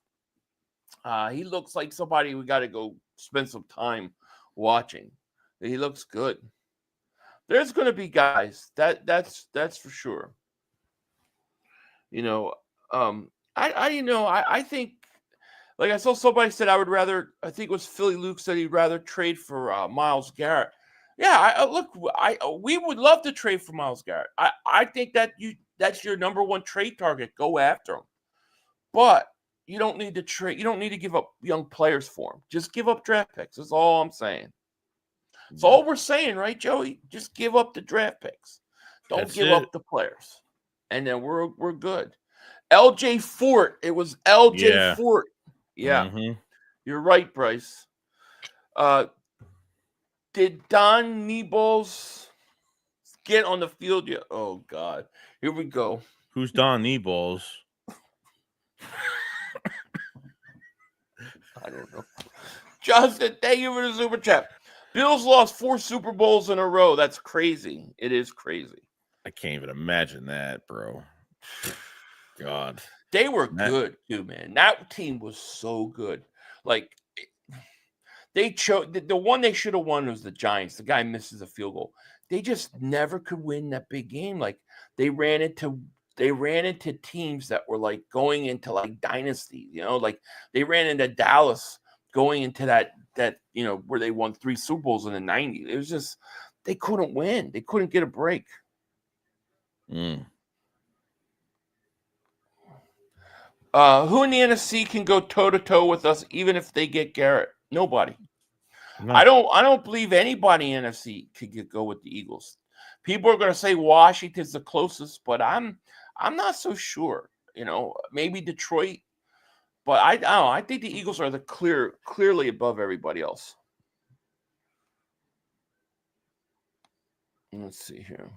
He looks like somebody we got to go spend some time watching. He looks good. There's going to be guys that's for sure. I think, like I saw somebody said, I think it was Philly Luke said he'd rather trade for Myles Garrett. Yeah, we would love to trade for Myles Garrett. I think that's your number one trade target. Go after him. But you don't need to trade. You don't need to give up young players for him. Just give up draft picks. That's all I'm saying. That's all we're saying, right, Joey? Just give up the draft picks. Don't give up the players. And then we're good. LJ Fort. It was LJ Fort. Yeah. Mm-hmm. You're right, Bryce. Did Don Niebles get on the field yet? Oh, God. Here we go. Who's Don Niebles? I don't know. Justin, thank you for the super chat. Bills lost 4 Super Bowls in a row. That's crazy. It is crazy. I can't even imagine that, bro. God. They were good, too, man. That team was so good. Like, they chose the one they should have won was the Giants. The guy misses a field goal. They just never could win that big game. Like, they ran into teams that were like going into like dynasty, like they ran into Dallas going into that where they won 3 Super Bowls in the 90s. It was just they couldn't win. They couldn't get a break. Who in the NFC can go toe to toe with us even if they get Garrett? Nobody. No. I don't believe anybody in NFC could go with the Eagles. People are going to say Washington's the closest, but I'm not so sure. Maybe Detroit, but I don't know. I think the Eagles are clearly above everybody else. Let's see here.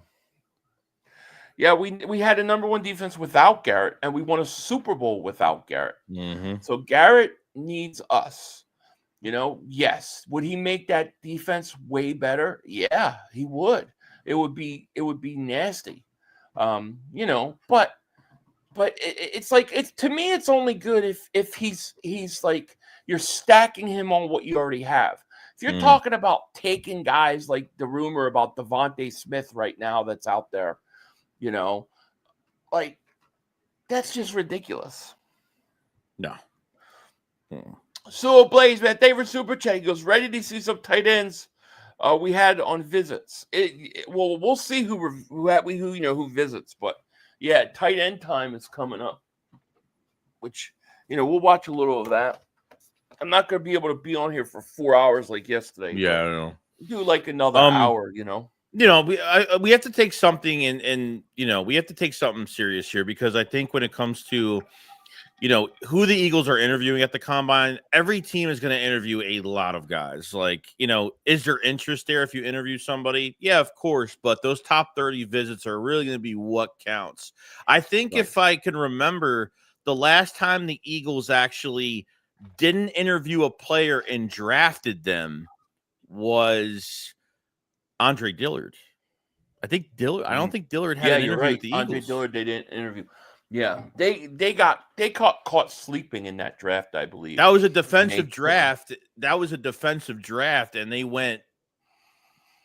Yeah, we had a number 1 defense without Garrett, and we won a Super Bowl without Garrett. Mm-hmm. So Garrett needs us. Yes. Would he make that defense way better? Yeah, he would. it would be nasty. You know, but it's like, it's, to me, it's only good if he's like, you're stacking him on what you already have. If you're talking about taking guys like the rumor about Devontae Smith right now that's out there, you know, like, that's just ridiculous. No. So Blaze, man, thank you for Super Chat. He goes, ready to see some tight ends we had on visits. Well, we'll see who visits, but yeah, tight end time is coming up, which, you know, we'll watch a little of that. I'm not going to be able to be on here for 4 hours like yesterday. Yeah, I know. Do like another hour, you know. You know, we have to take something and you know, we have to take something serious here, because I think when it comes to, you know, who the Eagles are interviewing at the combine, every team is going to interview a lot of guys. Like, you know, is there interest there if you interview somebody? Yeah, of course. But those top 30 visits are really going to be what counts. I think if I can remember, the last time the Eagles actually didn't interview a player and drafted them was Andre Dillard. I think Dillard. I don't think Dillard had an interview with the Eagles. Andre Dillard, they didn't interview. Yeah, they caught sleeping in that draft, I believe. That was a defensive draft. That was a defensive draft, and they went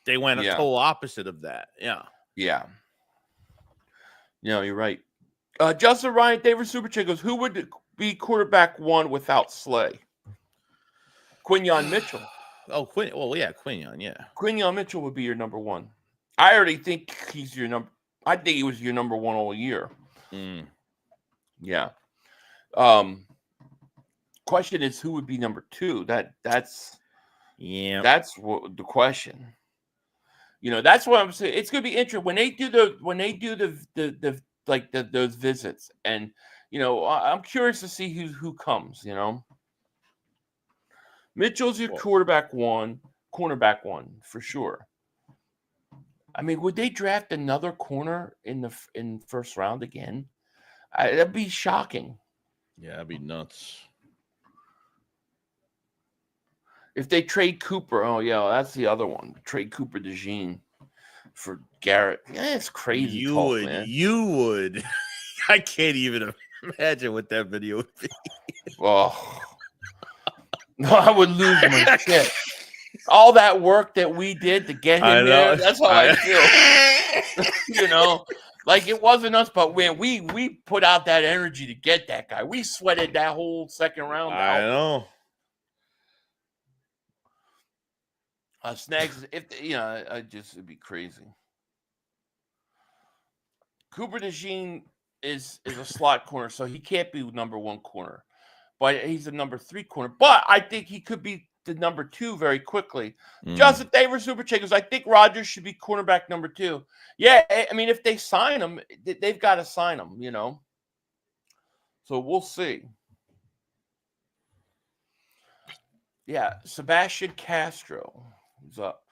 a total opposite of that. Yeah. Yeah. No, you're right. Justin Ryan David Superchick goes, who would be quarterback one without Slay? Quinyon Mitchell. Oh, Quinyon, yeah. Quinyon Mitchell would be your number one. I already think he's your number. I think he was your number one all year. Yeah. Question is, who would be number two? That's what the question. You know, that's what I'm saying. It's gonna be interesting when they do the those visits, and you know, I'm curious to see who comes. You know, Mitchell's your cornerback one for sure. I mean, would they draft another corner in first round again? That'd be shocking. Yeah, that'd be nuts. If they trade Cooper, oh yeah, that's the other one. Trade Cooper DeJean for Garrett. Yeah, it's crazy. You would. I can't even imagine what that video would be. Oh, no, I would lose my shit. All that work that we did to get him there, that's how I feel. You know, like it wasn't us, but when we put out that energy to get that guy, we sweated that whole second round out. I know. Snags, it'd be crazy. Cooper DeJean is a slot corner, so he can't be number one corner, but he's a number 3 corner. But I think he could be the number 2 very quickly. Justin Davis, Super Chickens. I think Rodgers should be cornerback number 2. Yeah, I mean, if they sign him, they've got to sign him, you know. So we'll see. Yeah, Sebastian Castro is up.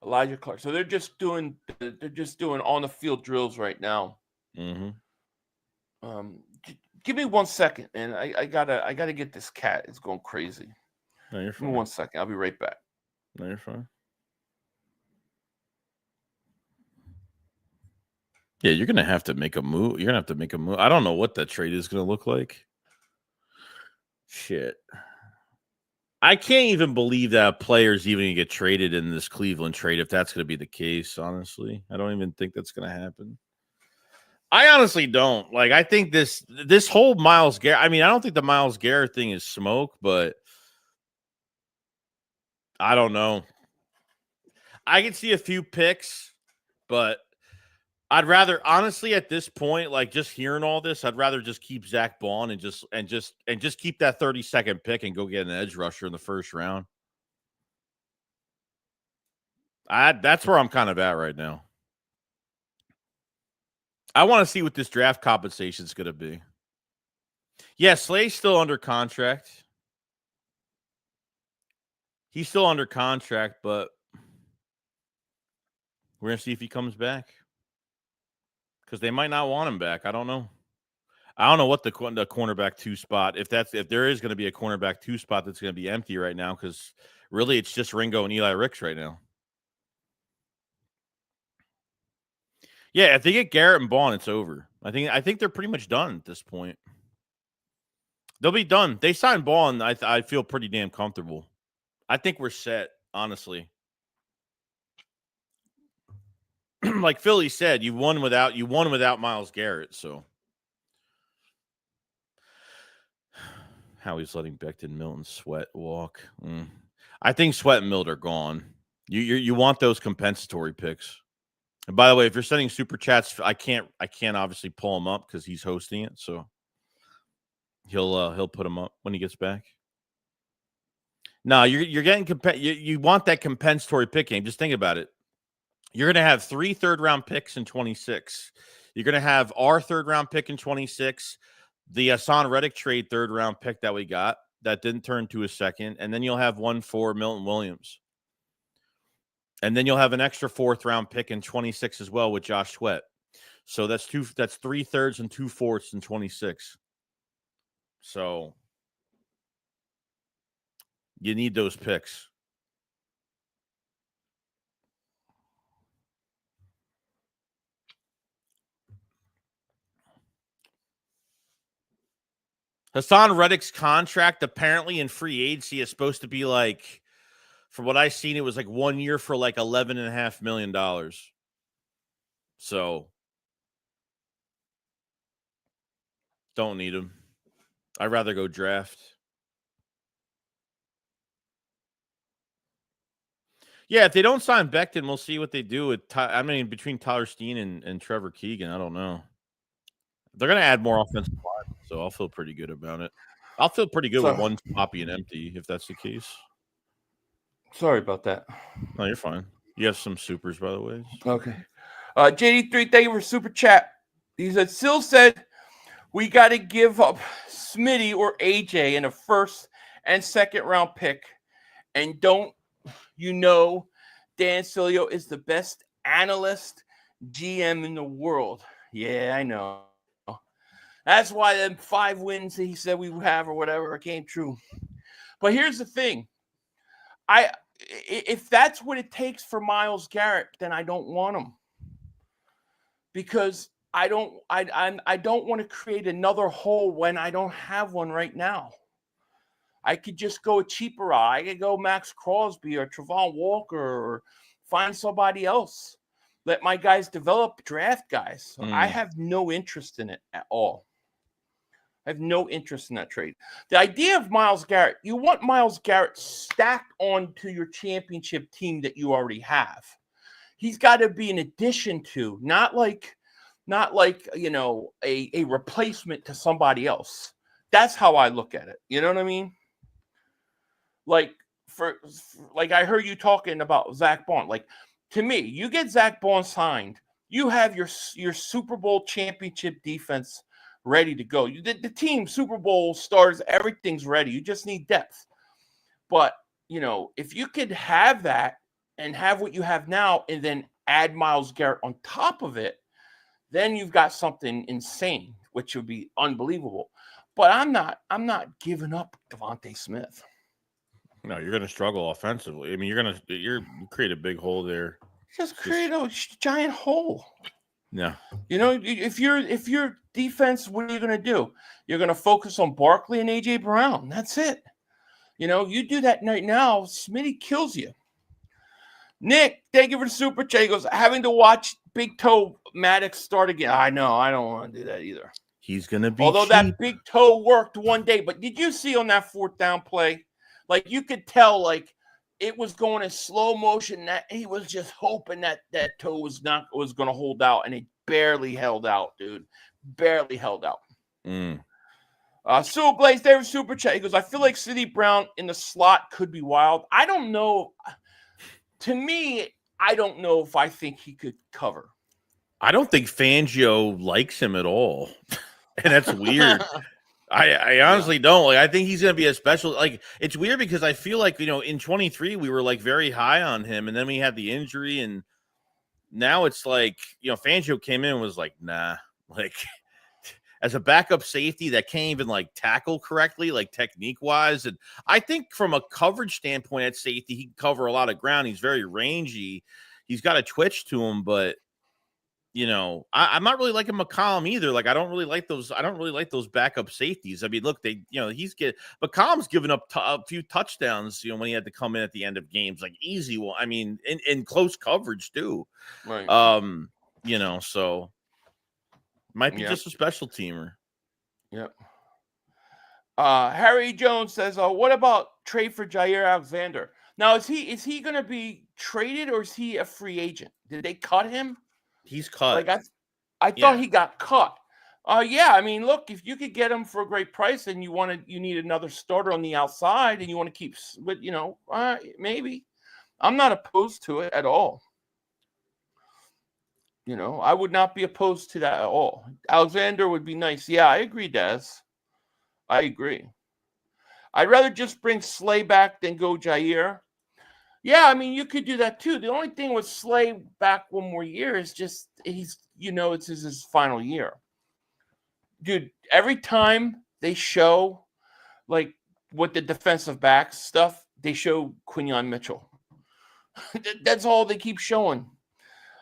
Elijah Clark. So they're just doing on the field drills right now. Give me 1 second, and I gotta get this cat. It's going crazy. No, you're fine. Give me 1 second. I'll be right back. No, you're fine. Yeah, you're gonna have to make a move. I don't know what that trade is gonna look like. Shit. I can't even believe that players even get traded in this Cleveland trade if that's going to be the case, honestly. I don't even think that's going to happen. I honestly don't. Like, I think this whole Myles Garrett, I mean, I don't think the Myles Garrett thing is smoke, but I don't know. I can see a few picks, but I'd rather, honestly, at this point, like just hearing all this, I'd rather just keep Zach Bond and just keep that 32nd pick and go get an edge rusher in the first round. That's where I'm kind of at right now. I want to see what this draft compensation is going to be. Yeah, Slay's still under contract. He's still under contract, but we're going to see if he comes back. Because they might not want him back. I don't know. I don't know what the cornerback 2 spot, if there is going to be a cornerback 2 spot that's going to be empty right now, because really it's just Ringo and Eli Ricks right now. Yeah, if they get Garrett and Bond, it's over. I think they're pretty much done at this point. They'll be done. They signed Bond. I feel pretty damn comfortable. I think we're set, honestly. Like Philly said, you won without Myles Garrett. So how he's letting Becton, Milton, Sweat walk. I think Sweat and Milt are gone. You want those compensatory picks. And by the way, if you're sending super chats, I can't obviously pull him up because he's hosting it. So he'll put him up when he gets back. No, you're getting you want that compensatory picking. Just think about it. You're going to have 3 third-round picks in 26. You're going to have our third-round pick in 26, the Hassan Reddick trade third-round pick that we got that didn't turn to a second, and then you'll have 1 for Milton Williams. And then you'll have an extra 4th-round pick in 26 as well with Josh Sweat. So that's 3 thirds and 2 fourths in 26. So you need those picks. Hassan Reddick's contract apparently in free agency is supposed to be like, from what I've seen, it was like 1 year for like $11.5 million. So don't need him. I'd rather go draft. Yeah, if they don't sign Becton, we'll see what they do with. Between Tyler Steen and Trevor Keegan, I don't know. They're going to add more offensive line, so I'll feel pretty good about it. I'll feel pretty good with one sloppy and empty if that's the case. Sorry about that. No, you're fine. You have some supers, by the way. Okay. JD3, thank you for super chat. He said, Sil said we got to give up Smitty or AJ in a 1st and 2nd round pick. And Dan Silio is the best analyst GM in the world. Yeah, I know. That's why them 5 wins that he said we would have or whatever came true. But here's the thing. If that's what it takes for Myles Garrett, then I don't want him. Because I don't want to create another hole when I don't have one right now. I could just go a cheaper route. I could go Max Crosby or Travon Walker or find somebody else. Let my guys develop, draft guys. So I have no interest in it at all. I have no interest in that trade. The idea of Myles Garrett, you want Myles Garrett stacked onto your championship team that you already have. He's got to be an addition to, not like a replacement to somebody else. That's how I look at it. You know what I mean? Like I heard you talking about Zach Bond. Like, to me, you get Zach Bond signed, you have your Super Bowl championship defense ready to go. The team, Super Bowl stars, everything's ready. You just need depth. But, if you could have that and have what you have now and then add Myles Garrett on top of it, then you've got something insane, which would be unbelievable. But I'm not giving up Devontae Smith. No, you're going to struggle offensively. I mean, you create a big hole there. Just create a giant hole. Yeah. If you're defense, what are you going to do? You're going to focus on Barkley and A.J. Brown. That's it. You do that right now, Smitty kills you. Nick, thank you for the super chat. He goes, having to watch Big Toe Maddox start again. I know. I don't want to do that either. He's going to be Although cheap. that Big Toe worked one day. But did you see on that 4th down play? Like, you could tell, like, it was going in slow motion. That he was just hoping that toe was going to hold out, and it barely held out, dude. Barely held out. Sue Blaze, David Super Chat. He goes, I feel like City Brown in the slot could be wild. I don't know. To me, I don't know if I think he could cover. I don't think Fangio likes him at all. And that's weird. I honestly don't. Like, I think he's going to be a special. Like, it's weird because I feel like, in 23, we were like very high on him. And then we had the injury. And now it's like, Fangio came in and was like, nah, like, as a backup safety that can't even like tackle correctly, like technique wise. And I think from a coverage standpoint at safety, he can cover a lot of ground. He's very rangy. He's got a twitch to him, but I'm not really liking McCollum either. Like, I don't really like those backup safeties. I mean, look, McCollum's given up a few touchdowns, when he had to come in at the end of games, like easy one. I mean, in close coverage too. Right. So might be just a special teamer. Yep. Harry Jones says, what about trade for Jair Alexander? Now, is he going to be traded or is he a free agent? Did they cut him? He's cut. Like I thought he got cut. Yeah. I mean, look, if you could get him for a great price and you need another starter on the outside and you want to keep, but maybe. I'm not opposed to it at all. I would not be opposed to that at all. Alexander would be nice. Yeah, I agree, Daz. I agree. I'd rather just bring Slay back than go Jair. Yeah, I mean, you could do that too. The only thing with Slay back one more year is just it's his final year. Dude, every time they show like with the defensive backs stuff, they show Quinyon Mitchell. That's all they keep showing.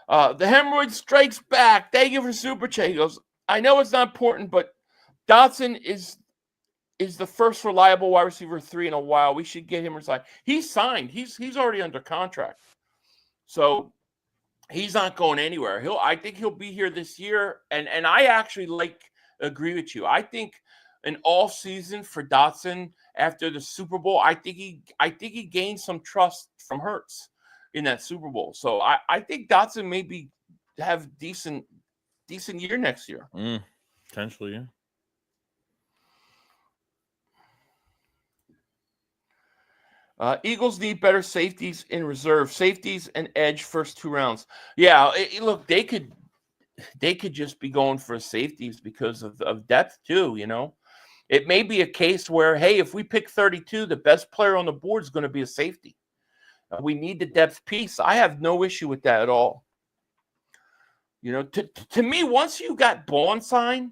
The hemorrhoid strikes back. Thank you for super chat. He goes, I know it's not important, but Dotson is the first reliable wide receiver 3 in a while. We should get him resigned. He's signed. He's already under contract. So he's not going anywhere. I think he'll be here this year. And I actually agree with you. I think an all season for Dotson after the Super Bowl, I think he gained some trust from Hurts in that Super Bowl. So I think Dotson maybe have decent year next year. Potentially, yeah. Eagles need better safeties in reserve. Safeties and edge first 2 rounds. Yeah, look, they could just be going for safeties because of depth too, It may be a case where, hey, if we pick 32, the best player on the board is going to be a safety. We need the depth piece. I have no issue with that at all. To me, once you got Bond signed,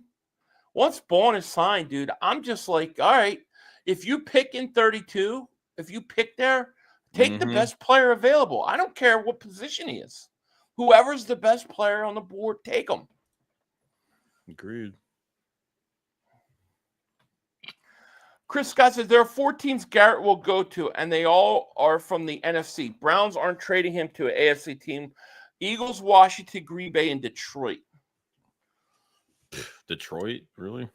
once Bond is signed, dude, I'm just like, all right, if you pick in 32, if you pick there, take the best player available. I don't care what position he is. Whoever's the best player on the board, take him. Agreed. Chris Scott says there are 4 teams Garrett will go to, and they all are from the NFC. Browns aren't trading him to an AFC team. Eagles, Washington, Green Bay, and Detroit. Detroit, really?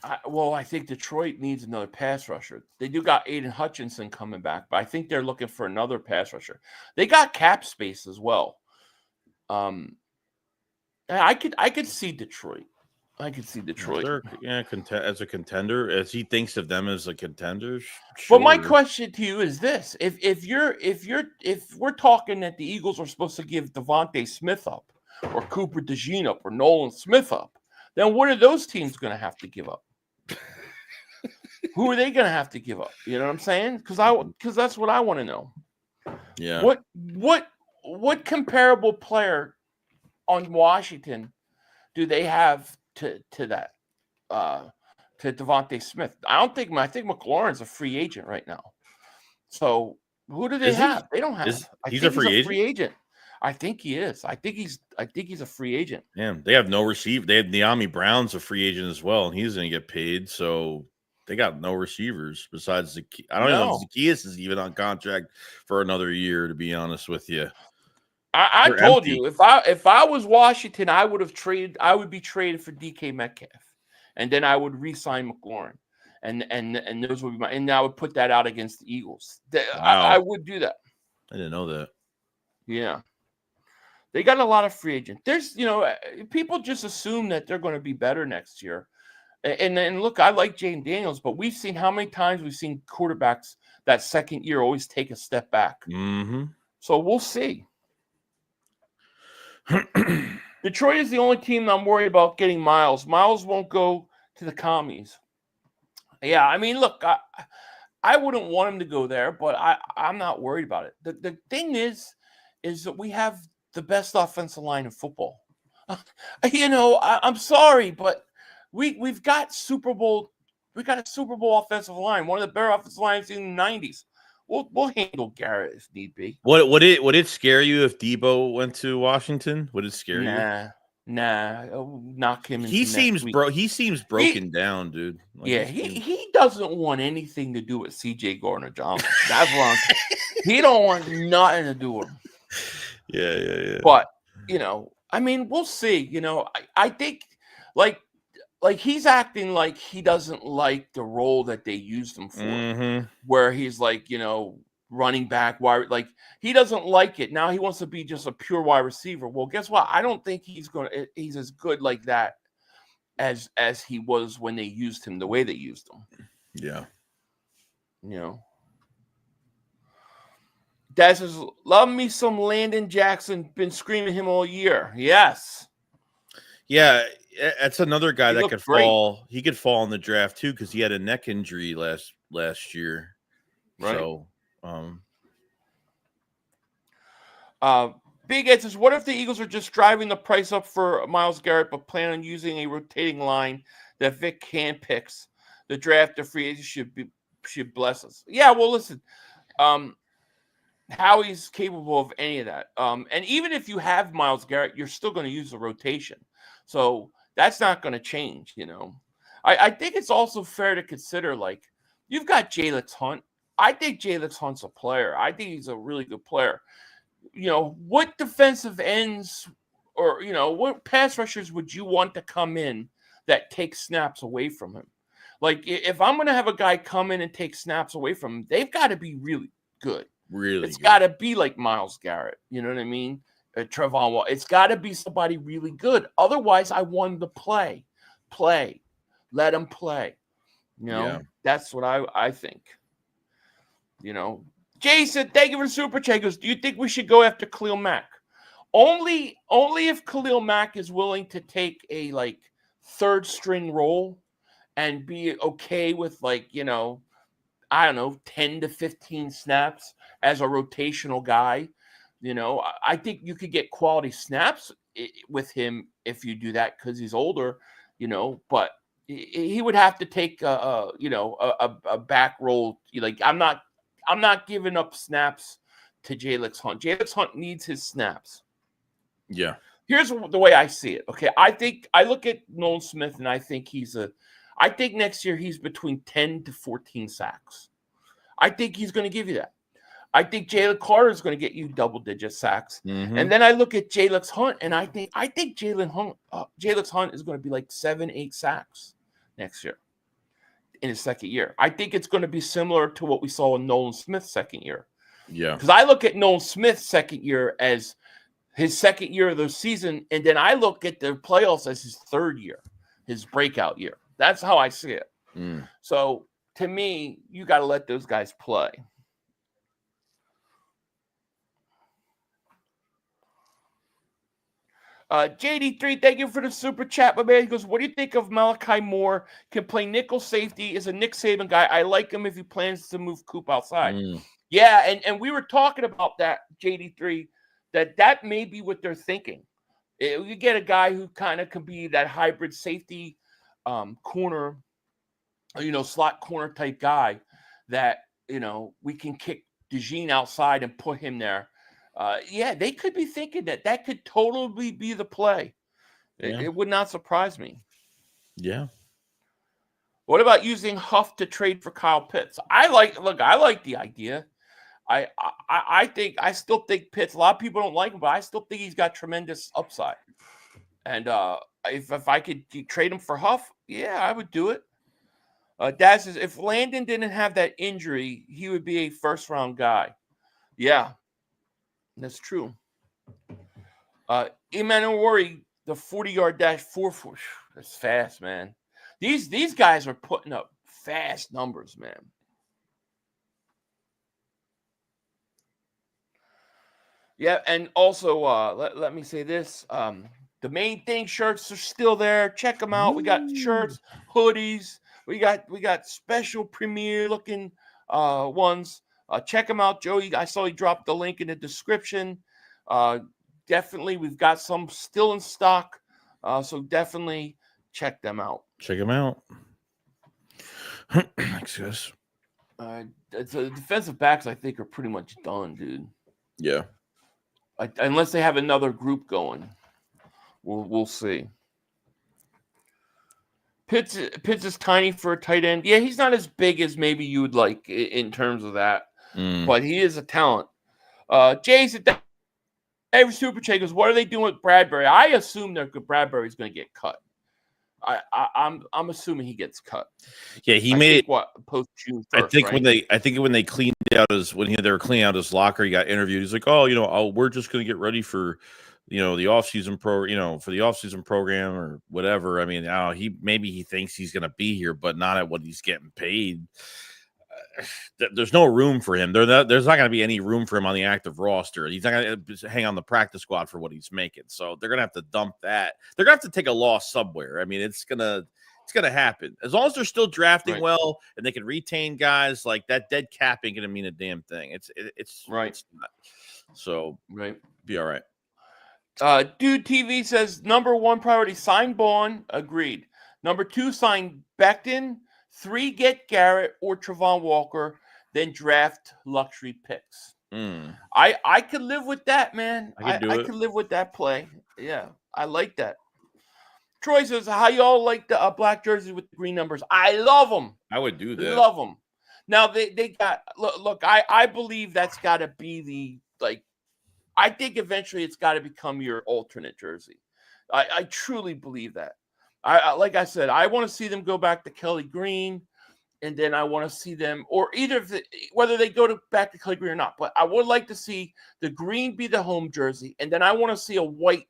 I think Detroit needs another pass rusher. They do got Aiden Hutchinson coming back, but I think they're looking for another pass rusher. They got cap space as well. I could see Detroit. I could see Detroit. As a contender, as he thinks of them as a contender. Sure. But my question to you is this: if we're talking that the Eagles are supposed to give Devontae Smith up, or Cooper DeJean up, or Nolan Smith up, then what are those teams going to have to give up? Who are they going to have to give up? You know what I'm saying? Because that's what I want to know. Yeah. What comparable player on Washington do they have to that to Devontae Smith? I think McLaurin's a free agent right now. So who do they have? They don't have. He's a free agent. I think he is. I think he's a free agent. Yeah, they have no receiver. They have Niami Brown's a free agent as well, and he's going to get paid. So they got no receivers besides I don't even know if Zacchaeus is even on contract for another year. To be honest with you, I told you if I was Washington, I would be traded for DK Metcalf, and then I would re-sign McLaurin, and those would be and I would put that out against the Eagles. Wow. I would do that. I didn't know that. Yeah. They got a lot of free agents. There's, people just assume that they're going to be better next year. And look, I like Jaden Daniels, but we've seen how many times we've seen quarterbacks that second year always take a step back. Mm-hmm. So we'll see. Detroit is the only team I'm worried about getting Myles. Myles won't go to the commies. Yeah, I mean, look, I wouldn't want him to go there, but I'm not worried about it. The thing is that we have the best offensive line in football. I'm sorry, but we've got a Super Bowl offensive line, one of the better offensive lines in the 90s. we'll handle Garrett if need be. Would it scare you if Debo went to Washington? Would it scare you? Nah. I'll knock him into He next seems week. He seems broken down, dude. Like, Yeah, he doesn't want anything to do with C.J. Gardner-Johnson. That's what he don't want nothing to do with him. Yeah. But I mean, we'll see. I think like he's acting like he doesn't like the role that they used him for, where he's like running back, like he doesn't like it. Now he wants to be just a pure wide receiver. Well, guess what? I don't think he's as good like that as he was when they used him the way they used him. Yeah. Dad says, love me some Landon Jackson. Been screaming him all year. Yes. Yeah, that's another guy that could great. fall. He could fall in the draft too because he had a neck injury last year. Right. So, Big Ed says, what if the Eagles are just driving the price up for Myles Garrett, but plan on using a rotating line that Vic handpicks? The draft, the free agent should bless us. Yeah, well, listen, Howie's capable of any of that. And even if you have Myles Garrett, you're still going to use the rotation. So that's not going to change, I think it's also fair to consider, like, you've got Jalen Hunt. I think Jalen Hunt's a player. I think he's a really good player. What defensive ends or, what pass rushers would you want to come in that take snaps away from him? Like, if I'm going to have a guy come in and take snaps away from him, they've got to be really good. It's got to be like Myles Garrett. You know what I mean? Trevon Wall. It's got to be somebody really good. Otherwise, I want him to play. Let him play. That's what I think. Jason, thank you for the super chat. He goes, do you think we should go after Khalil Mack? Only if Khalil Mack is willing to take a third string role and be okay with I don't know, 10 to 15 snaps as a rotational guy. I think you could get quality snaps with him if you do that because he's older, but he would have to take a back role. I'm not giving up snaps to Jalen Hunt. Jalen Hunt needs his snaps. Yeah. Here's the way I see it. Okay. I look at Nolan Smith and I think I think next year he's between 10 to 14 sacks. I think he's going to give you that. I think Jalen Carter is going to get you double-digit sacks. And then I look at Jalen Hunt, and I think Jalen Hunt is going to be like 7-8 sacks next year in his second year. I think it's going to be similar to what we saw in Nolan Smith's second year. Yeah. Because I look at Nolan Smith's second year as his second year of the season, and then I look at the playoffs as his third year, his breakout year. That's how I see it. So, to me, you got to let those guys play. JD3, thank you for the super chat, my man. He goes, what do you think of Malachi Moore? Can play nickel safety, is a Nick Saban guy. I like him if he plans to move Coop outside. Yeah, and we were talking about that, JD3, that may be what they're thinking. You get a guy who kind of could be that hybrid safety corner, slot corner type guy that, we can kick DeJean outside and put him there. Yeah, they could be thinking that could totally be the play. Yeah. It would not surprise me. Yeah. What about using Huff to trade for Kyle Pitts? I like the idea. I still think Pitts, a lot of people don't like him, but I still think he's got tremendous upside. And if I could trade him for Huff, yeah, I would do it. Dad says, if Landon didn't have that injury, he would be a first-round guy. Yeah, that's true. Emmanuel Worry, the 40-yard dash 4-4. That's fast, man. These guys are putting up fast numbers, man. Yeah, and also let me say this. The main thing shirts are still there. Check them out. We got shirts, hoodies. We got special premiere looking ones. Check them out, Joey. I saw he dropped the link in the description. Definitely, we've got some still in stock. So definitely check them out. Check them out. Excuse. The defensive backs, I think, are pretty much done, dude. Yeah. Unless they have another group going, we'll see. Pitts is tiny for a tight end. Yeah, he's not as big as maybe you would like in terms of that, but he is a talent. Jason, every Super Chat goes, what are they doing with Bradbury? I assume that Bradbury's going to get cut. I'm assuming he gets cut. Yeah, he made what post June 1st. I think when they cleaned out they were cleaning out his locker, he got interviewed. He's like, we're just going to get ready for, the offseason for the offseason program or whatever. I mean, he thinks he's going to be here, but not at what he's getting paid. There's no room for him. There's not going to be any room for him on the active roster. He's not going to hang on the practice squad for what he's making. So they're going to have to dump that. They're going to have to take a loss somewhere. I mean, it's going to happen. As long as they're still drafting well and they can retain guys, like that dead cap ain't going to mean a damn thing. It's right. It's not. So be all right. Dude TV says number 1 priority, sign Bond. Agreed. Number 2, sign Becton. 3, get Garrett or Trevon Walker, then draft luxury picks. I could live with that, man. I could live with that play. Yeah, I like that. Troy says, how y'all like the black jersey with the green numbers? I love them. I would do that. Love them. Now, they got – look, I believe that's got to be I think eventually it's got to become your alternate jersey. I truly believe that. Like I said, I want to see them go back to Kelly Green, and then I want to see them, or whether they go back to Kelly Green or not. But I would like to see the green be the home jersey, and then I want to see a white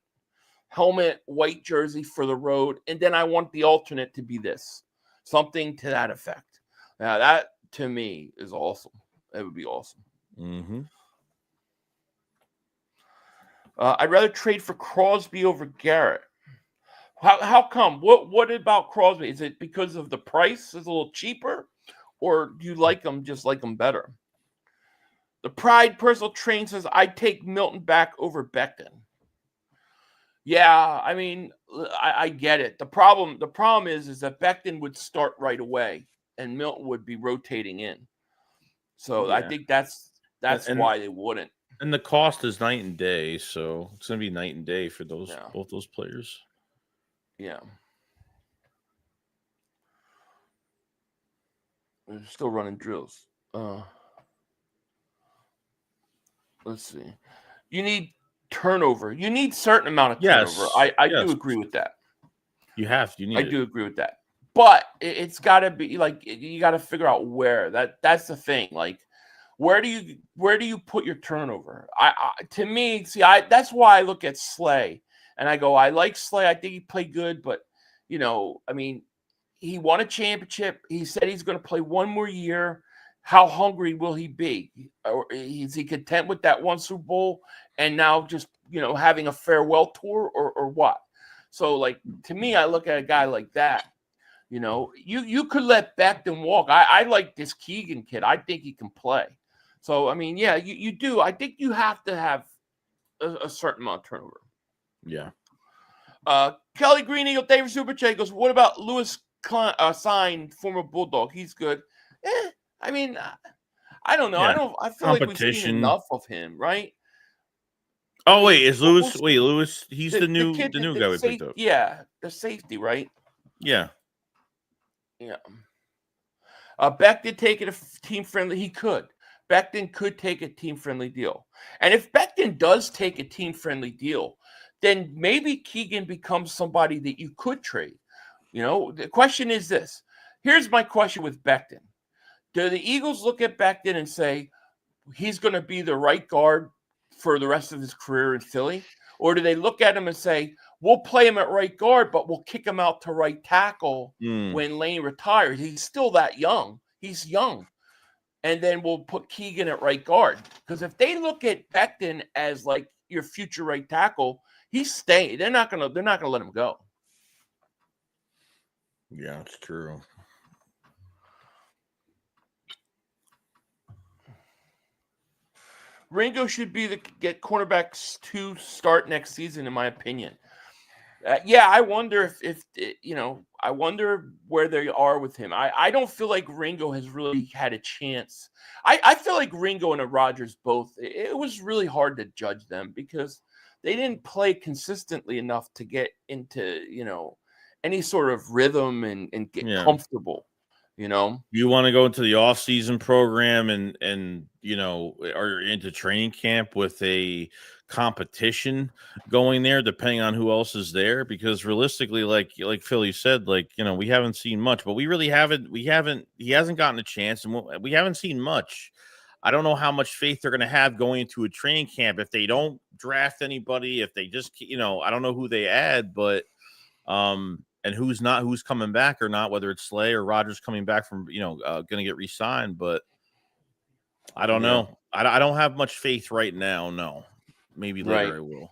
helmet, white jersey for the road, and then I want the alternate to be this, something to that effect. Now that to me is awesome. It would be awesome. Mm-hmm. I'd rather trade for Crosby over Garrett. How come? What about Crosby? Is it because of the price is a little cheaper, or do you like him better? The Pride Personal Train says, I'd take Milton back over Becton. Yeah, I mean, I get it. The problem is that Becton would start right away, and Milton would be rotating in. So I think that's why they wouldn't. And the cost is night and day, so it's going to be night and day for both those players. Yeah. They're still running drills. Let's see. You need turnover. You need certain amount of turnover. I do agree with that. I do agree with that. But it's got to be you got to figure out where. That's the thing. Where do you put your turnover? To me, that's why I look at Slay and I go, I like Slay. I think he played good, but I mean, he won a championship. He said he's going to play one more year. How hungry will he be? Or is he content with that one Super Bowl and now just having a farewell tour or what? So to me, I look at a guy like that. You could let Becton walk. I like this Keegan kid. I think he can play. So, I mean, yeah, you do. I think you have to have a certain amount of turnover. Yeah. Kelly Green Eagle, David Super Chat goes, what about Lewis Sign, former Bulldog? He's good. I mean, I don't know. Yeah. I feel like we've seen enough of him, right? Oh, wait, is Lewis? Lewis, he's the new guy we picked up. Yeah, the safety, right? Yeah. Yeah. Beck did take it a team-friendly. He could. Becton could take a team-friendly deal. And if Becton does take a team-friendly deal, then maybe Keegan becomes somebody that you could trade. The question is this. Here's my question with Becton. Do the Eagles look at Becton and say he's going to be the right guard for the rest of his career in Philly? Or do they look at him and say, we'll play him at right guard, but we'll kick him out to right tackle when Lane retires? He's still that young. He's young. And then we'll put Keegan at right guard. Because if they look at Becton as your future right tackle, he's staying. They're not gonna let him go. Yeah, it's true. Ringo should be get cornerbacks to start next season, in my opinion. Yeah, I wonder if I wonder where they are with him. I don't feel like Ringo has really had a chance. I feel like Ringo and Rodgers both. It was really hard to judge them because they didn't play consistently enough to get into any sort of rhythm and get Yeah. comfortable. You want to go into the off-season program and or into training camp with a competition going there, depending on who else is there, because realistically, like Philly said, we haven't seen much, but he hasn't gotten a chance, and we haven't seen much. I don't know how much faith they're going to have going into a training camp if they don't draft anybody, if they just I don't know who they add, but and who's coming back or not, whether it's Slay or Rodgers coming back from going to get re-signed, but I don't know. I don't have much faith right now. No, maybe later I will.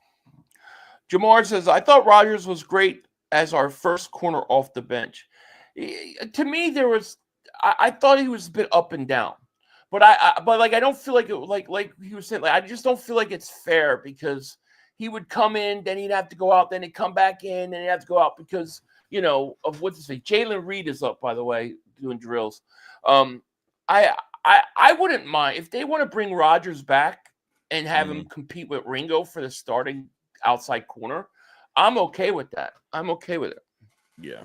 Jamar says, I thought Rodgers was great as our first corner off the bench. To me, I thought he was a bit up and down, but I don't feel like it like he was saying. I just don't feel like it's fair because he would come in, then he'd have to go out, then he'd come back in, then he'd have to go out because of what's his name. Jalen Reed is up, by the way, doing drills. I wouldn't mind if they want to bring Rodgers back and have him compete with Ringo for the starting outside corner. I'm okay with that. I'm okay with it. Yeah.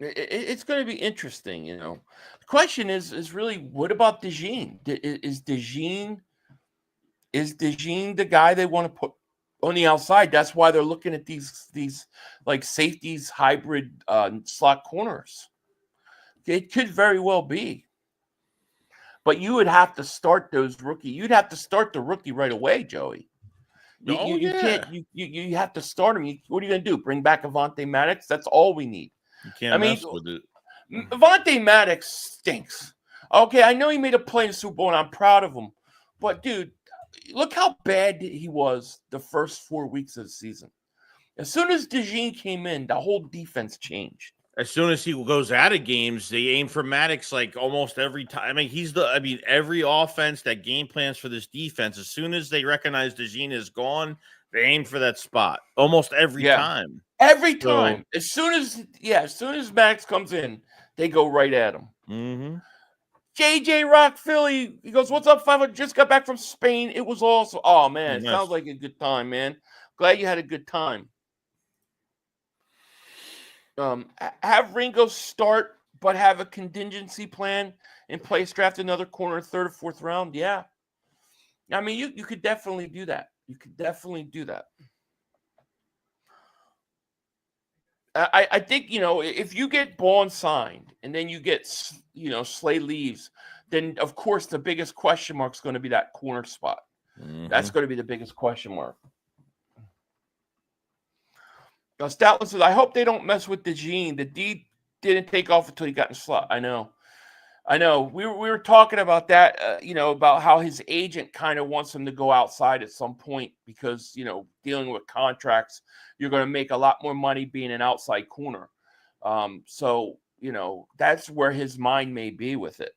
It's going to be interesting, The question is really, what about DeJean? Is DeJean the guy they want to put on the outside? That's why they're looking at these like safeties, hybrid slot corners. It could very well be. But you would have to start those rookie. You'd have to start the rookie right away, Joey. You can't. You have to start him. What are you going to do? Bring back Avonte Maddox? That's all we need. You can't mess with it. Avonte Maddox stinks. Okay, I know he made a play in the Super Bowl, and I'm proud of him. But, dude, look how bad he was the first 4 weeks of the season. As soon as DeJean came in, the whole defense changed. As soon as he goes out of games, they aim for Maddox like almost every time. Every offense that game plans for this defense, as soon as they recognize DeJean is gone, they aim for that spot almost every time. Every time. So, as soon as Maddox comes in, they go right at him. Mm-hmm. JJ Rock Philly, he goes, "What's up, 500? Just got back from Spain. It was awesome." Oh, man, sounds like a good time, man. Glad you had a good time. Have Ringo start, but have a contingency plan in place, draft another corner, third or fourth round. Yeah. I mean, you could definitely do that. You could definitely do that. I think, if you get Bond signed and then you get, Slay leaves, then, of course, the biggest question mark is going to be that corner spot. Mm-hmm. That's going to be the biggest question mark. Stoutland says, I hope they don't mess with DeJean. The D didn't take off until he got in slot. I know. We were talking about that, about how his agent kind of wants him to go outside at some point because, dealing with contracts, you're going to make a lot more money being an outside corner. So, that's where his mind may be with it.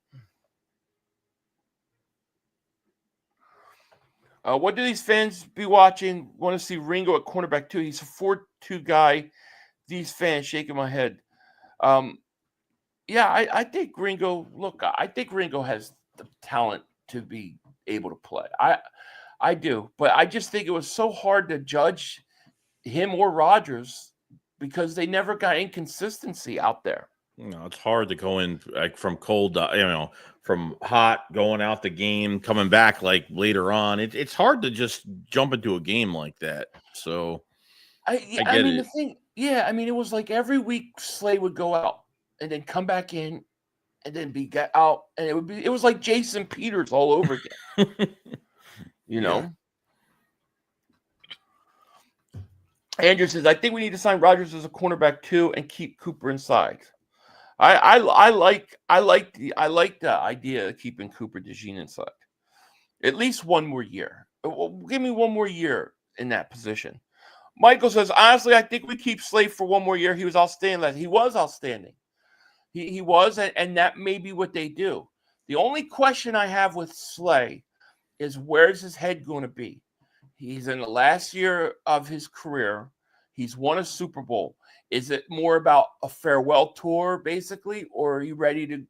What do these fans be watching? Want to see Ringo at cornerback too? He's a 4-2 guy. These fans shaking my head. Yeah, I think Ringo. Look, I think Ringo has the talent to be able to play. I do, but I just think it was so hard to judge him or Rodgers because they never got inconsistency out there. It's hard to go in like from cold, from hot, going out the game, coming back like later on. It's hard to just jump into a game like that. So I mean, the thing, it was like every week Slay would go out and then come back in and then get out. And it was like Jason Peters all over again, Andrew says, I think we need to sign Rodgers as a cornerback too and keep Cooper inside. I like the idea of keeping Cooper DeJean inside. At least one more year. Give me one more year in that position. Michael says, honestly, I think we keep Slay for one more year. He was outstanding. He was outstanding. He was, and that may be what they do. The only question I have with Slay is where's his head going to be? He's in the last year of his career. He's won a Super Bowl. Is it more about a farewell tour, basically, or are you ready to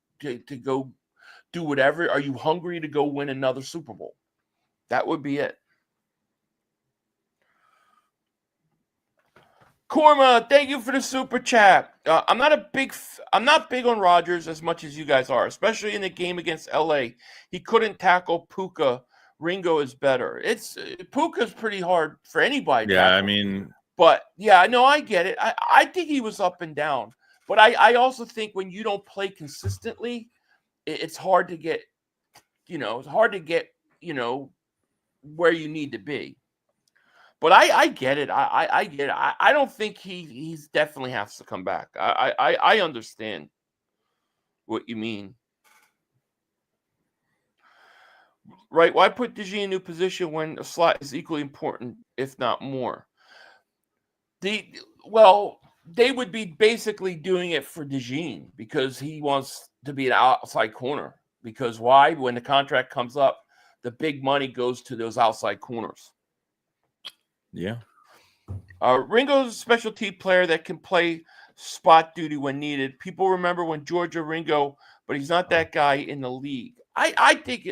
go do whatever? Are you hungry to go win another Super Bowl? That would be it. Korma, thank you for the super chat. I'm not big on Rodgers as much as you guys are, especially in the game against LA. He couldn't tackle Puka. Ringo is better. Puka's pretty hard for anybody. Yeah, tackle. I mean, but yeah, no, I get it. I think he was up and down, but I also think when you don't play consistently, it's hard to get, where you need to be. But I get it. I get it. I don't think he's definitely has to come back. I understand what you mean. Right. Why put DeJean in a new position when a slot is equally important, if not more? They would be basically doing it for DeJean because he wants to be an outside corner. Because why? When the contract comes up, the big money goes to those outside corners. Yeah. Ringo's a special team player that can play spot duty when needed. People remember when Georgia Ringo, but he's not that guy in the league. I think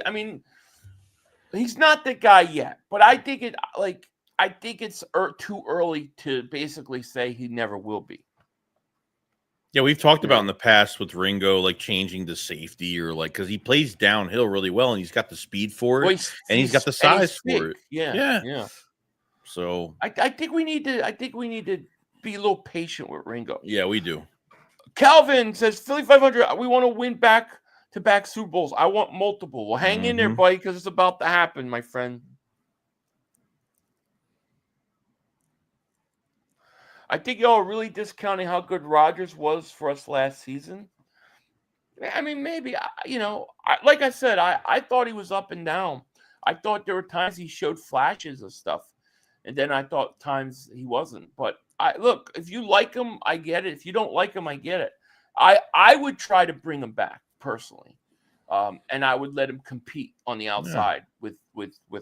he's not the guy yet, but I think it's too early to basically say he never will be. Yeah, we've talked about in the past with Ringo, like changing the safety or because he plays downhill really well and he's got the speed for it and he's got the size for it. Yeah. So I think we need to be a little patient with Ringo. Yeah, we do. Calvin says Philly 500. We want to win back-to-back Super Bowls. I want multiple. Well, hang in there, buddy, because it's about to happen, my friend. I think y'all are really discounting how good Rodgers was for us last season. I mean, maybe, like I said, I thought he was up and down. I thought there were times he showed flashes of stuff. And then I thought times he wasn't. But look, if you like him, I get it. If you don't like him, I get it. I would try to bring him back personally. And I would let him compete on the outside with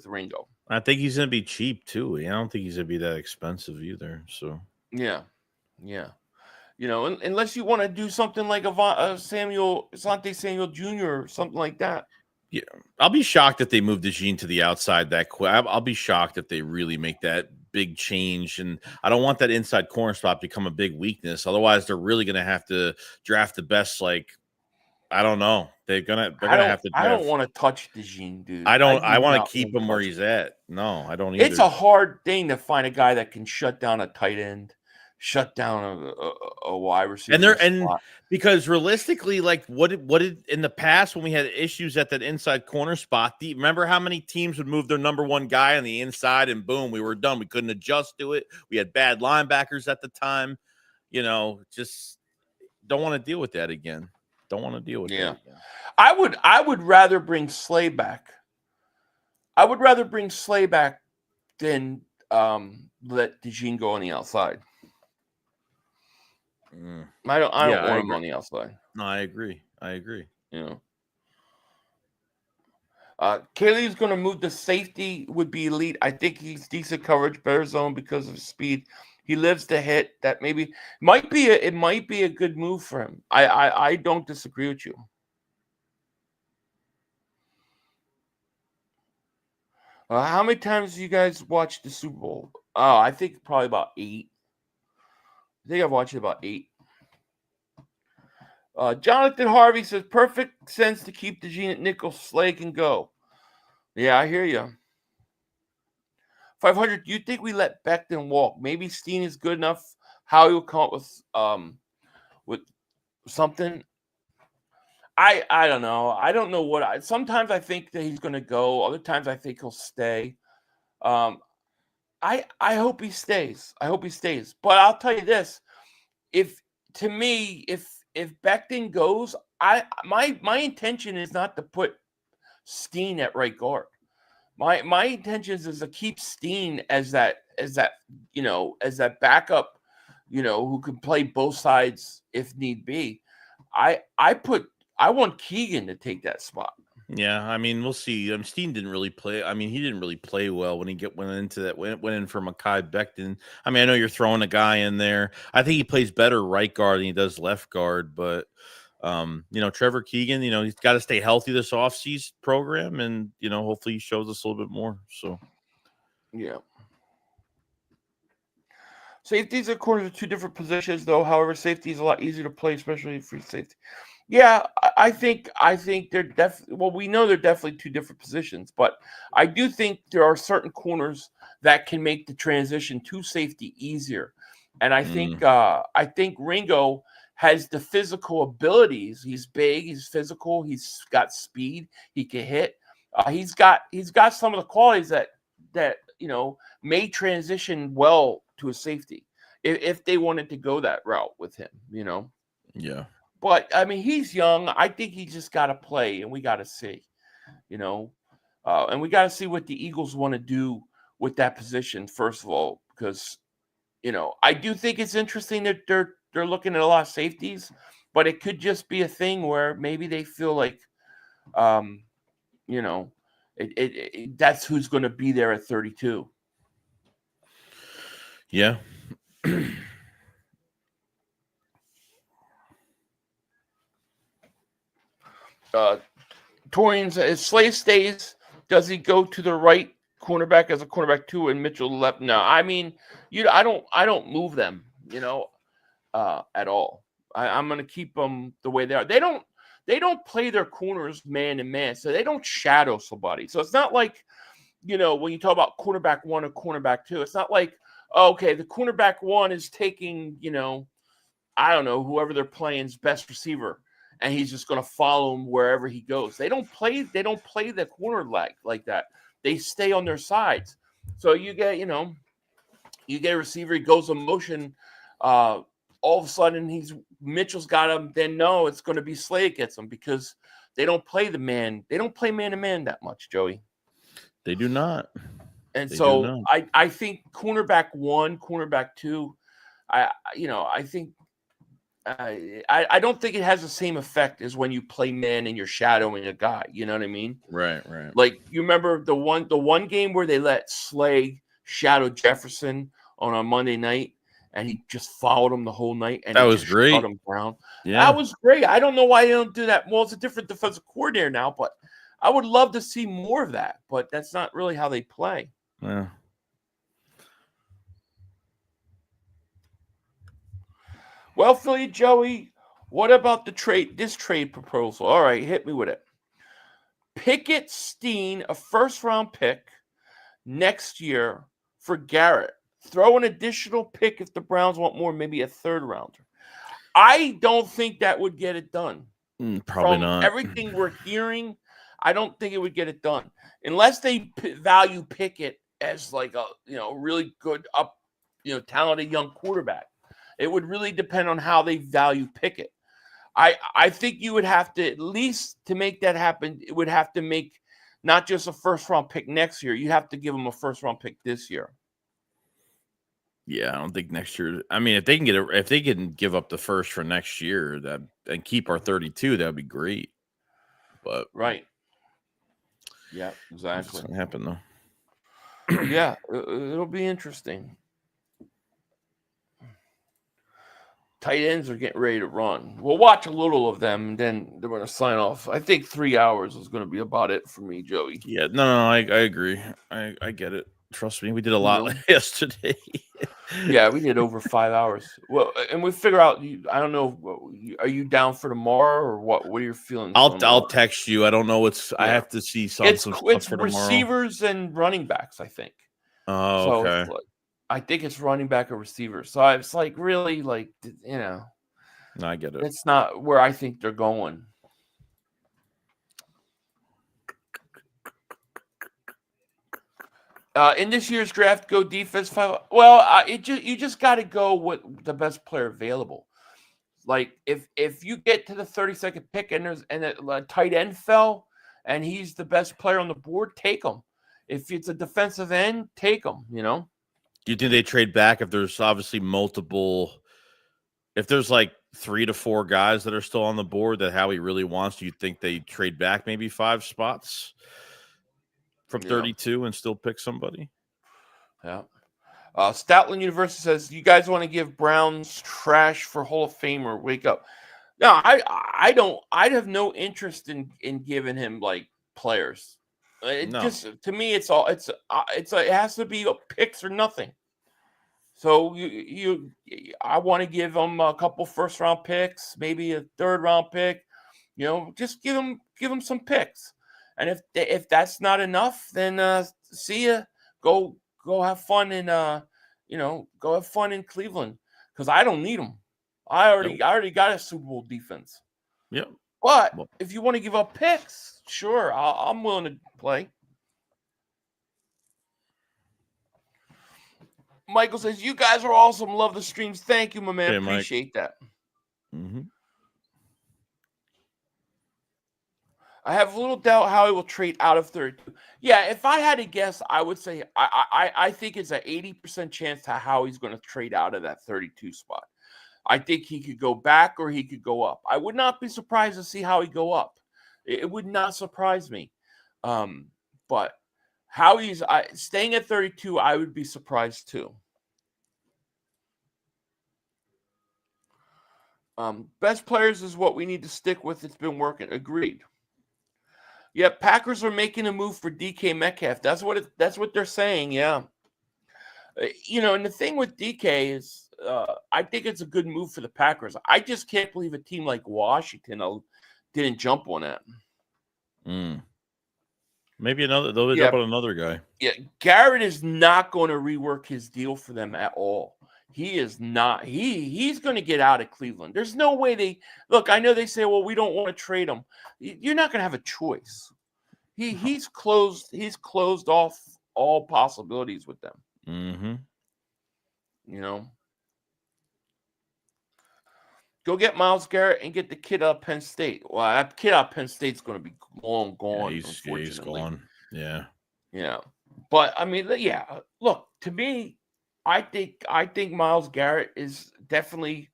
Ringo. I think he's going to be cheap too. I don't think he's going to be that expensive either. So yeah. Unless you want to do something like Asante Samuel Jr. or something like that. Yeah, I'll be shocked if they move DeJean to the outside that quick. I'll be shocked if they really make that big change. And I don't want that inside corner spot to become a big weakness. Otherwise, they're really going to have to draft the best. I don't know. They're gonna have to. I don't want to touch DeJean, dude. I want to keep him where he's at. No, I don't either. It's a hard thing to find a guy that can shut down a tight end, shut down a wide receiver. Because realistically, what did in the past when we had issues at that inside corner spot, remember how many teams would move their number one guy on the inside and boom, we were done. We couldn't adjust to it. We had bad linebackers at the time. Just don't want to deal with that again. Don't want to deal with that again. I would rather bring Slay back. I would rather bring Slay back than let DeJean go on the outside. I don't want him on the outside. No, I agree. Kaylee's going to move the safety, would be elite. I think he's decent coverage, better zone because of his speed. He lives to hit. That maybe might be a good move for him. I don't disagree with you. How many times do you guys watch the Super Bowl? Oh, I think probably about 8. I think I've watched it about 8. Jonathan Harvey says, perfect sense to keep DeJean at nickel. Slay can go. Yeah, I hear you. 500, do you think we let Becton walk? Maybe Steen is good enough. How he'll come up with something. I don't know. I don't know what sometimes I think that he's going to go. Other times I think he'll stay. I hope he stays. But I'll tell you this: if Becton goes, my intention is not to put Steen at right guard. My intention is to keep Steen as that backup, who can play both sides if need be. I want Keegan to take that spot. Yeah, I mean, we'll see. Steen didn't really play. I mean, he didn't really play well when he went into that. Went in for Mekhi Becton. I mean, I know you're throwing a guy in there. I think he plays better right guard than he does left guard. But Trevor Keegan, he's got to stay healthy this offseason program, and hopefully he shows us a little bit more. So, yeah. Safeties and corners are two different positions, though. However, safety is a lot easier to play, especially free safety. Yeah, I think they're definitely. Well, we know they're definitely two different positions, but I do think there are certain corners that can make the transition to safety easier. And I think Ringo has the physical abilities. He's big, he's physical, he's got speed, he can hit. He's got some of the qualities that may transition well to a safety if they wanted to go that route with him. Yeah. But I mean, he's young. I think he just got to play, and we got to see, and we got to see what the Eagles want to do with that position first of all, because I do think it's interesting that they're looking at a lot of safeties, but it could just be a thing where maybe they feel like, that's who's going to be there at 32. Yeah. Torian's if Slay stays, does he go to the right cornerback as a cornerback 2 and Mitchell left? No, I mean, I don't move them, at all. I'm going to keep them the way they are. They don't play their corners man to man, so they don't shadow somebody. So it's not like, when you talk about cornerback 1 or cornerback 2, it's not like, okay, the cornerback 1 is taking, I don't know, whoever they're playing's best receiver, and he's just going to follow him wherever he goes. They don't play the corner like that. They stay on their sides. So you get a receiver, he goes in motion, all of a sudden Mitchell's got him, then no, it's going to be Slay that gets him because they don't play man to man that much, Joey. They do not. And so I think cornerback 1, cornerback 2, I think I don't think it has the same effect as when you play man and you're shadowing a guy. You know what I mean? Right. Like you remember the one game where they let Slay shadow Jefferson on a Monday night, and he just followed him the whole night, and that was great. Shut him down. Yeah, that was great. I don't know why they don't do that. Well, it's a different defensive coordinator now, but I would love to see more of that. But that's not really how they play. Yeah. Well, Philly Joey, what about this trade proposal? All right, hit me with it. Pickett Steen, a first-round pick next year for Garrett. Throw an additional pick if the Browns want more, maybe a third-rounder. I don't think that would get it done. Probably not. Everything we're hearing, I don't think it would get it done. Unless they value Pickett as like a really good talented young quarterback. It would really depend on how they value Pickett. I think you would have to, at least to make that happen, it would have to make not just a first-round pick next year. You have to give them a first-round pick this year. Yeah, I don't think next year. I mean, if they can give up the first for next year and keep our 32, that'd be great. But right. Yeah, exactly. It's gonna happen though. Yeah, it'll be interesting. Tight ends are getting ready to run. We'll watch a little of them, and then they're going to sign off. I think 3 hours is going to be about it for me, Joey. Yeah, no, I agree. I get it. Trust me, we did a lot yesterday. Yeah, we did over 5 hours. Well, and we figure out. I don't know. Are you down for tomorrow or what? What are your feelings? I'll text you. I don't know. I have to see some stuff for receivers and running backs. I think. Oh, okay. I think it's running back or receiver. So it's like really like No, I get it. It's not where I think they're going. In this year's draft, go defense 5. Well, you just got to go with the best player available. Like if you get to the 32nd pick and a tight end fell and he's the best player on the board, take him. If it's a defensive end, take him. Do you think they trade back if there's obviously multiple? If there's like 3 to 4 guys that are still on the board that Howie really wants. Do you think they trade back maybe 5 spots from 32 and still pick somebody? Yeah. Stoutland University says, you guys want to give Browns trash for Hall of Famer? Wake up. No, I don't. I have no interest in giving him like players. Just to me, it has to be picks or nothing. So I want to give him a couple first round picks, maybe a third round pick. Just give him some picks. And if that's not enough, then see ya. Go have fun in go have fun in Cleveland, because I don't need them. I already got a Super Bowl defense. Yep. But if you want to give up picks, sure, I'm willing to play. Michael says, you guys are awesome. Love the streams. Thank you, my man. Appreciate that. Mm-hmm. I have little doubt how he will trade out of 32. Yeah, if I had to guess, I would say I think it's an 80% chance to how he's going to trade out of that 32 spot. I think he could go back or he could go up. I would not be surprised to see how he go up. It would not surprise me. But how he's staying at 32, I would be surprised too. Best players is what we need to stick with. It's been working. Agreed. Yeah, Packers are making a move for DK Metcalf. That's what they're saying. Yeah. And the thing with DK is, I think it's a good move for the Packers. I just can't believe a team like Washington didn't jump on that. Maybe they'll jump on another guy. Yeah, Garrett is not going to rework his deal for them at all. He is not. He's going to get out of Cleveland. There's no way look. I know they say, well, we don't want to trade him. You're not going to have a choice. He's closed off all possibilities with them. Mm-hmm. Go get Myles Garrett and get the kid out of Penn State. Well, that kid out of Penn State's going to be long gone. Yeah, he's gone. Yeah. Yeah. But I mean, yeah. Look, to me, I think Myles Garrett is definitely,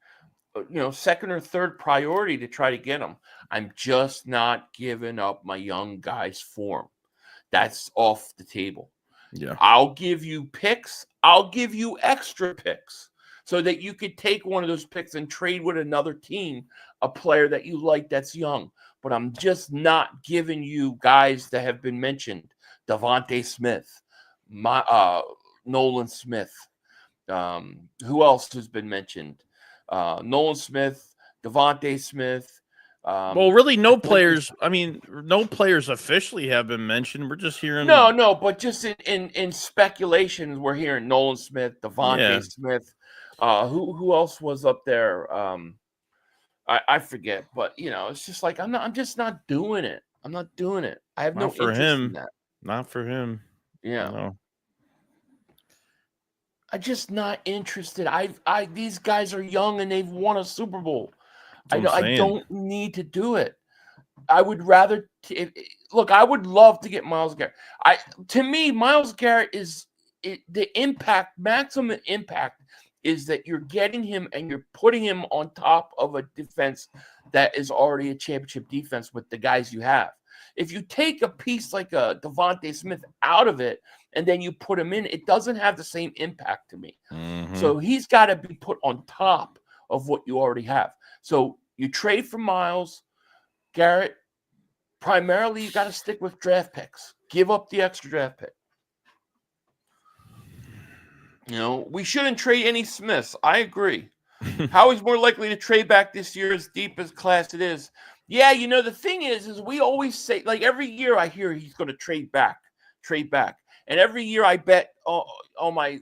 second or third priority to try to get him. I'm just not giving up my young guys for him. That's off the table. Yeah. I'll give you picks. I'll give you extra picks so that you could take one of those picks and trade with another team, a player that you like that's young. But I'm just not giving you guys that have been mentioned. Devontae Smith, Nolan Smith. Who else has been mentioned? Nolan Smith, Devontae Smith. Well, really, no players. I mean, no players officially have been mentioned. We're just hearing. No, but just in speculation, we're hearing Nolan Smith, Devontae Smith. Who else was up there? I forget, but it's just like I'm just not doing it. I'm not doing it. I have no interest in that. Not for him. Yeah. No. I'm just not interested. These guys are young and they've won a Super Bowl. I don't need to do it. I would rather look. I would love to get Myles Garrett. To me, Myles Garrett is the maximum impact is that you're getting him and you're putting him on top of a defense that is already a championship defense with the guys you have. If you take a piece like a Devontae Smith out of it and then you put him in, it doesn't have the same impact to me. Mm-hmm. So he's got to be put on top of what you already have. So you trade for Myles Garrett. Primarily, you got to stick with draft picks. Give up the extra draft pick. We shouldn't trade any Smiths. I agree. Howie's more likely to trade back this year as deep as class it is. Yeah, the thing is we always say, like every year I hear he's going to trade back. And every year I bet on my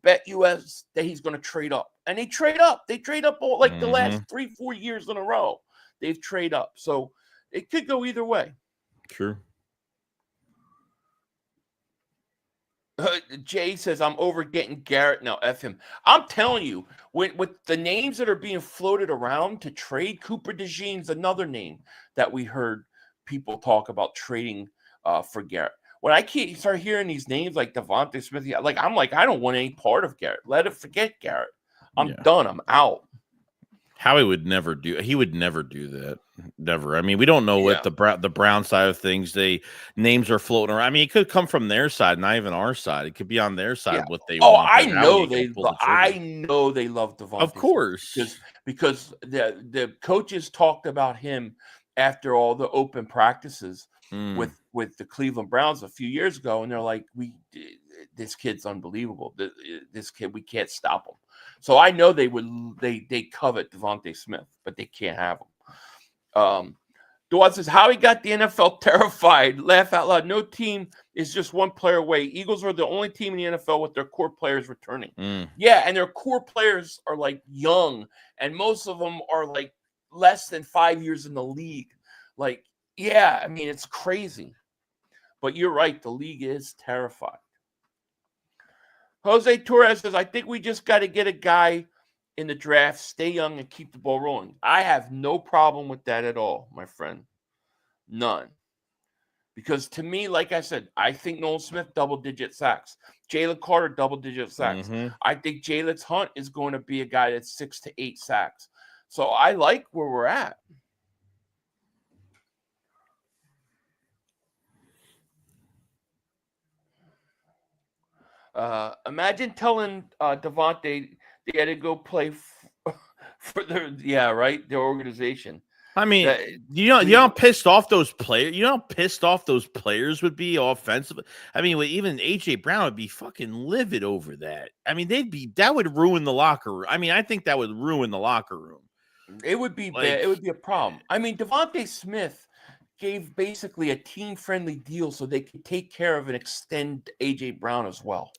bet US that he's going to trade up. And they trade up. They trade up all, the last 3-4 years in a row. They've trade up. So it could go either way. True. Jay says, I'm over getting Garrett. Now, F him. I'm telling you, with the names that are being floated around to trade, Cooper DeJean's another name that we heard people talk about trading for Garrett. When I start hearing these names like Devontae Smith, I'm like, I don't want any part of Garrett. Forget Garrett. I'm done. I'm out. Howie would never do. He would never do that. Never. I mean, we don't know what the Brown side of things. Names are floating around. I mean, it could come from their side, not even our side. It could be on their side what they want. I Howie know ain't gonna pull the I trigger. know they love Devontae. Of course, because the coaches talked about him after all the open practices with the Cleveland Browns a few years ago, and they're like, this kid's unbelievable. This kid, we can't stop him. So I know they covet Devontae Smith, but they can't have him. Dawes says, Howie got the NFL terrified. Laugh out loud. No team is just one player away. Eagles are the only team in the NFL with their core players returning. Yeah, and their core players are like young, and most of them are like less than 5 years in the league. Like, yeah, I mean, it's crazy. But you're right. The league is terrified. Jose Torres says, I think we just got to get a guy in the draft, stay young, and keep the ball rolling. I have no problem with that at all, my friend. None. Because to me, like I said, I think Nolan Smith, double-digit sacks. Jalen Carter, double-digit sacks. I think Jalen Hunt is going to be a guy that's 6 to 8 sacks. So I like where we're at. Imagine telling Devontae they had to go play for their organization. I mean, you know how pissed off those players. You know how pissed off those players would be offensively. I mean, even AJ Brown would be fucking livid over that. I mean, that would ruin the locker room. I mean, I think that would ruin the locker room. It would be bad. It would be a problem. I mean, Devontae Smith gave basically a team-friendly deal so they could take care of and extend AJ Brown as well.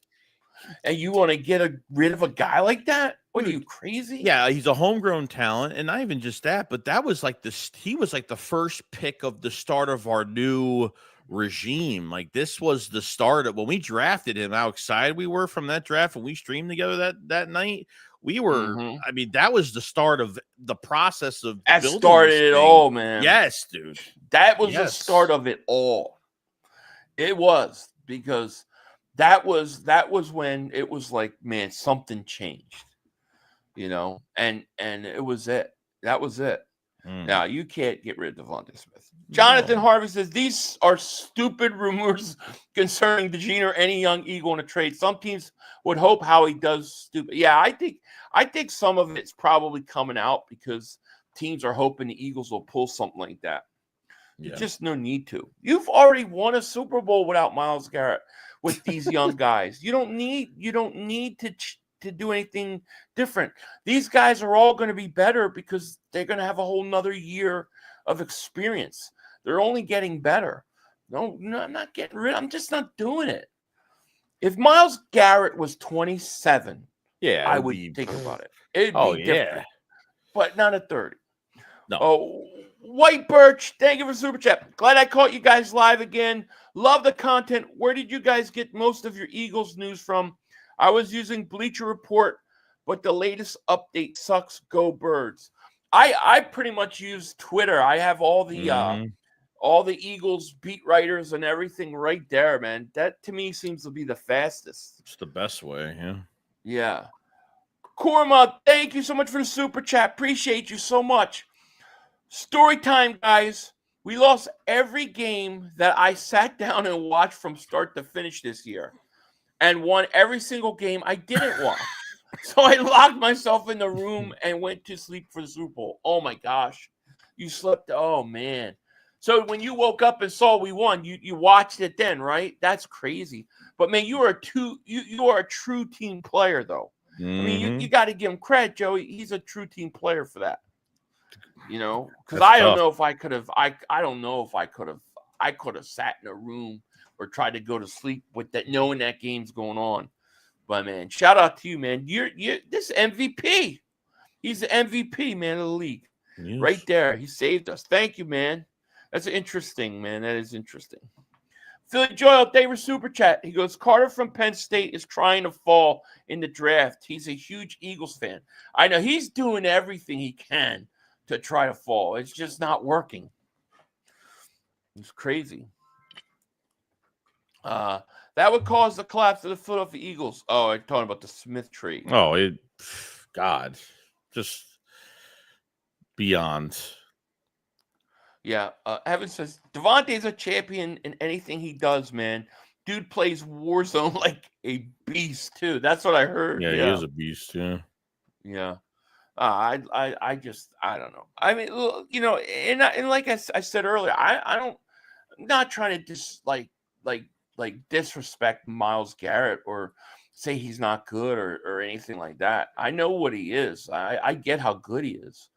And you want to get rid of a guy like that? What are you, crazy? Yeah, he's a homegrown talent, and not even just that, but that was like he was like the first pick of the start of our new regime. Like, this was the start of when we drafted him, how excited we were from that draft, and we streamed together that night. We were, I mean, that was the start of the process of that started it all, man. Yes, dude. That was the start of it all. It was, because that was when it was like, man, something changed, you know, and it was it. That was it. Now, you can't get rid of Devontae Smith. Jonathan Harvey says, these are stupid rumors concerning DeGene or any young Eagle in a trade. Some teams would hope Howie does stupid. Yeah, I think some of it's probably coming out because teams are hoping the Eagles will pull something like that. There's just no need to. You've already won a Super Bowl without Myles Garrett with these young guys. You don't need to do anything different. These guys are all going to be better because they're going to have a whole nother year of experience. They're only getting better. No, I'm not getting rid. I'm just not doing it. If Myles Garrett was 27, I would think about it. It'd be different, but not at 30. No. Oh, White Birch, thank you for super chat. Glad I caught you guys live again. Love the content. Where did you guys get most of your Eagles news from? I was using Bleacher Report, but the latest update sucks. Go Birds. I pretty much use Twitter. I have all the Eagles beat writers and everything right there, man. That to me seems to be the fastest. It's the best way, yeah. Yeah. Korma, thank you so much for the super chat. Appreciate you so much. Story time, guys. We lost every game that I sat down and watched from start to finish this year, and won every single game I didn't watch. So I locked myself in the room and went to sleep for the Super Bowl. Oh my gosh. You slept. Oh man. So when you woke up and saw we won, you watched it then, right? That's crazy. But man, you are a true team player, though. I mean, you got to give him credit, Joey. He's a true team player for that. You know, because I don't know if I could have. I don't know if I could have. I could have sat in a room or tried to go to sleep with that, knowing that game's going on. But man, shout out to you, man. You're this MVP. He's the MVP, man, of the league. Yes. Right there. He saved us. Thank you, man. That's interesting, man. That is interesting. Philly Joel, they were super chat. He goes, Carter from Penn State is trying to fall in the draft. He's a huge Eagles fan. I know he's doing everything he can to try to fall. It's just not working. It's crazy. That would cause the collapse of the Philadelphia Eagles. Oh, I'm talking about the Smith trade. Oh, God. Just Beyond. Yeah. Evan says Devontae's a champion in anything he does, man. Dude plays Warzone like a beast too. That's what I heard. Yeah, he Yeah. is a beast. Yeah. Yeah. I just I don't know. I mean, and like I said earlier, I'm not trying to like disrespect Myles Garrett or say he's not good or anything like that. I know what he is. I get how good he is.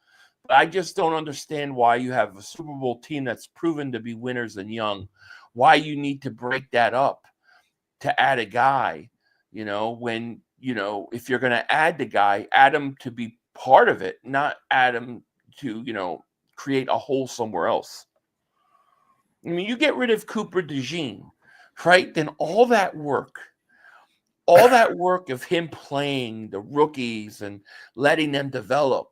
But I just don't understand why you have a Super Bowl team that's proven to be winners and young. Why you need to break that up to add a guy, when, if you're going to add the guy, add him to be part of it, not add him to, create a hole somewhere else. I mean, you get rid of Cooper DeJean, right? Then all that work of him playing the rookies and letting them develop,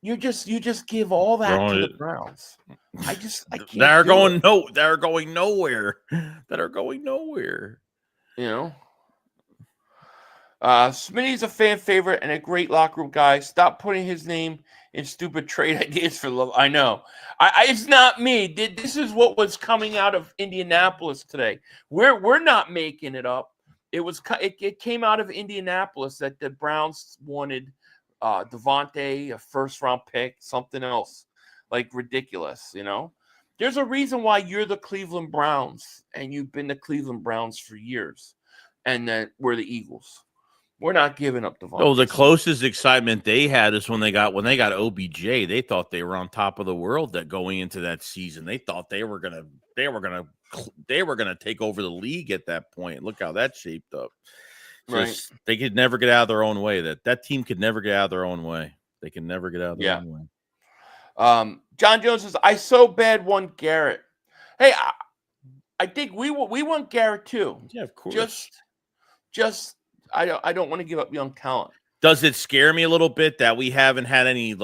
you just give all that to the Browns. I can't. They're going nowhere. That are going nowhere. Smitty's a fan favorite and a great locker room guy. Stop putting his name in stupid trade ideas for love. I know. It's not me. This is what was coming out of Indianapolis today. We're not making it up. It came out of Indianapolis that the Browns wanted Devontae, a first-round pick, something else, like ridiculous, There's a reason why you're the Cleveland Browns, and you've been the Cleveland Browns for years, and that we're the Eagles. We're not giving up Devontae. Oh, the closest excitement they had is when they got OBJ. They thought they were on top of the world that going into that season. They thought they were gonna take over the league at that point. Look how that shaped up. Just, right. They could never get out of their own way. That team could never get out of their own way. They can never get out of their own way. John Jones says, I so bad want Garrett. Hey, I think we want Garrett too. Yeah, of course. Just I don't want to give up young talent. Does it scare me a little bit that we haven't had any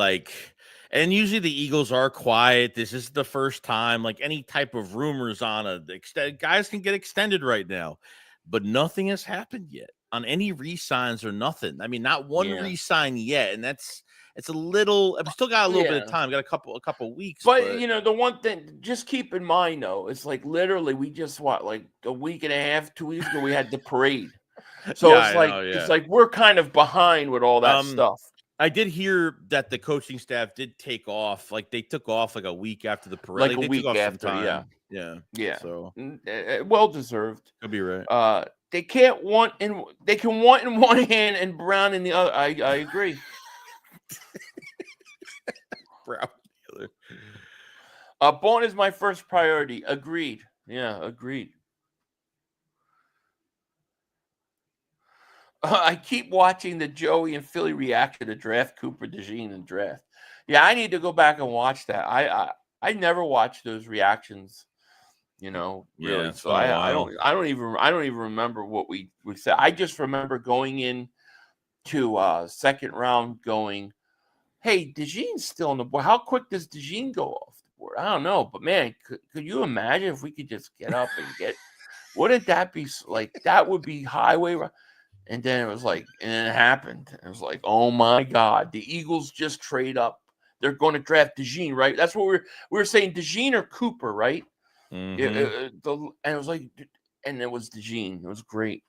and usually the Eagles are quiet. This is the first time, any type of rumors on guys can get extended right now, but nothing has happened yet on any re-signs or nothing. I mean, not one re-sign yet, and it's a little. I've still got a little bit of time. Got a couple weeks. But the one thing, just keep in mind though, it's literally we just a week and a half, 2 weeks ago we had the parade. So it's like we're kind of behind with all that stuff. I did hear that the coaching staff did take off. They took off a week after the parade. A week after, yeah. So well deserved. Could be right. They can want in one hand and Brown in the other. I agree. Brown in the other. Bone is my first priority. Agreed. Yeah, agreed. I keep watching the Joey and Philly reaction to draft Cooper DeJean and draft. Yeah, I need to go back and watch that. I never watched those reactions, really. Yeah, so I don't even remember what we said. I just remember going in to second round going, hey, DeJean's still on the board. How quick does DeJean go off the board? I don't know, but man, could you imagine if we could just get up and get? Wouldn't that be that would be highway? And then and it happened. It was oh my God, the Eagles just trade up. They're going to draft DeJean, right? That's what we were saying, DeJean or Cooper, right? Mm-hmm. And it was and it was DeJean. It was great.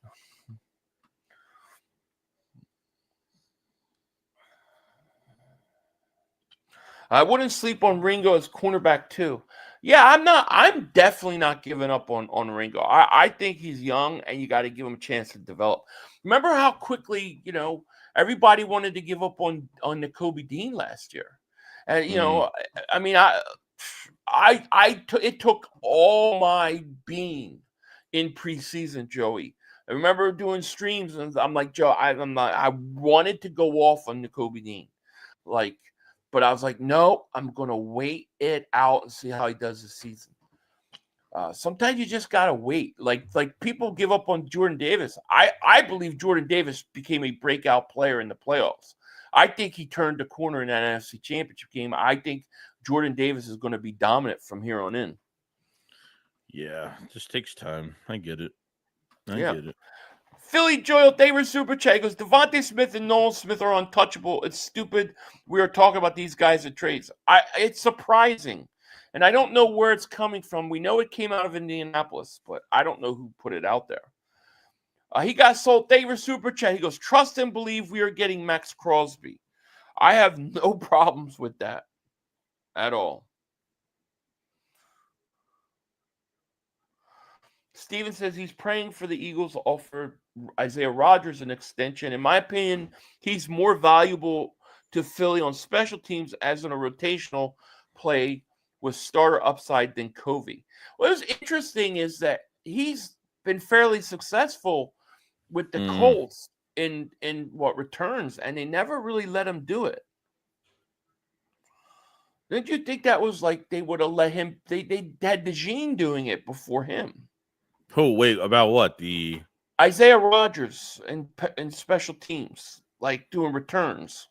I wouldn't sleep on Ringo as cornerback too. Yeah, I'm definitely not giving up on Ringo. I think he's young and you got to give him a chance to develop. Remember how quickly, everybody wanted to give up on Nakobe Dean last year. And, I mean, it took all my being in preseason, Joey. I remember doing streams and I'm like, Joe, I wanted to go off on Nakobe Dean. But I was like, no, I'm going to wait it out and see how he does this season. Sometimes you just got to wait. Like people give up on Jordan Davis. I believe Jordan Davis became a breakout player in the playoffs. I think he turned the corner in that NFC Championship game. I think Jordan Davis is going to be dominant from here on in. Yeah, it just takes time. I get it. I get it. Philly Joel Davis Super Chat goes, Devontae Smith and Nolan Smith are untouchable. It's stupid. We are talking about these guys at trades. It's surprising. And I don't know where it's coming from. We know it came out of Indianapolis, but I don't know who put it out there. He got sold. Davis Super Chat. He goes, trust and believe we are getting Max Crosby. I have no problems with that at all. Steven says he's praying for the Eagles to offer Isaiah Rodgers an extension. In my opinion, he's more valuable to Philly on special teams as in a rotational play with starter upside than Covey. What is interesting is that he's been fairly successful with the Colts in what returns, and they never really let him do it. Didn't you think that was like they would have let him? They had DeJean doing it before him. Oh, wait, about what? The Isaiah Rodgers and special teams, like doing returns.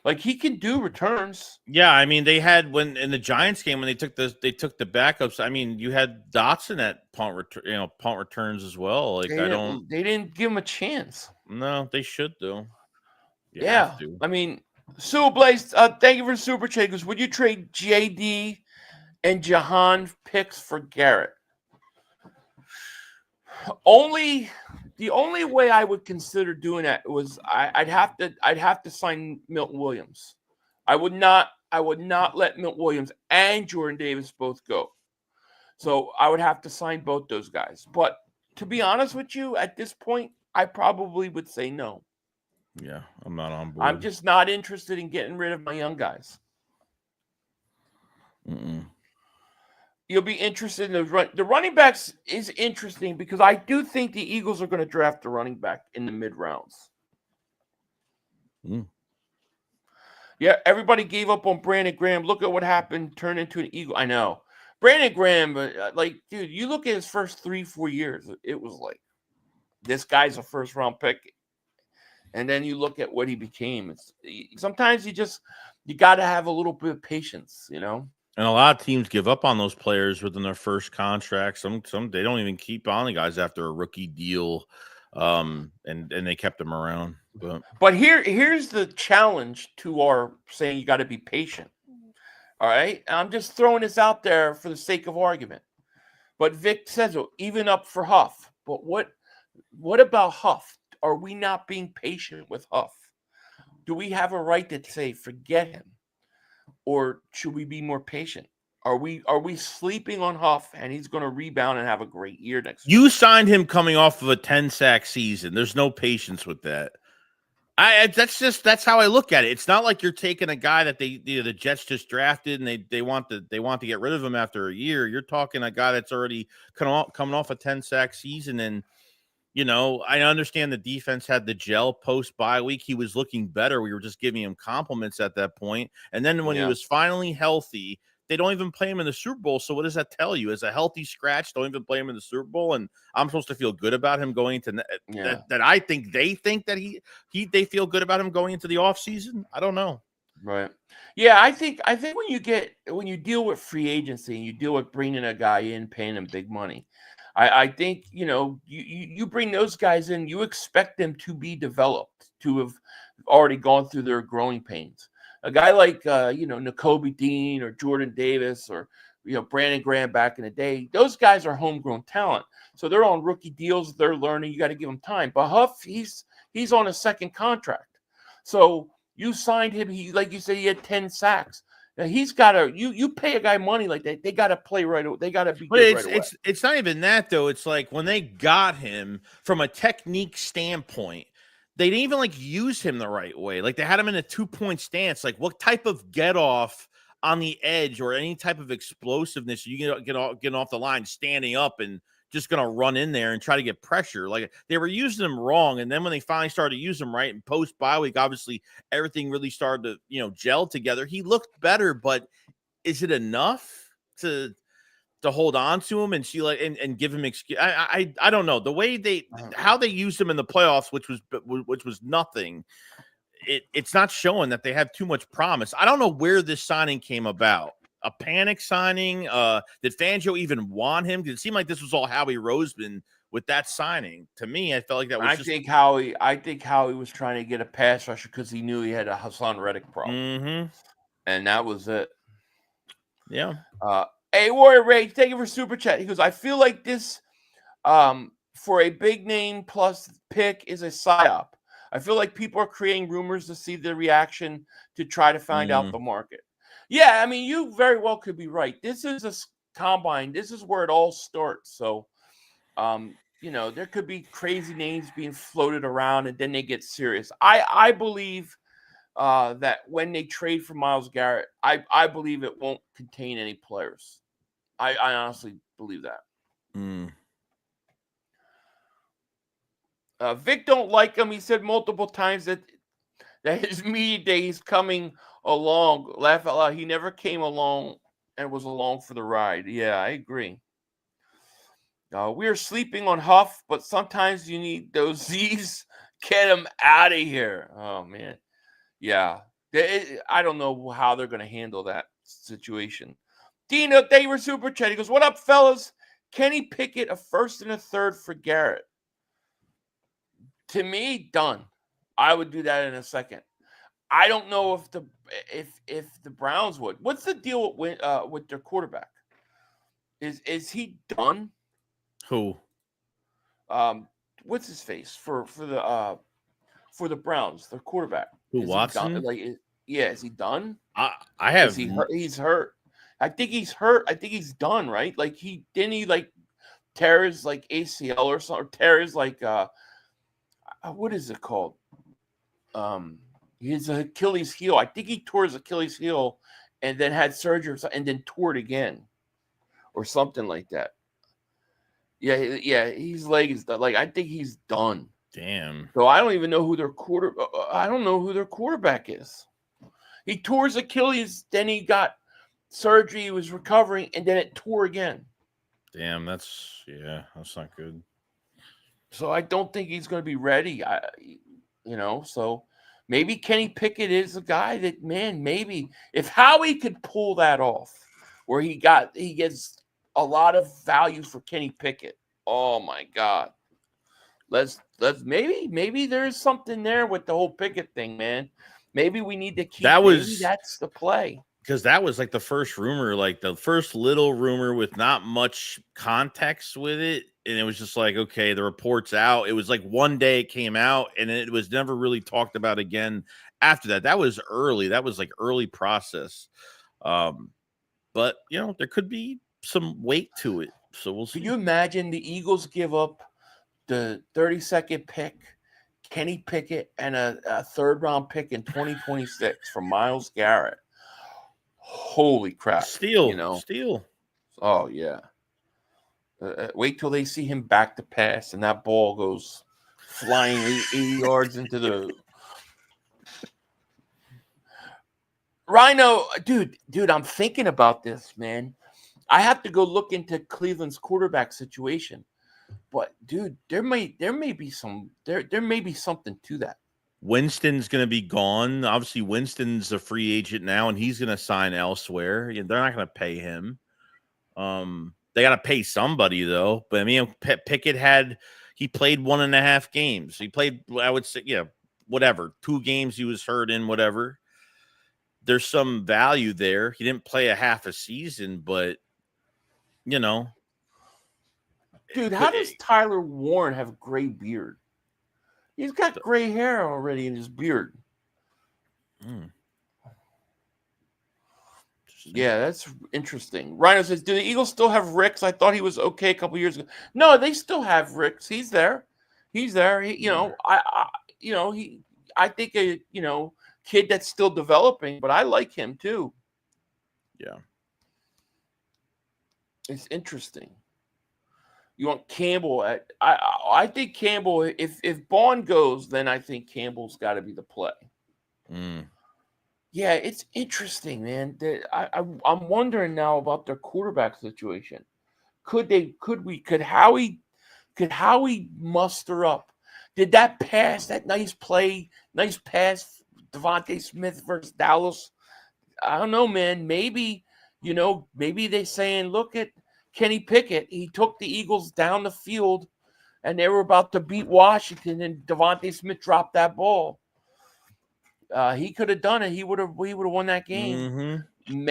Like he can do returns. Yeah, I mean they had when in the Giants game when they took the backups. I mean you had Dotson at punt returns as well. Like they didn't give him a chance. No, they should though. Yeah, I mean, Sue Blaze, thank you for super chat. Would you trade JD and Jahan picks for Garrett? The only way I would consider doing that was I'd have to sign Milton Williams. I would not let Milton Williams and Jordan Davis both go. So I would have to sign both those guys. But to be honest with you, at this point, I probably would say no. Yeah, I'm not on board. I'm just not interested in getting rid of my young guys. You'll be interested in the running backs is interesting because I do think the Eagles are going to draft the running back in the mid rounds. Yeah, everybody gave up on Brandon Graham. Look at what happened. Turned into an Eagle. I know. Brandon Graham, dude, you look at his first 3-4 years, it was like, this guy's a first round pick. And then you look at what he became. Sometimes you got to have a little bit of patience, you know? And a lot of teams give up on those players within their first contract. Some they don't even keep on the guys after a rookie deal, and they kept them around. But here's the challenge to our saying you got to be patient. All right, I'm just throwing this out there for the sake of argument. But Vic says even up for Huff. But what about Huff? Are we not being patient with Huff? Do we have a right to say forget him? Or should we be more patient? Are we sleeping on Huff and he's going to rebound and have a great year next year? You signed him coming off of a 10-sack season. There's no patience with that. That's how I look at it. It's not like you're taking a guy that the Jets just drafted and they want to get rid of him after a year. You're talking a guy that's already coming off a 10-sack season. And you know, I understand the defense had the gel post bye week. He was looking better. We were just giving him compliments at that point. And then when he was finally healthy, they don't even play him in the Super Bowl. So what does that tell you? As a healthy scratch, don't even play him in the Super Bowl. And I'm supposed to feel good about him going into that. I think they think that they feel good about him going into the offseason. I don't know. Right. Yeah, I think when you deal with free agency and you deal with bringing a guy in, paying him big money, I think, you know, you bring those guys in, you expect them to be developed, to have already gone through their growing pains. A guy like, Nakobe Dean or Jordan Davis or, Brandon Graham back in the day, those guys are homegrown talent. So they're on rookie deals. They're learning. You got to give them time. But Huff, he's on a second contract. So you signed him. Like you said, he had 10 sacks. Now he's got to. You pay a guy money like that, they got to play right away. They got to be. But it's not even that though. It's like when they got him from a technique standpoint, they didn't even use him the right way. Like they had him in a 2-point stance. Like what type of get off on the edge or any type of explosiveness you get off the line, standing up and just going to run in there and try to get pressure. Like they were using him wrong. And then when they finally started to use him right and post bye week, obviously everything really started to, gel together. He looked better, but is it enough to hold on to him and see and give him excuse? I don't know the way how they used him in the playoffs, which was nothing. It's not showing that they have too much promise. I don't know where this signing came about. A panic signing? Did Fangio even want him? Did it seem like this was all Howie Roseman with that signing. To me, I felt like that was I think Howie was trying to get a pass rusher because he knew he had a Hassan Reddick problem, and that was it. Yeah. Hey, Warrior Rage, thank you for super chat. He goes, I feel like this for a big name plus pick is a psyop. I feel like people are creating rumors to see the reaction to try to find out the market. Yeah, I mean, you very well could be right. This is a combine. This is where it all starts. So, there could be crazy names being floated around, and then they get serious. I believe that when they trade for Myles Garrett, I believe it won't contain any players. I honestly believe that. Vic don't like him. He said multiple times that his media day is coming along. Laugh out loud. He never came along and was along for the ride. Yeah, I agree. We are sleeping on Huff, but sometimes you need those Z's. Get him out of here. Oh, man. Yeah. I don't know how they're going to handle that situation. Dino, they were super chat. He goes, what up, fellas? Kenny Pickett, a first and a third for Garrett. To me, done. I would do that in a second. I don't know if the Browns would. What's the deal with their quarterback? Is he done? Who? What's his face for the Browns? Their quarterback. Who? Watson? Is he done? I have. Is he hurt? He's hurt. I think he's hurt. I think he's done. Right? Like he tear his ACL or something. Or tear his what is it called? His Achilles heel. I think he tore his Achilles heel and then had surgery and then tore it again or something like that. Yeah, his leg is done. I think he's done. Damn. So I don't even know who their I don't know who their quarterback is. He tore his Achilles, then he got surgery, he was recovering, and then it tore again. Damn, that's not good. So I don't think he's going to be ready. So maybe Kenny Pickett is a guy that, man, maybe if Howie could pull that off, where he gets a lot of value for Kenny Pickett. Oh my God. Let's maybe there's something there with the whole Pickett thing, man. Maybe we need to keep maybe that's the play. Because that was the first rumor, the first little rumor with not much context with it. And it was just okay, the report's out. It was one day it came out and it was never really talked about again after that. That was early. That was early process. But, there could be some weight to it. So we'll see. Can you imagine the Eagles give up the 32nd pick, Kenny Pickett, and a third-round pick in 2026 for Myles Garrett? Holy crap. Steal. Oh, yeah. Wait till they see him back to pass and that ball goes flying 80 yards into the Rhino. Dude, I'm thinking about this, man. I have to go look into Cleveland's quarterback situation. But dude, there may be something to that. Winston's going to be gone. Obviously, Winston's a free agent now, and he's going to sign elsewhere. They're not going to pay him. They got to pay somebody, though. But, I mean, Pickett he played 1.5 games. He played, I would say, whatever. 2 games he was hurt in, whatever. There's some value there. He didn't play a half a season, but, Dude, how does Tyler Warren have a gray beard? He's got gray hair already in his beard. Yeah, that's interesting. Rhino says, do the Eagles still have Ricks? I thought he was okay a couple years ago. No, they still have Ricks. He's there. He, I think a kid that's still developing, but I like him too. Yeah. It's interesting. You want Campbell I think Campbell, if Bond goes, then I think Campbell's got to be the play. Yeah, it's interesting, man. I'm wondering now about their quarterback situation. Could Howie muster up? Did that pass, that nice pass, Devontae Smith versus Dallas? I don't know, man. Maybe they saying, look at Kenny Pickett. He took the Eagles down the field and they were about to beat Washington, and Devontae Smith dropped that ball. He could have done it. He would have won that game. Mm-hmm.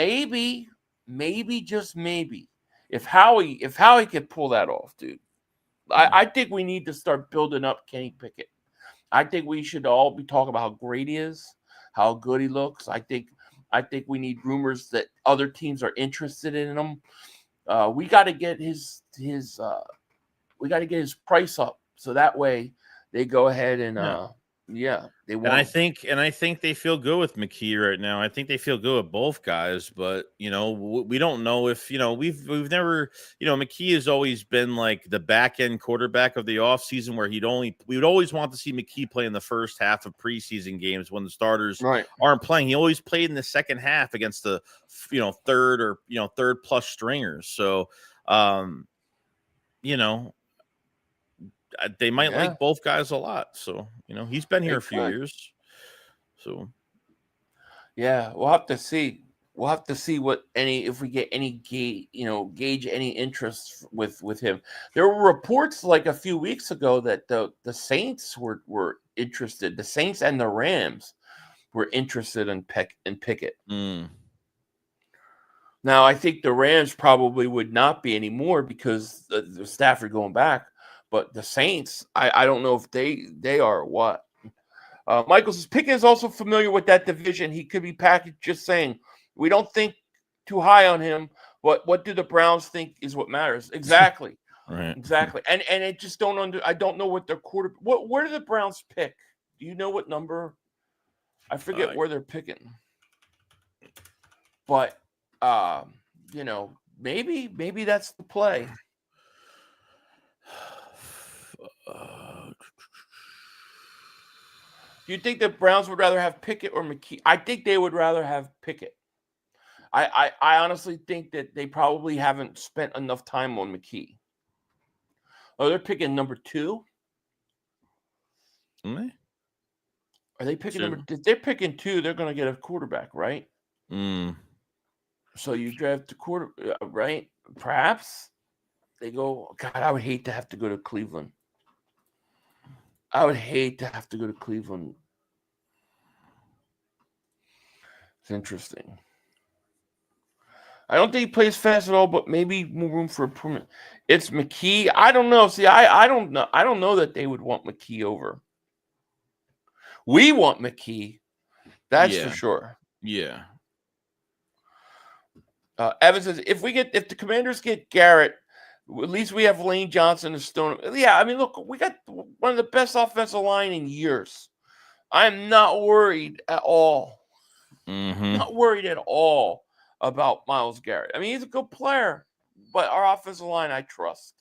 Maybe, just maybe, if Howie could pull that off, dude. I think we need to start building up Kenny Pickett. I think we should all be talking about how great he is, how good he looks. I think we need rumors that other teams are interested in him. We got to get his price up, so that way they go ahead and they want. And I think they feel good with McKee right now. I think they feel good with both guys, but we don't know if we've never McKee has always been like the back end quarterback of the offseason where we would always want to see McKee play in the first half of preseason games when the starters aren't playing. He always played in the second half against the third plus stringers. So they might like both guys a lot. So, he's been here a few years. So, yeah, we'll have to see. We'll have to see if we get any gauge any interest with him. There were reports like a few weeks ago that the Saints were interested. The Saints and the Rams were interested in Pickett. Now, I think the Rams probably would not be anymore because the Stafford going back. But the Saints, I don't know if they are or what. Michael says Pickett is also familiar with that division. He could be packaged. Just saying, we don't think too high on him. What do the Browns think is what matters? Exactly, right. Exactly. And I just I don't know what their quarter. Where do the Browns pick? Do you know what number? I forget where they're picking. But maybe that's the play. Do you think the Browns would rather have Pickett or McKee? I think they would rather have Pickett. I honestly think that they probably haven't spent enough time on McKee. Oh, they're picking number 2? Mm-hmm. Are they picking number? If they're picking 2, they're going to get a quarterback, right? So you draft the quarter, right? Perhaps they go. God, I would hate to have to go to Cleveland. I would hate to have to go to Cleveland. It's interesting. I don't think he plays fast at all, but maybe more room for improvement. It's McKee. I don't know. See, I don't know. I don't know that they would want McKee over. We want McKee. That's for sure. Yeah. Evan says if the Commanders get Garrett, at least we have Lane Johnson and Stone. Yeah, I mean, look, we got one of the best offensive line in years. I'm not worried at all. Not worried at all about Myles Garrett. I mean, he's a good player, but our offensive line, I trust.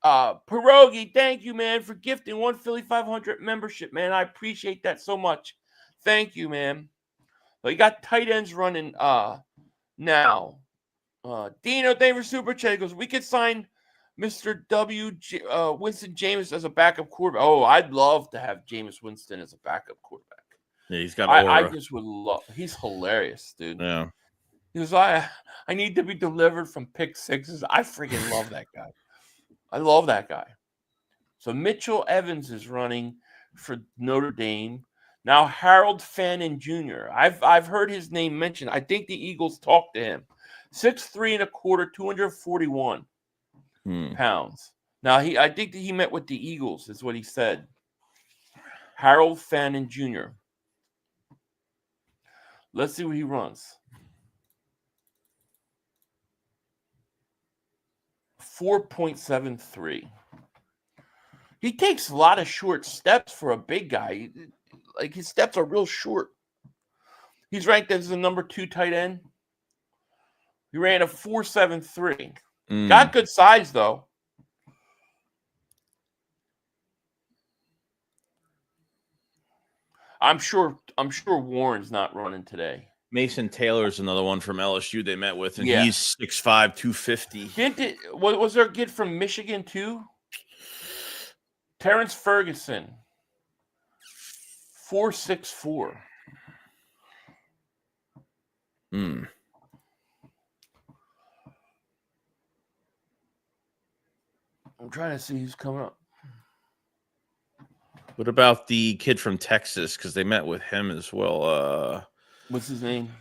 Pierogi, thank you, man, for gifting one Philly 500 membership, man. I appreciate that so much. Thank you, man. So you got tight ends running now. Dino, thank you for Super Chat. He goes, we could sign Mr. Winston Jameis as a backup quarterback. Oh, I'd love to have Jameis Winston as a backup quarterback. Yeah, he's got aura. I just would love. He's hilarious, dude. Yeah. He goes, I need to be delivered from pick sixes. I freaking love that guy. I love that guy. So Mitchell Evans is running for Notre Dame. Now Harold Fannin Jr. I've heard his name mentioned. I think the Eagles talked to him. 6'3 1/4, 241 pounds. Now I think that he met with the Eagles, is what he said. Harold Fannin Jr. Let's see what he runs. 4.73. He takes a lot of short steps for a big guy. Like, his steps are real short. He's ranked as the number 2 tight end. He ran a 4.73. Got good size, though. I'm sure Warren's not running today. Mason Taylor's another one from LSU they met with, and he's 6'5", 250. Was there a kid from Michigan, too? Terrence Ferguson, 4'6'4". I'm trying to see who's coming up. What about the kid from Texas? Because they met with him as well. What's his name?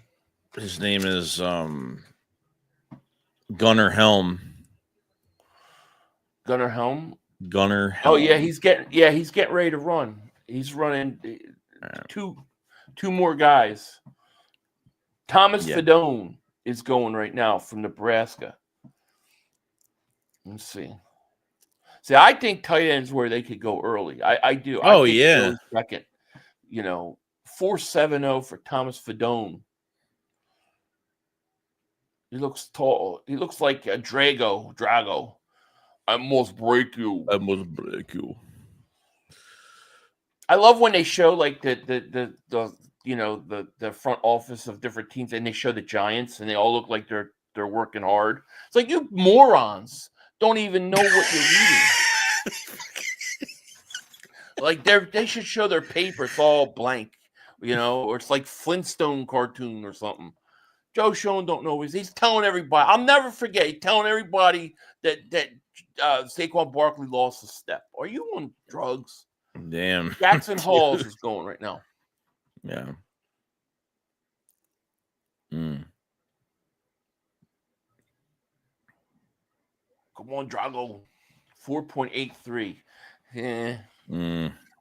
His name is Gunnar Helm. Gunnar Helm. Gunnar Helm. Oh yeah, he's getting ready to run. He's running two more guys. Thomas Fedone is going right now from Nebraska. Let's see. See, I think tight ends where they could go early. I do. Oh, I think yeah. early second. 4.70 for Thomas Fedone. He looks tall. He looks like a Drago. I must break you. I love when they show like the front office of different teams, and they show the Giants, and they all look like they're working hard. It's like, you morons don't even know what you're reading. Like they should show their paper. It's all blank, or it's like Flintstone cartoon or something. Joe Schoen don't know. He's telling everybody. I'll never forget. He's telling everybody that Saquon Barkley lost a step. Are you on drugs? Damn. Jackson Halls is going right now. Yeah. Come on, Drago. 4.83. Yeah.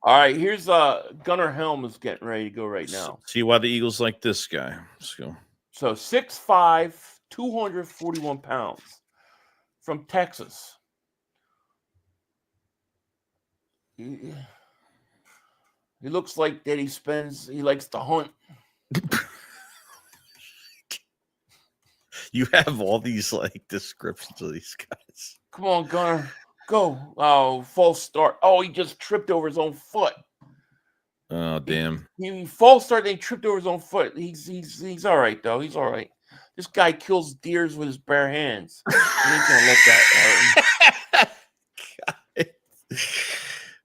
All right, here's Gunnar Helm is getting ready to go right now. See why the Eagles like this guy. Let's go. So 6'5", 241 pounds from Texas. He looks like that he likes to hunt. You have all these like descriptions of these guys. Come on, Gunnar. Go. Oh, false start. Oh, he just tripped over his own foot. Oh, damn. He false start, then he tripped over his own foot. He's all right, though. He's all right. This guy kills deers with his bare hands. He ain't gonna let that happen.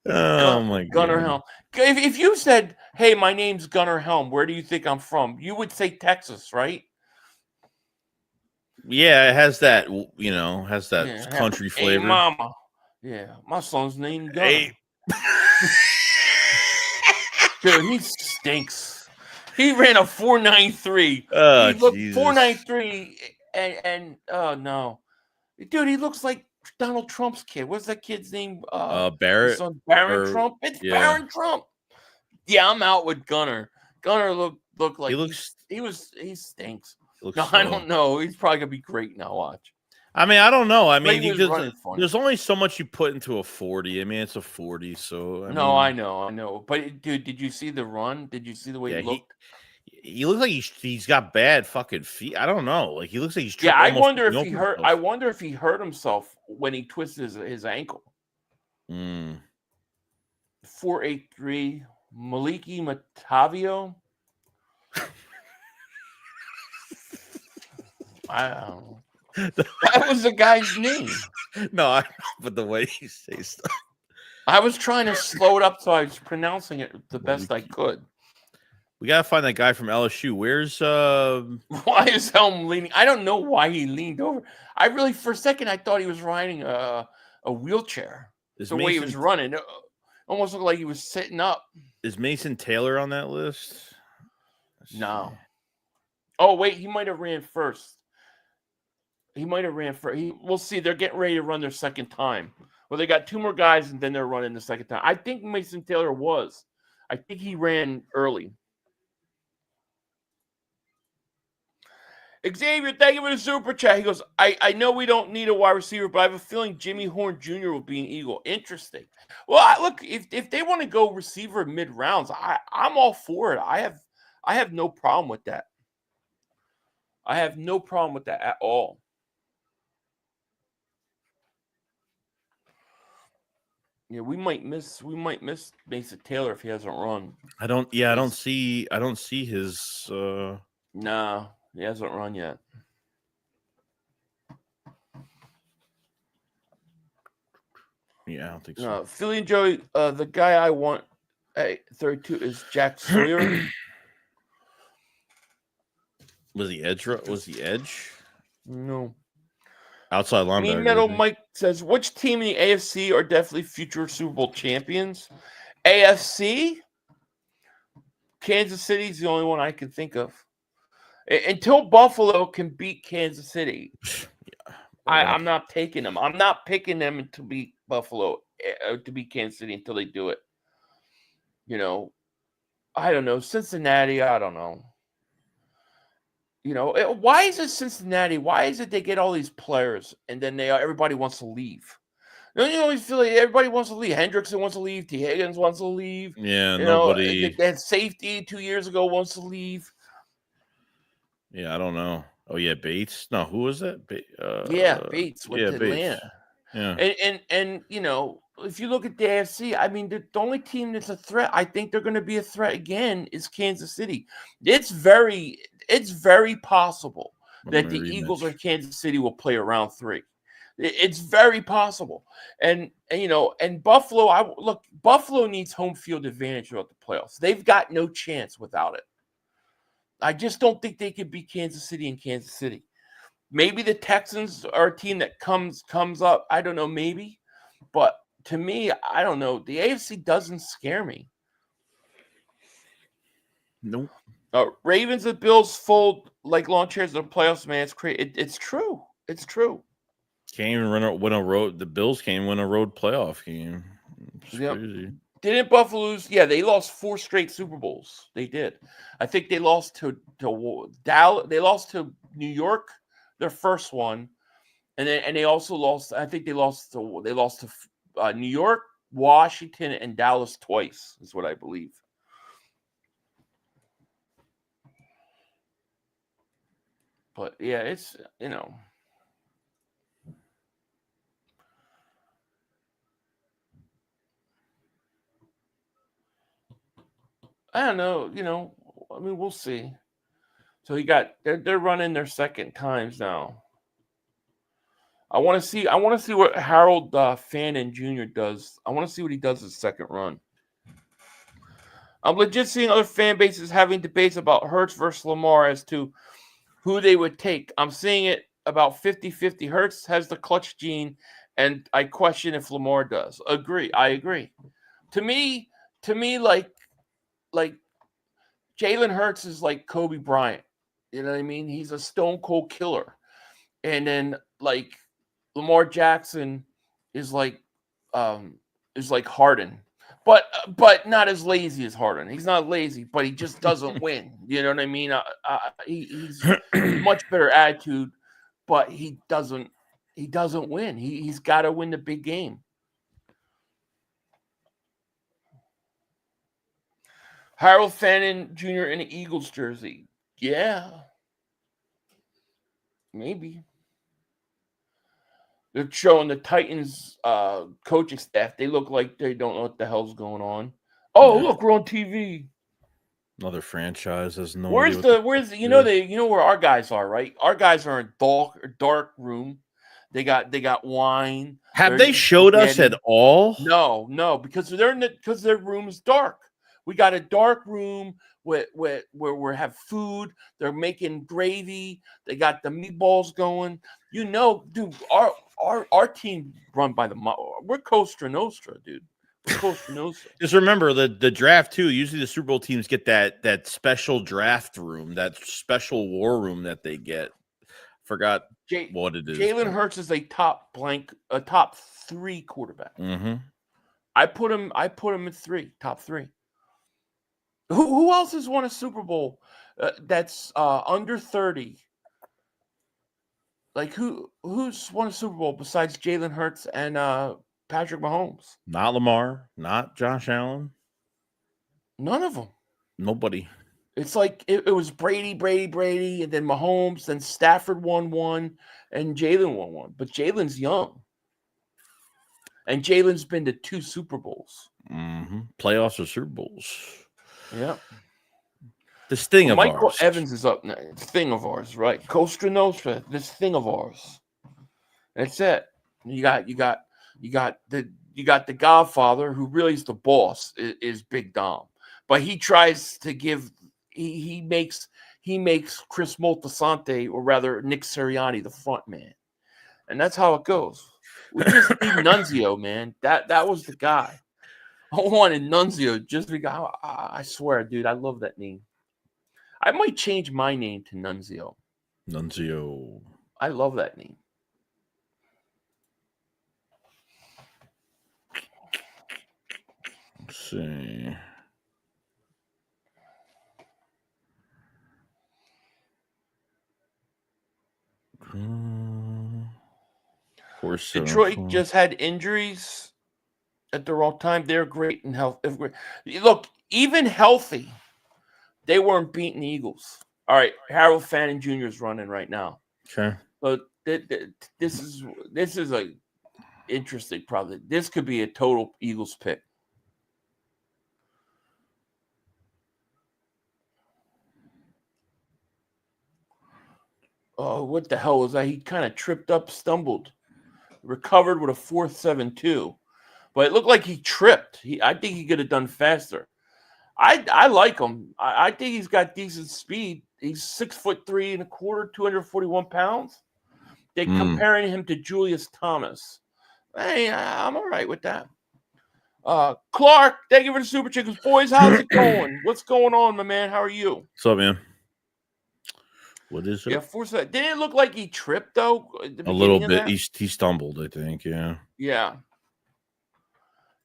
Oh, my God. Gunnar Helm. If you said, hey, my name's Gunnar Helm, where do you think I'm from? You would say Texas, right? Yeah, it has that, country flavor. Hey, mama. Yeah, my son's named Gunnar. Hey. Dude, he stinks. He ran a 4.93. Oh, he looked Jesus. 4.93, and oh no, dude, he looks like Donald Trump's kid. What's that kid's name? Barrett. Son, Barron Trump. It's Barron Trump. Yeah, I'm out with Gunnar. Gunnar looked like he stinks. No, I don't know. He's probably gonna be great now. Watch. I mean, I don't know. I mean, there's only so much you put into a 40. I mean, it's a 40, so I know. But dude, did you see the run? Did you see the way he looked? He looks like he's got bad fucking feet. I don't know. Like, he looks like he's I wonder if he hurt. I wonder if he hurt himself when he twisted his ankle. 4.83. Maliki Matavio. I don't know. That was the guy's name. No, but the way he says stuff. I was trying to slow it up, so I was pronouncing it the best I could. We gotta find that guy from LSU. Where's Why is Helm leaning? I don't know why he leaned over. I really, for a second, I thought he was riding a wheelchair. The way he was running, it almost looked like he was sitting up. Is Mason Taylor on that list? No. Oh wait, he might have ran first. We'll see. They're getting ready to run their second time. Well, they got two more guys, and then they're running the second time. I think Mason Taylor was. I think he ran early. Xavier, thank you for the super chat. He goes, I know we don't need a wide receiver, but I have a feeling Jimmy Horn Jr. will be an Eagle. Interesting. Well, look, if they want to go receiver mid rounds, I'm all for it. I have no problem with that. I have no problem with that at all. Yeah, we might miss Mason Taylor if he hasn't run. I don't see his No, he hasn't run yet. Yeah, I don't think so. No, Philly and Joey, the guy I want at 32 is Jack Sawyer. Was he edge? No. Outside linebacker. Mean Metal Mike says, which team in the AFC are definitely future Super Bowl champions? AFC? Kansas City's the only one I can think of. Until Buffalo can beat Kansas City, I'm not taking them. I'm not picking them to beat Buffalo, to beat Kansas City until they do it. You know, I don't know. Cincinnati, I don't know. You know, why is it Cincinnati? Why is it they get all these players and then everybody wants to leave? Don't you always feel like everybody wants to leave? Hendrickson wants to leave. T. Higgins wants to leave. Yeah, you nobody. Know, that safety 2 years ago wants to leave. Yeah, I don't know. Oh yeah, Bates. No, who was that? Bates with Atlanta. Yeah, and you know, if you look at the AFC, I mean, the only team that's a threat, I think they're going to be a threat again, is Kansas City. It's very possible that the Eagles or Kansas City will play around 3. It's very possible. And you know, and Buffalo, Buffalo needs home field advantage throughout the playoffs. They've got no chance without it. I just don't think they could beat Kansas City in Kansas City. Maybe the Texans are a team that comes up. I don't know, maybe. But to me, I don't know. The AFC doesn't scare me. Nope. Ravens and Bills fold like lawn chairs in the playoffs, man. It's crazy. It's true. It's true. Can't even win a road. The Bills can't win a road playoff game. It's crazy. Didn't Buffalo lose? Yeah, they lost 4 straight Super Bowls. They did. I think they lost to Dallas. They lost to New York, their first one, and they also lost. I think they lost to New York, Washington, and Dallas twice. Is what I believe. But yeah, it's you know. I don't know, you know. I mean, we'll see. So they're running their second times now. I want to see what Harold Fannin Jr. does. I want to see what he does his second run. I'm legit seeing other fan bases having debates about Hurts versus Lamar as to who they would take. I'm seeing it about 50-50. Hurts has the clutch gene, and I question if Lamar does. I agree. To me, like Jalen Hurts is like Kobe Bryant. You know what I mean? He's a stone cold killer. And then like Lamar Jackson is like Harden. But not as lazy as Harden. He's not lazy, but he just doesn't win. You know what I mean? He's much better attitude, but he doesn't win. He's got to win the big game. Harold Fannin Jr. in an Eagles jersey. Yeah. Maybe. They're showing the Titans coaching staff. They look like they don't know what the hell's going on. Oh, yeah. Look, we're on TV. Another franchise has no. Where's you know where our guys are, right? Our guys are in dark room. They got wine. Have they showed us at all? No, because their room is dark. We got a dark room where we have food. They're making gravy. They got the meatballs going. You know, dude, our team run by we're Costa Nostra, dude. We're Costa Nostra. Just remember the draft too. Usually the Super Bowl teams get that special draft room, that special war room that they get. Forgot what it is. Jalen Hurts is a top 3 quarterback. Mm-hmm. I put him at 3, top 3. Who else has won a Super Bowl that's under 30? Like who's won a Super Bowl besides Jalen Hurts and Patrick Mahomes? Not Lamar, not Josh Allen. None of them. Nobody. It's like it was Brady, and then Mahomes, then Stafford won 1, and Jalen won 1. But Jalen's young. And Jalen's been to 2 Super Bowls. Mm-hmm. Playoffs or Super Bowls. Yeah. This thing of Michael ours. Evans is up now. This thing of ours, right? Costa Nostra, this thing of ours. That's it. You got the Godfather, who really is the boss, is Big Dom. But he tries to give he makes Chris Moltisanti, or rather Nick Sirianni, the front man. And that's how it goes. We just need Nunzio, man. That was the guy. I wanted Nunzio just because I swear, dude, I love that name. I might change my name to Nunzio. Nunzio. I love that name. Let's see. Detroit just had injuries at the wrong time. They're great in health. Look, even healthy, they weren't beating the Eagles. All right, Harold Fannin Jr. is running right now. Okay. But this is a interesting probably. This could be a total Eagles pick. Oh, what the hell was that? He kind of tripped up, stumbled, recovered with a 4.72, but it looked like he tripped. I think he could have done faster. I like him. I think he's got decent speed. He's 6'3.25", 241 pounds. They're comparing him to Julius Thomas. Hey, I'm all right with that. Clark, thank you for the super chickens. Boys, how's it going? What's going on, my man? How are you? What's up, man? What is it? Yeah, didn't it look like he tripped though? A little bit. He stumbled, I think. Yeah. Yeah.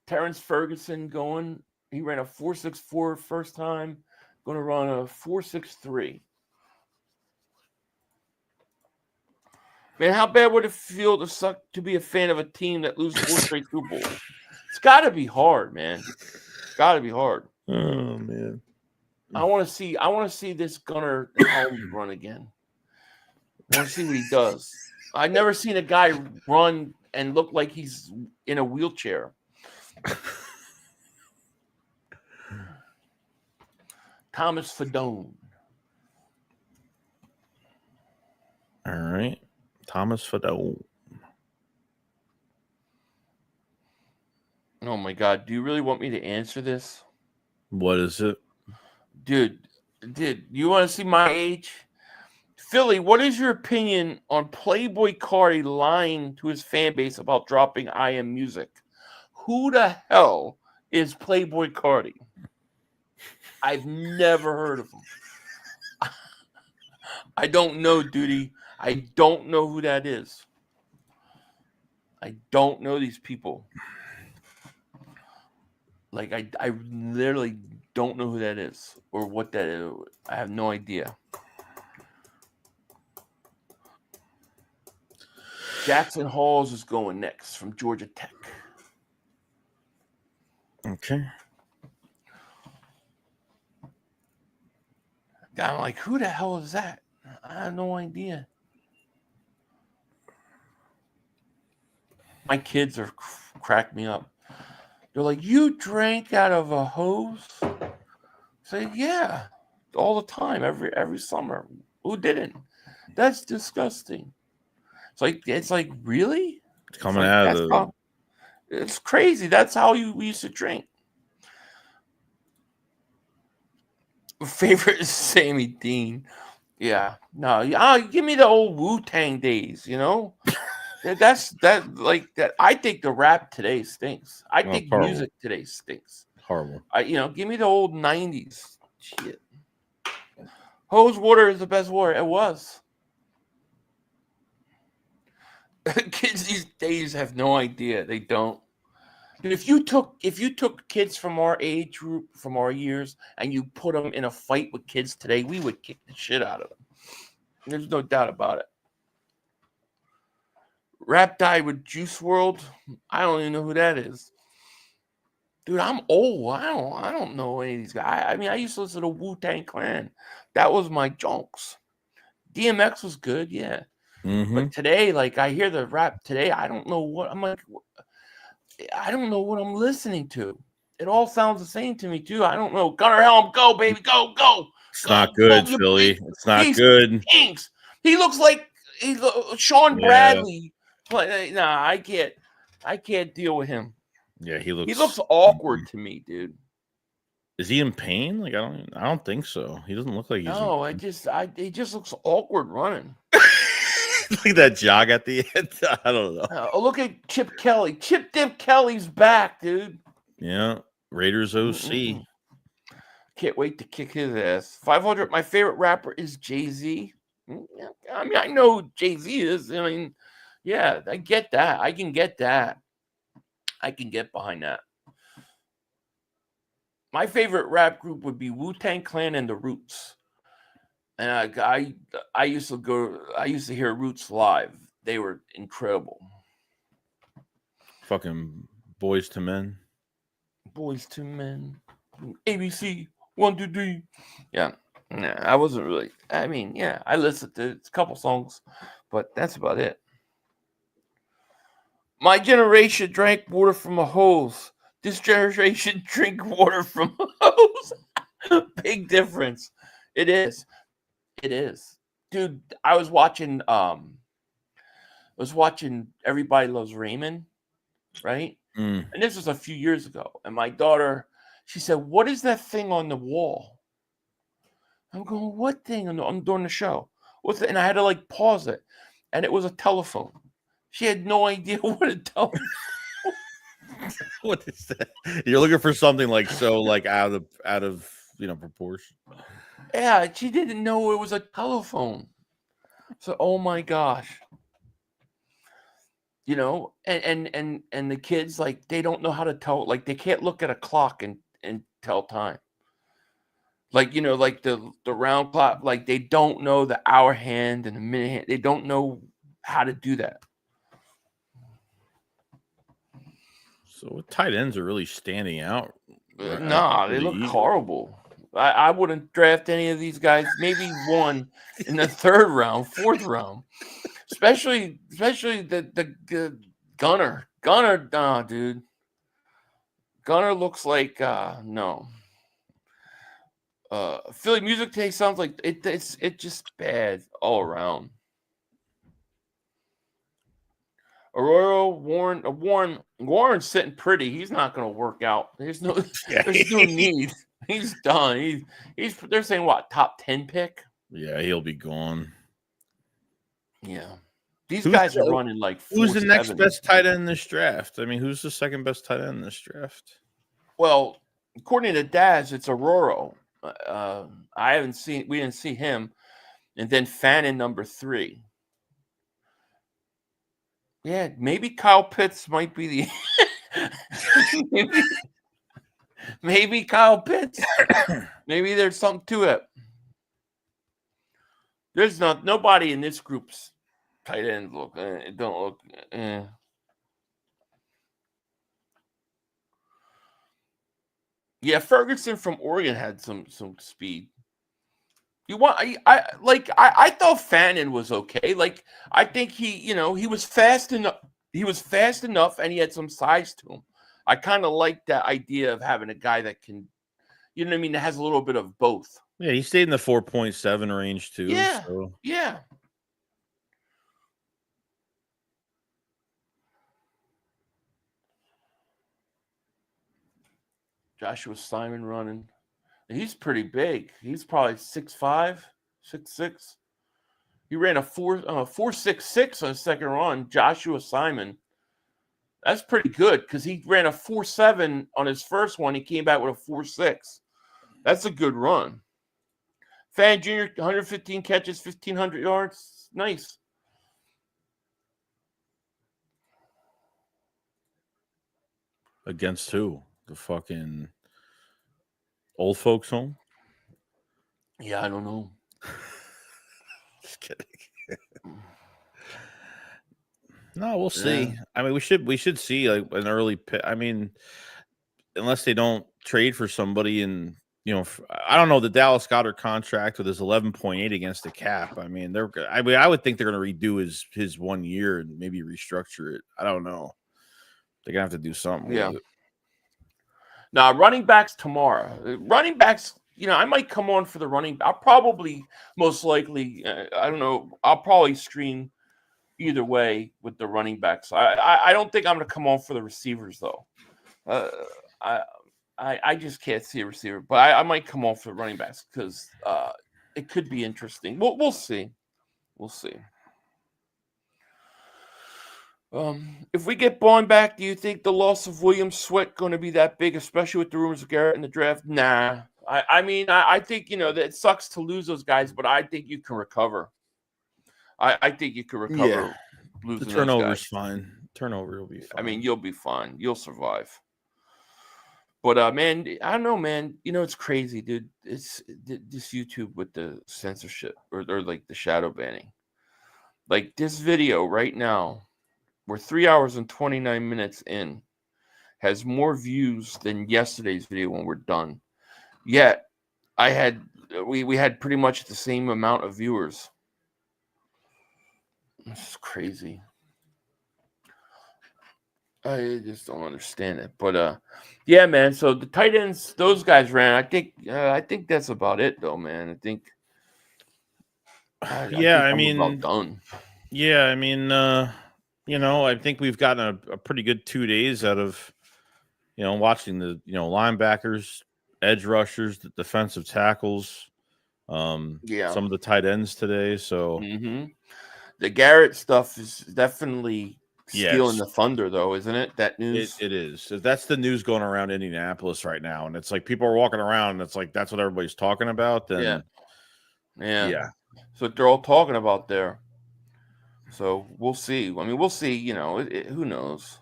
Terrence Ferguson going. He ran a 4.64 first time. Going to run a 4.63. Man, how bad would it feel to be a fan of a team that loses 4 straight Super Bowls? It's got to be hard, man. It's got to be hard. Oh man. I want to see this Gunnar Holmes run again. I want to see what he does. I've never seen a guy run and look like he's in a wheelchair. Thomas Fadone. All right. Thomas Fadone. Oh my God. Do you really want me to answer this? What is it? Dude, you want to see my age? Philly, what is your opinion on Playboy Cardi lying to his fan base about dropping I Am Music? Who the hell is Playboy Cardi? I've never heard of him. I don't know, Duty. I don't know who that is. I don't know these people. Like, I literally don't know who that is or what that is. I have no idea. Jackson Halls is going next from Georgia Tech. Okay. I'm like, who the hell is that? I have no idea. My kids are crack me up. They're like, you drank out of a hose? I say, yeah, all the time, every summer. Who didn't? That's disgusting. It's like really? It's coming out of the... It's crazy. That's how we used to drink. Favorite is Sammy Dean. Yeah. No, give me the old Wu-Tang days, you know? That's like that. I think the rap today stinks. I think music today stinks. Horrible. Give me the old 90s shit. Hose water is the best water. It was. Kids these days have no idea. They don't. If you took kids from our age group, from our years, and you put them in a fight with kids today, we would kick the shit out of them. There's no doubt about it. Rap died with Juice WRLD. I don't even know who that is. Dude, I'm old. I don't know any of these guys. I used to listen to Wu-Tang Clan. That was my junks. DMX was good, yeah. Mm-hmm. But today, like, I hear the rap today, I don't know what I'm like. I don't know what I'm listening to. It all sounds the same to me too. I don't know. Gunnar Helm, go baby, go. It's not good, Philly. It's not good. Stinks. He looks like Sean Bradley. Nah, I can't deal with him. Yeah, he looks awkward to me, dude. Is he in pain? Like I don't think so. He doesn't look like he's. No, he just looks awkward running. Like that jog at the end. I don't know. Oh, look at Chip Kelly. Chip Dip Kelly's back, dude. Yeah, Raiders OC. Can't wait to kick his ass. 500. My favorite rapper is Jay-Z. I mean, I know who Jay-Z is. I mean, yeah, I get that. I can get that. I can get behind that. My favorite rap group would be Wu-Tang Clan and the Roots. And I used to hear Roots live. They were incredible. Fucking Boys to Men. Boys to Men. ABC 1 2 3. Yeah. Nah, I wasn't really. I mean, yeah, I listened to a couple songs, but that's about it. My generation drank water from a hose. This generation drink water from a hose. Big difference. It is. It is. Dude, I was watching Everybody Loves Raymond, right? And this was a few years ago. And my daughter, she said, "What is that thing on the wall?" I'm going, "What thing?" I'm doing the show. What's it? And I had to like pause it. And it was a telephone. She had no idea what a telephone. What is that? You're looking for something like so like out of proportion. Yeah, she didn't know it was a telephone. So, oh my gosh. And the kids, like, they don't know how to tell, like, they can't look at a clock and tell time. Like, like the round clock, like, they don't know the hour hand and the minute hand. They don't know how to do that. So tight ends are really standing out. Nah, they look horrible. I wouldn't draft any of these guys. Maybe one in the third round, fourth round. Especially the Gunner. Gunner, nah, dude. Gunner looks like no. Philly music taste sounds like it's just bad all around. Aurora, Warren's sitting pretty. He's not going to work out. There's no need. He's done. He's they're saying what, top 10 pick? Yeah, he'll be gone. Yeah. These guys are running like who's the next best tight end in this draft? I mean, who's the second best tight end in this draft? Well, according to Daz, it's Aurora. We didn't see him. And then Fannin number 3. Yeah, maybe Kyle Pitts might be the maybe Kyle Pitts. Maybe there's something to it. There's nobody in this group's tight end don't look. Yeah, Ferguson from Oregon had some speed. I thought Fannin was okay. Like, I think he was fast enough. He was fast enough, and he had some size to him. I kind of like that idea of having a guy that can, that has a little bit of both. Yeah, he stayed in the 4.7 range too. Yeah, so. yeah. Joshua Simon running. He's pretty big. He's probably 6'5", 6'6". He ran a 4.66 on his second run. Joshua Simon. That's pretty good because he ran a 4.7 on his first one. He came back with a 4.6. That's a good run. Fan Jr., 115 catches, 1,500 yards. Nice. Against who? The fucking old folks home? Yeah, I don't know. Just kidding. No, we'll see. Yeah. I mean, we should see like an early pick. I mean, unless they don't trade for somebody, and I don't know, the Dallas Goedert contract with his 11.8 against the cap. I mean, I would think they're going to redo his 1 year and maybe restructure it. I don't know. They're gonna have to do something. Yeah. With it. Now, running backs tomorrow. Running backs, I might come on for the running. I'll probably, most likely, I don't know. I'll probably stream either way with the running backs. I don't think I'm going to come on for the receivers though. I just can't see a receiver, but I might come on for the running backs because it could be interesting. We'll see. We'll see. If we get Bond back, do you think the loss of William Sweat going to be that big, especially with the rumors of Garrett in the draft? Nah. I mean, I think, that it sucks to lose those guys, but I think you can recover. I think you can recover losing The those turnover's guys. fine. Turnover will be fine. I mean, you'll be fine. You'll survive. But, man, I don't know, man. It's crazy, dude. It's this YouTube with the censorship or like the shadow banning. Like this video right now, we're 3 hours and 29 minutes in, has more views than yesterday's video when we're done. Yet, we had pretty much the same amount of viewers. This is crazy. I just don't understand it. But yeah, man. So the tight ends, those guys ran. I think that's about it, though, man. I think. I think I'm about done. Yeah, I mean, I think we've gotten a pretty good 2 days out of, watching the, linebackers, edge rushers, the defensive tackles, some of the tight ends today. So the Garrett stuff is definitely stealing the thunder, though, isn't it? That news. It is. That's the news going around Indianapolis right now, and it's like people are walking around, and it's like that's what everybody's talking about. Then, yeah. So they're all talking about there. So we'll see. I mean, we'll see. Who knows?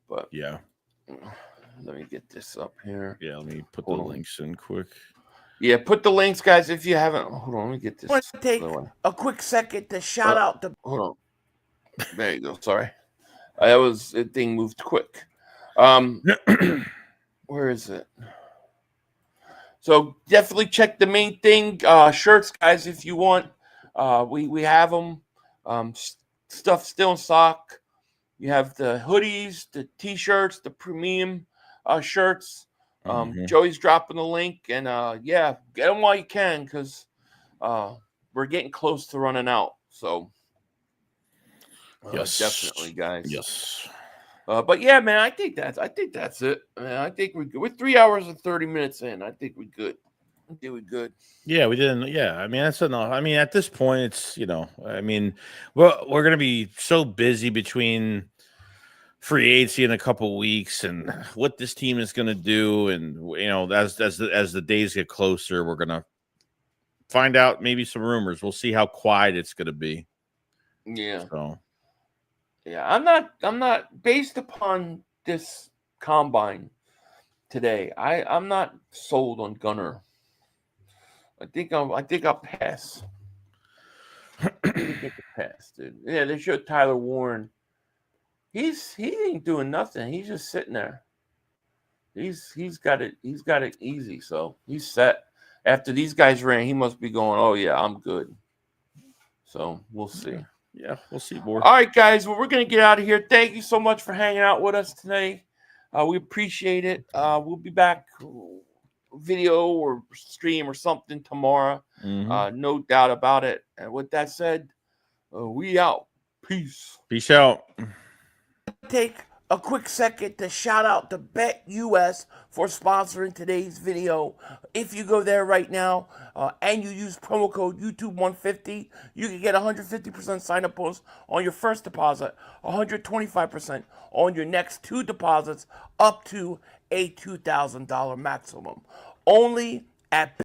But yeah. Let me get this up here. Yeah, let me put the links in quick. Yeah, put the links, guys, if you haven't. Hold on, let me get this. I want to take a quick second to shout out the. Hold on. There you go. Sorry. The thing moved quick. Where is it? So definitely check the main thing. Shirts, guys, if you want. We have them. Stuff still in stock. You have the hoodies, the t-shirts, the premium shirts. Joey's dropping the link, and get them while you can, because we're getting close to running out. So yes, definitely, guys. Yes. But yeah, man, I think that's it. Man, I think we're good. We're 3 hours and 30 minutes in. I think we're good. We're good. Yeah, we didn't. Yeah, I mean that's enough. I mean, at this point, it's I mean, we're gonna be so busy between free agency in a couple weeks and what this team is gonna do, and as the days get closer, we're gonna find out maybe some rumors. We'll see how quiet it's gonna be. Yeah. So. Yeah, I'm not based upon this combine today. I'm not sold on Gunner. I think I'll pass. Pass, dude. Yeah, they showed Tyler Warren. He ain't doing nothing. He's just sitting there. He's got it easy, so he's set. After these guys ran, he must be going, oh yeah, I'm good. So we'll see. Yeah, we'll see more. All right, guys. Well, we're going to get out of here. Thank you so much for hanging out with us today. We appreciate it. We'll be back video or stream or something tomorrow. No doubt about it. And with that said, we out. Peace. Peace out. Take a quick second to shout out to BetUS for sponsoring today's video. If you go there right now and you use promo code YouTube150, you can get 150% sign-up bonus on your first deposit, 125% on your next 2 deposits, up to a $2,000 maximum. Only at